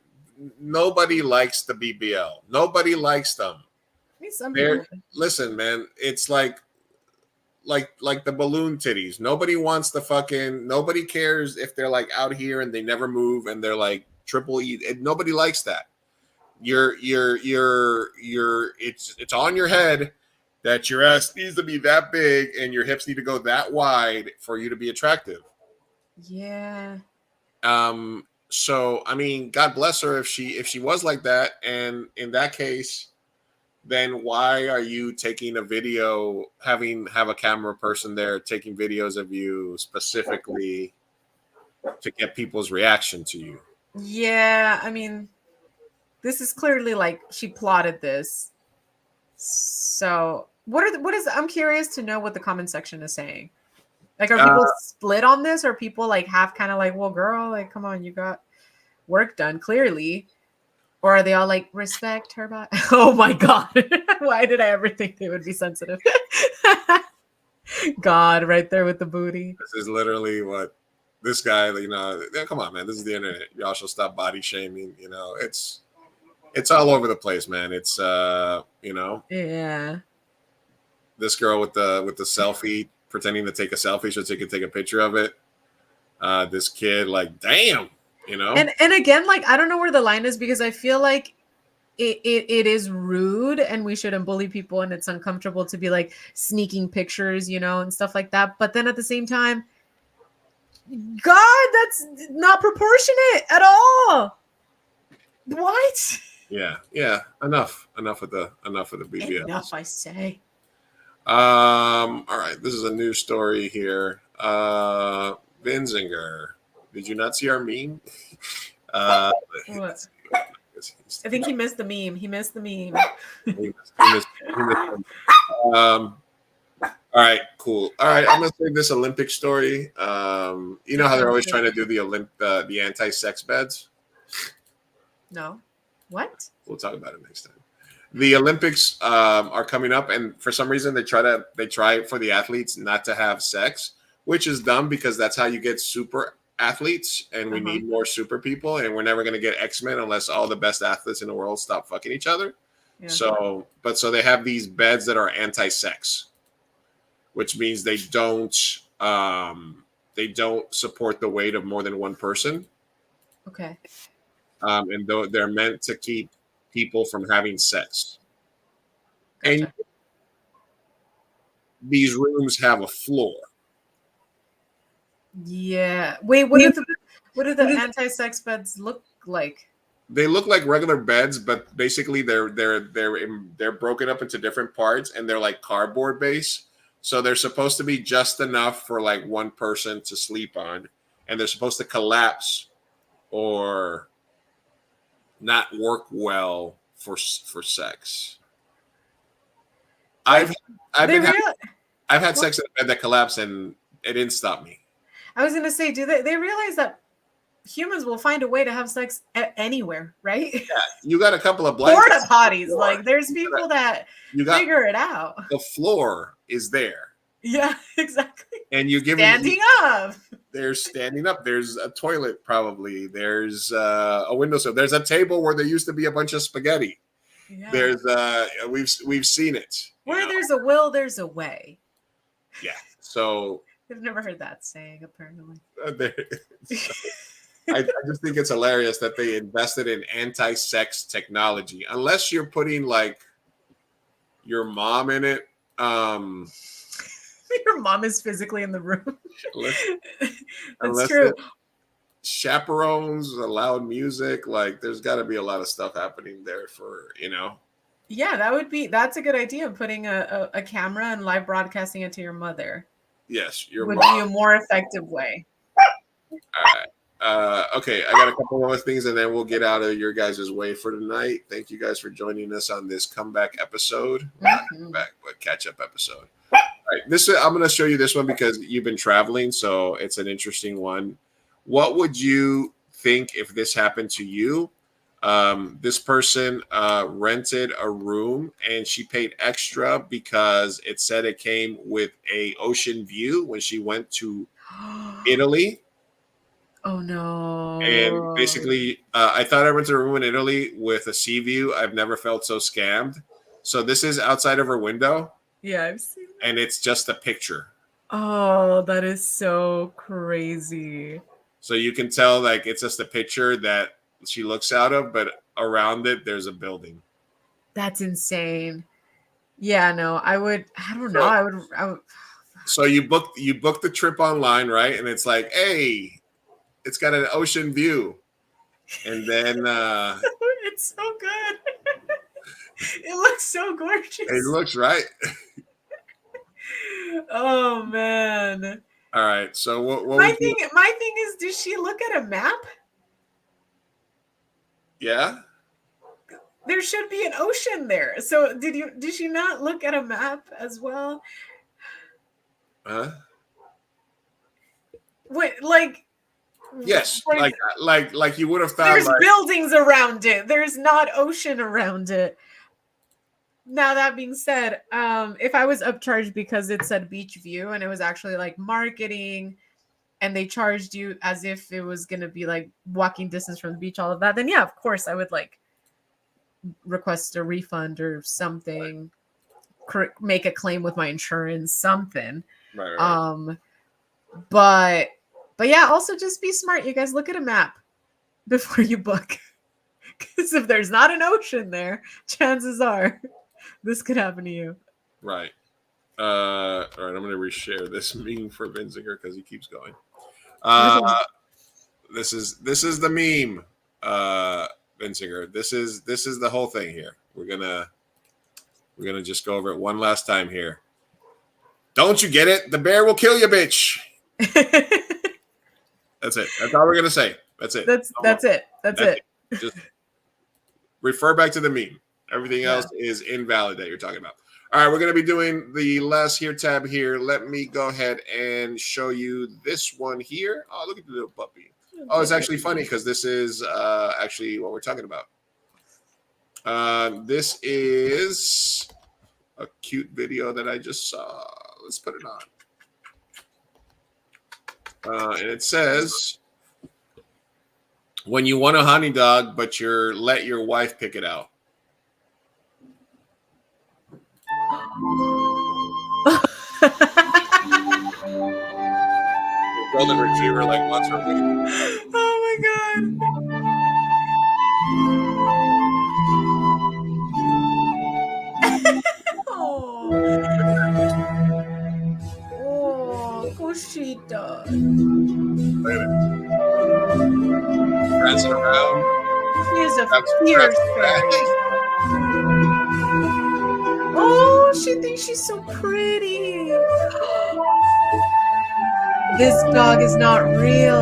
I: nobody likes the BBL. Nobody likes them.
J: I mean, some
I: They're,
J: people.
I: listen, man, it's like the balloon titties. Nobody wants the fucking. Nobody cares if they're like out here and they never move and they're like triple E. Nobody likes that. It's on your head that your ass needs to be that big and your hips need to go that wide for you to be attractive.
J: Yeah.
I: So I mean, God bless her if she was like that, and in that case, then why are you taking a video, have a camera person there taking videos of you specifically to get people's reaction to you?
J: Yeah, I mean, this is clearly like she plotted this. So I'm curious to know what the comment section is saying. Like, are people split on this? Or people like half kind of like, well, girl, like, come on, you got work done clearly. Or are they all like, respect her body? Oh my God. Why did I ever think they would be sensitive? God, right there with the booty.
I: This is literally what this guy, come on, man. This is the internet. Y'all should stop body shaming. It's all over the place, man. It's
J: Yeah.
I: This girl with the selfie, pretending to take a selfie so she could take a picture of it. This kid, like, damn,
J: And again, like, I don't know where the line is, because I feel like it is rude and we shouldn't bully people, and it's uncomfortable to be like sneaking pictures, and stuff like that. But then at the same time, God, that's not proportionate at all. What?
I: Yeah. Enough with the BBL.
J: Enough, I say.
I: All right, this is a news story here. Vinzinger, did you not see our meme?
J: What? I think he missed the meme. He missed the meme.
I: He missed all right, cool. All right, I'm gonna say this Olympic story. You know how they're always trying to do the anti-sex beds?
J: No. What?
I: We'll talk about it next time. The Olympics are coming up, and for some reason they try for the athletes not to have sex, which is dumb because that's how you get super athletes, and we need more super people, and we're never going to get X-Men unless all the best athletes in the world stop fucking each other. Yeah. So they have these beds that are anti-sex, which means they don't support the weight of more than one person.
J: Okay.
I: And they're meant to keep people from having sex. Gotcha. And these rooms have a floor.
J: Yeah. Wait, what do the anti-sex beds look like?
I: They look like regular beds, but basically they're broken up into different parts, and they're like cardboard base. So they're supposed to be just enough for like one person to sleep on, and they're supposed to collapse or not work well for sex. I've had sex in a bed that collapsed, and it didn't stop me.
J: I was gonna say, do they realize that humans will find a way to have sex anywhere, right?
I: Yeah, you got a couple of blankets.
J: Porta potties, like there's people that figure it out.
I: The floor is there.
J: Yeah, exactly.
I: And you give
J: standing up.
I: There's standing up. There's a toilet, probably. There's a windowsill. There's a table where there used to be a bunch of spaghetti. Yeah. There's we've seen it.
J: Where there's a will, there's a way.
I: Yeah. So
J: I've never heard that saying, apparently.
I: I just think it's hilarious that they invested in anti-sex technology. Unless you're putting like your mom in it.
J: Your mom is physically in the room.
I: That's
J: true.
I: Chaperones, loud music, like there's got to be a lot of stuff happening there for,
J: Yeah, that's a good idea. Putting a camera and live broadcasting it to your mother.
I: Yes,
J: would be a more effective way.
I: All right. Okay, I got a couple more things, and then we'll get out of your guys' way for tonight. Thank you guys for joining us on this comeback episode. Not comeback, but catch-up episode. All right, I'm going to show you this one because you've been traveling, so it's an interesting one. What would you think if this happened to you? This person rented a room and she paid extra because it said it came with a ocean view when she went to Italy.
J: Oh no.
I: And basically, I thought I rented a room in Italy with a sea view. I've never felt so scammed. So this is outside of her window.
J: Yeah, I've seen.
I: And it's just a picture.
J: Oh, that is so crazy.
I: So you can tell like it's just a picture that she looks out of, but around it there's a building.
J: That's insane. Yeah, no, I don't know. I would
I: So you booked the trip online, right? And it's like, hey, it's got an ocean view. And then
J: it's so good. It looks so gorgeous.
I: It looks right.
J: Oh man.
I: All right. So what
J: my thing is, does she look at a map?
I: Yeah.
J: There should be an ocean there. So did she not look at a map as well?
I: Huh?
J: What, like
I: yes, like you would have thought
J: there's
I: like,
J: buildings around it. There's not ocean around it. Now that being said, if I was upcharged because it said beach view and it was actually like marketing and they charged you as if it was going to be like walking distance from the beach, all of that, then yeah, of course I would like request a refund or something, make a claim with my insurance, something.
I: Right.
J: But yeah, also just be smart. You guys look at a map before you book. Because if there's not an ocean there, chances are this could happen to you.
I: Right. All right, I'm going to reshare this meme for Vinziger because he keeps going. This is the meme, Vinziger. This is the whole thing here. We're gonna just go over it one last time here. Don't you get it? The bear will kill you, bitch. That's it. That's all we're gonna say. That's it.
J: That's it.
I: Just refer back to the meme. Everything else is invalid that you're talking about. All right, we're going to be doing the last here tab here. Let me go ahead and show you this one here. Oh, look at the little puppy. Oh, it's actually funny because this is actually what we're talking about. This is a cute video that I just saw. Let's put it on. And it says, when you want a honey dog, but let your wife pick it out. Golden retriever like once a week.
J: Oh my god. Oh, Cosita.
I: Prancing around.
J: She's a fierce fairy. Oh, she thinks she's so pretty. This dog is not real.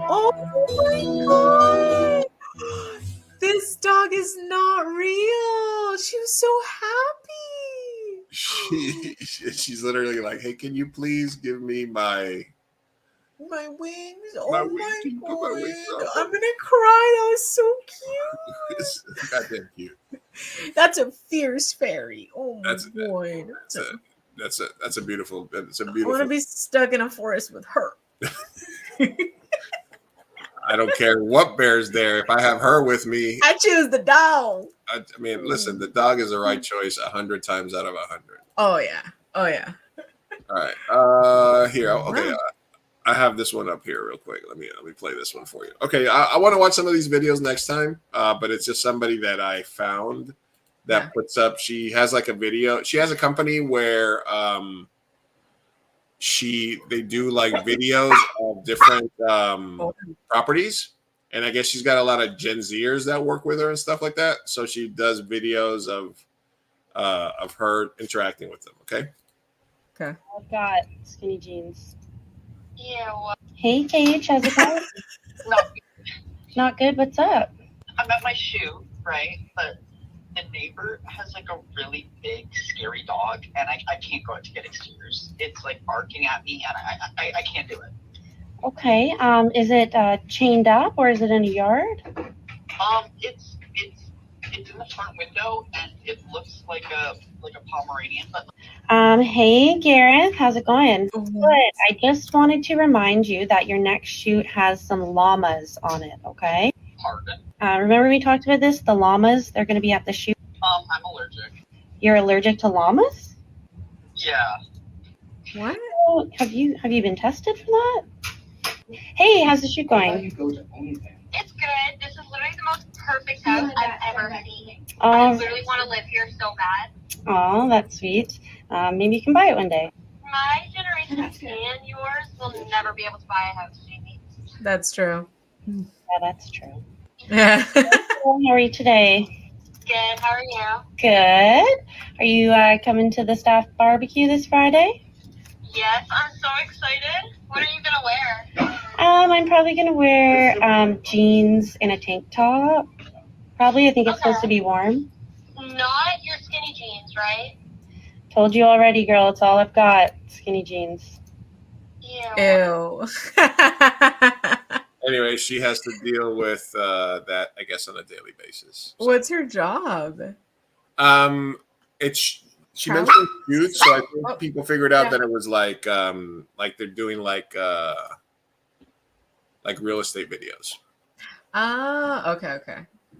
J: Oh my god. This dog is not real. She was so happy.
I: She's literally like, hey, can you please give me my
J: wings?
I: My
J: Oh
I: wings.
J: my
I: Can you put my wings
J: god.
I: on?
J: I'm gonna cry. That was so cute.
I: goddamn cute.
J: That's a fierce fairy. Oh my
I: That's
J: boy.
I: That's a beautiful. That's a
J: I want
I: beautiful.
J: to be stuck in a forest with her.
I: I don't care what bear's there. If I have her with me,
J: I choose the dog.
I: I mean, listen, the dog is the right choice 100 times out of 100.
J: Oh yeah. Oh yeah.
I: All right. Here. Okay. I have this one up here real quick. Let me play this one for you. Okay. I want to watch some of these videos next time. But it's just somebody that I found that puts up. She has like a video. She has a company where they do like videos of different properties. And I guess she's got a lot of Gen Zers that work with her and stuff like that. So she does videos of her interacting with them. Okay.
J: Okay.
L: I've got skinny jeans. Yeah. Well, hey, Paige, how's it going? Not good. What's up?
N: I'm at my shoe, right? But the neighbor has like a really big, scary dog, and I can't go out to get exteriors. It's like barking at me, and I can't do it.
L: Okay. Is it chained up or is it in a yard?
N: It's in the front window and it looks like a Pomeranian, but
L: Hey Gareth, how's it going? Good. I just wanted to remind you that your next shoot has some llamas on it, okay?
N: pardon.
L: Remember we talked about this? The llamas, they're going to be at the shoot.
N: I'm allergic.
L: You're allergic to llamas?
N: Yeah.
J: What?
L: Oh, have you been tested for that? Hey, how's the shoot going?
O: It's good. This is literally the most perfect house I've ever seen. I literally want to live here so bad.
L: Oh, that's sweet. Maybe you can buy it one day.
O: My generation and yours will never be able to buy a house, Jamie.
J: That's true.
L: Yeah, that's true.
J: Yeah.
L: How are you today?
O: Good. How are you?
L: Good. Are you coming to the staff barbecue this Friday?
O: Yes, I'm so excited. What are you gonna wear?
L: I'm probably gonna wear jeans and a tank top. Probably. I think it's supposed to be warm.
O: Not your skinny jeans, right?
L: Told you already, girl. It's all I've got. Skinny jeans.
J: Ew.
I: Anyway, she has to deal with that, I guess, on a daily basis.
J: What's her job?
I: It's she
J: How?
I: mentioned shoots, so I think
J: Oh,
I: people figured out
J: yeah.
I: that it was like they're doing like real estate videos.
J: Ah, okay.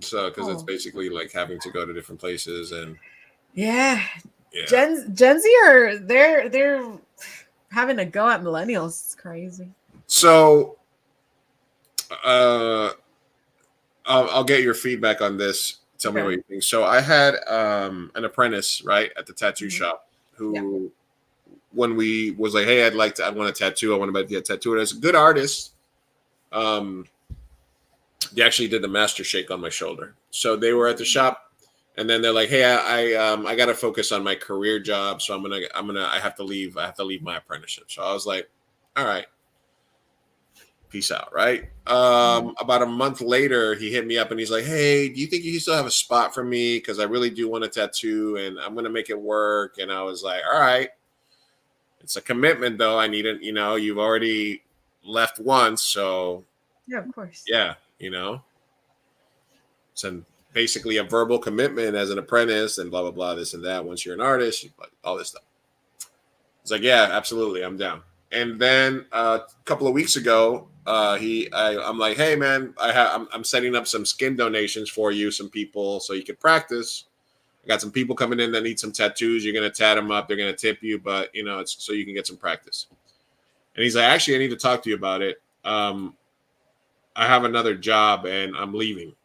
I: So because it's
J: Oh.
I: basically like having to go to different places and
J: Yeah.
I: yeah.
J: Gen Z are they're having a go at millennials. It's crazy.
I: So I'll get your feedback on this. Tell me
J: Okay.
I: what you think. So I had an apprentice, right, at the tattoo shop who when we was like, hey, I want a tattoo. I want to get tattooed. As a good artist, they actually did the master shake on my shoulder. So they were at the shop and then they're like, hey, I got to focus on my career job. So I have to leave. I have to leave my apprenticeship. So I was like, all right. Peace out, right? About a month later, he hit me up and he's like, hey, do you think you still have a spot for me? Because I really do want a tattoo and I'm going to make it work. And I was like, all right. It's a commitment, though. I need it. You know, you've already left once. So,
J: Yeah, of course.
I: yeah, you know, it's basically a verbal commitment as an apprentice and blah, blah, blah, this and that. Once you're an artist, all this stuff. It's like, yeah, absolutely. I'm down. And then a couple of weeks ago, I'm like, hey man, I'm setting up some skin donations for you, some people, so you can practice. I got some people coming in that need some tattoos. You're gonna tat them up. They're gonna tip you, but you know, it's so you can get some practice. And he's like, actually, I need to talk to you about it. I have another job and I'm leaving.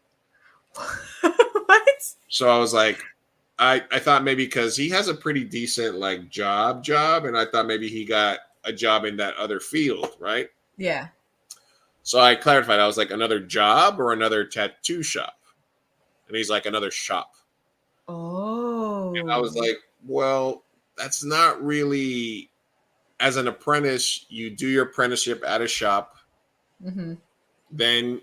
J: What?
I: So I was like, I thought maybe because he has a pretty decent like job, and I thought maybe he got a job in that other field, right?
J: Yeah.
I: So I clarified. I was like, another job or another tattoo shop? And he's like, another shop.
J: Oh.
I: And I was like, well, that's not really. As an apprentice, you do your apprenticeship at a shop.
J: Mm-hmm.
I: Then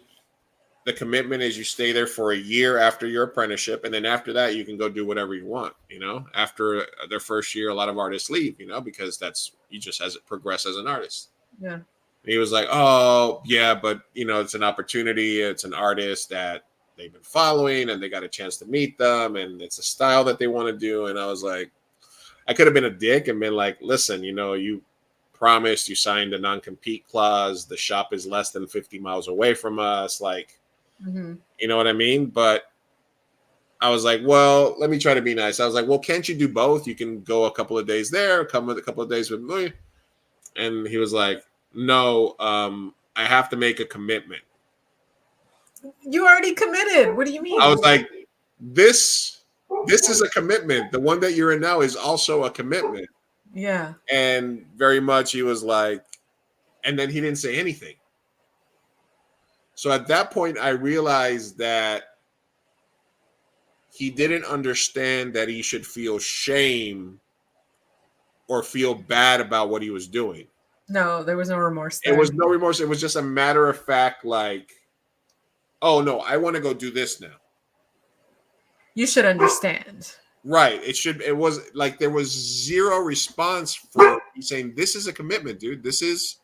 I: the commitment is you stay there for a year after your apprenticeship. And then after that, you can go do whatever you want. You know, after their first year, a lot of artists leave, you know, because you just as it progress as an artist.
J: Yeah.
I: And he was like, oh, yeah, but, you know, it's an opportunity. It's an artist that they've been following and they got a chance to meet them. And it's a style that they want to do. And I was like, I could have been a dick and been like, listen, you know, you promised, you signed a non-compete clause. The shop is less than 50 miles away from us. Like,
J: Mm-hmm.
I: you know what I mean? But I was like, well, let me try to be nice. I was like, well, can't you do both? You can go a couple of days there, come with a couple of days with me. And he was like, no, I have to make a commitment.
J: You already committed. What do you mean?
I: I was like, this is a commitment. The one that you're in now is also a commitment.
J: Yeah.
I: And very much he was like, and then he didn't say anything. So at that point, I realized that he didn't understand that he should feel shame or feel bad about what he was doing.
J: No, there was no remorse there.
I: It was no remorse. It was just a matter of fact, like, oh, no, I want to go do this now.
J: You should understand.
I: Right. It was like there was zero response from saying, this is a commitment, dude. This is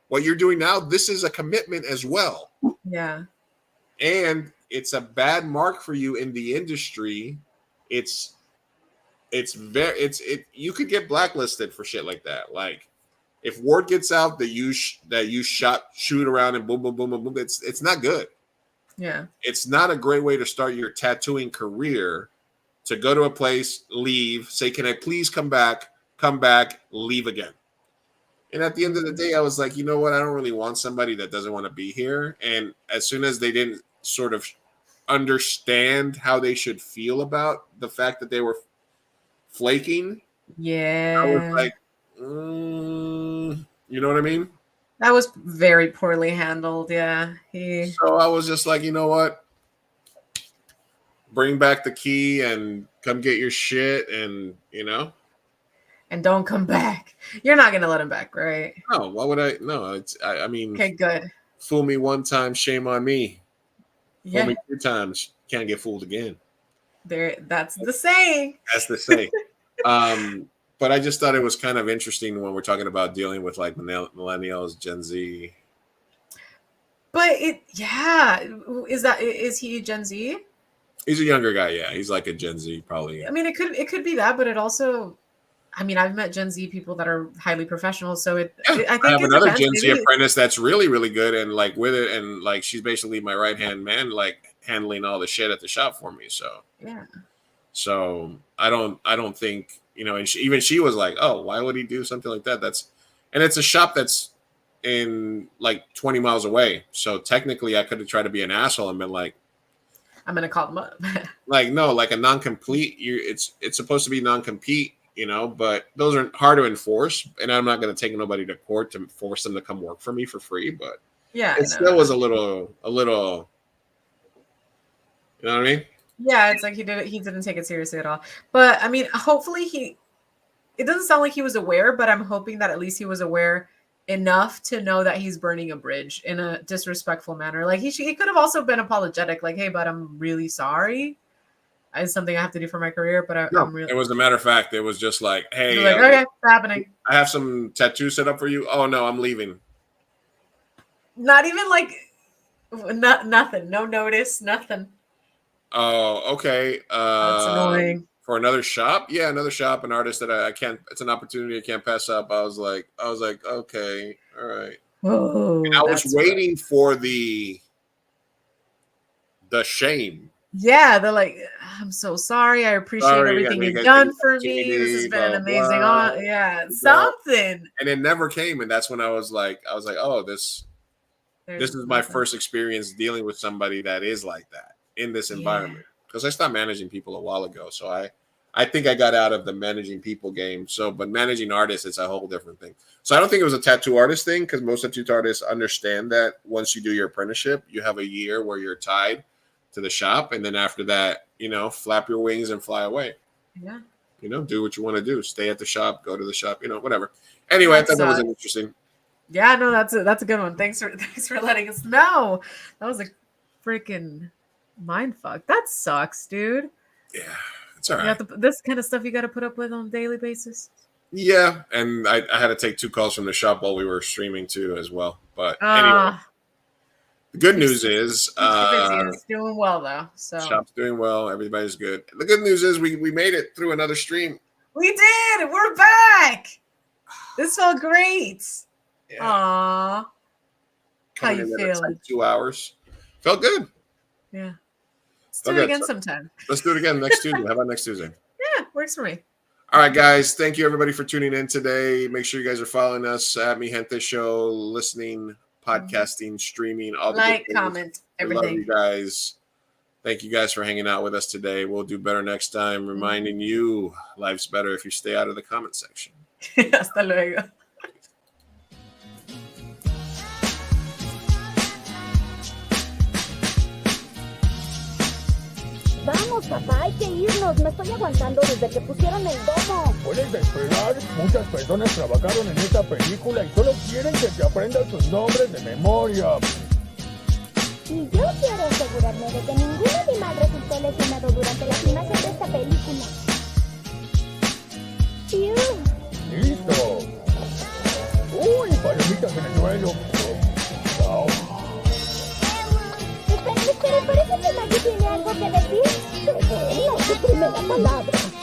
I: what you're doing now, this is a commitment as well.
J: Yeah.
I: And it's a bad mark for you in the industry. You could get blacklisted for shit like that. Like if word gets out that you shoot around and boom, boom, boom, boom, boom, it's not good.
J: Yeah.
I: It's not a great way to start your tattooing career, to go to a place, leave, say, can I please come back, leave again. And at the end of the day, I was like, you know what? I don't really want somebody that doesn't want to be here. And as soon as they didn't sort of understand how they should feel about the fact that they were flaking,
J: yeah,
I: I was like, you know what I mean?
J: That was very poorly handled. Yeah.
I: So I was just like, you know what? Bring back the key and come get your shit, and
J: and don't come back. You're not gonna let him back, right?
I: No, why would I? No, I mean,
J: okay, good.
I: Fool me one time, shame on me.
J: Yeah.
I: Fool me 2 times, can't get fooled again.
J: That's the saying.
I: That's the saying. But I just thought it was kind of interesting when we're talking about dealing with like millennials, Gen Z.
J: But is he Gen Z?
I: He's a younger guy, yeah. He's like a Gen Z, probably.
J: I mean, it could be that, but it also, I mean, I've met Gen Z people that are highly professional, so I
I: have another Gen Z apprentice that's really, really good and like with it, and like she's basically my right hand man, like handling all the shit at the shop for me. So
J: yeah.
I: So I don't think, and she was like, oh, why would he do something like that? And it's a shop that's in like 20 miles away. So technically I could have tried to be an asshole and been like,
J: I'm gonna call them up.
I: like, no, like a non-complete. It's supposed to be non-compete, but those are hard to enforce. And I'm not gonna take nobody to court to force them to come work for me for free. But
J: yeah,
I: it still was a little, you know what I mean?
J: Yeah, it's like he didn't take it seriously at all. But I mean, hopefully it doesn't sound like he was aware, but I'm hoping that at least he was aware enough to know that he's burning a bridge in a disrespectful manner. Like he could have also been apologetic, like, hey, but I'm really sorry. It's something I have to do for my career, but I'm really.
I: It was a matter of fact. It was just like, hey,
J: like, okay, it's happening.
I: I have some tattoos set up for you. Oh no, I'm leaving.
J: Not even like, nothing. No notice. Nothing.
I: Oh, okay.
J: That's annoying.
I: For another shop? Yeah, another shop, an artist that I can't, it's an opportunity I can't pass up. I was like, okay, all right.
J: Oh,
I: and I was waiting for the shame.
J: Yeah, they're like, I'm so sorry. I appreciate everything you've done for me. This has been an amazing something.
I: And it never came. And that's when I was like, oh, this is my first experience dealing with somebody that is like that in this environment. Because I stopped managing people a while ago. So I think I got out of the managing people game. So, but managing artists, it's a whole different thing. So I don't think it was a tattoo artist thing, because most tattoo artists understand that once you do your apprenticeship, you have a year where you're tied to the shop. And then after that, flap your wings and fly away.
J: Yeah.
I: Do what you want to do. Stay at the shop, go to the shop, whatever. Anyway, I thought that was interesting.
J: Yeah, no, that's a good one. Thanks for letting us know. That was a freaking mind fuck. That sucks, dude.
I: Yeah, it's all right.
J: This kind of stuff you got to put up with on a daily basis.
I: Yeah, and I had to take 2 calls from the shop while we were streaming too as well. But anyway, the good news is
J: it's doing well though. So
I: shop's doing well. Everybody's good. The good news is we made it through another stream.
J: We did. We're back. This felt great.
I: Yeah.
J: Aww. How you feeling?
I: Like 2 hours. Felt good.
J: Yeah. Let's do it again sometime.
I: Let's do it again next Tuesday. How about next Tuesday?
J: Yeah, works for me.
I: All right, guys. Thank you, everybody, for tuning in today. Make sure you guys are following us at Mi Gente Show, listening, podcasting, streaming, all the
J: like, comment, everything.
I: I love you guys. Thank you guys for hanging out with us today. We'll do better next time. Reminding you, life's better if you stay out of the comment section.
J: Hasta luego.
P: Vamos, papá, hay que irnos. Me estoy aguantando desde que pusieron el domo.
Q: Puedes esperar. Muchas personas trabajaron en esta película y solo quieren que te aprendas sus nombres de memoria.
P: Y yo quiero asegurarme de que ningún animal resultó lesionado durante la filmación de esta película. ¡Piu!
Q: ¡Listo! ¡Uy, palomitas en el Bueno, chao.
P: Espera, parece que Maggie tiene algo que decir. Es su primera palabra.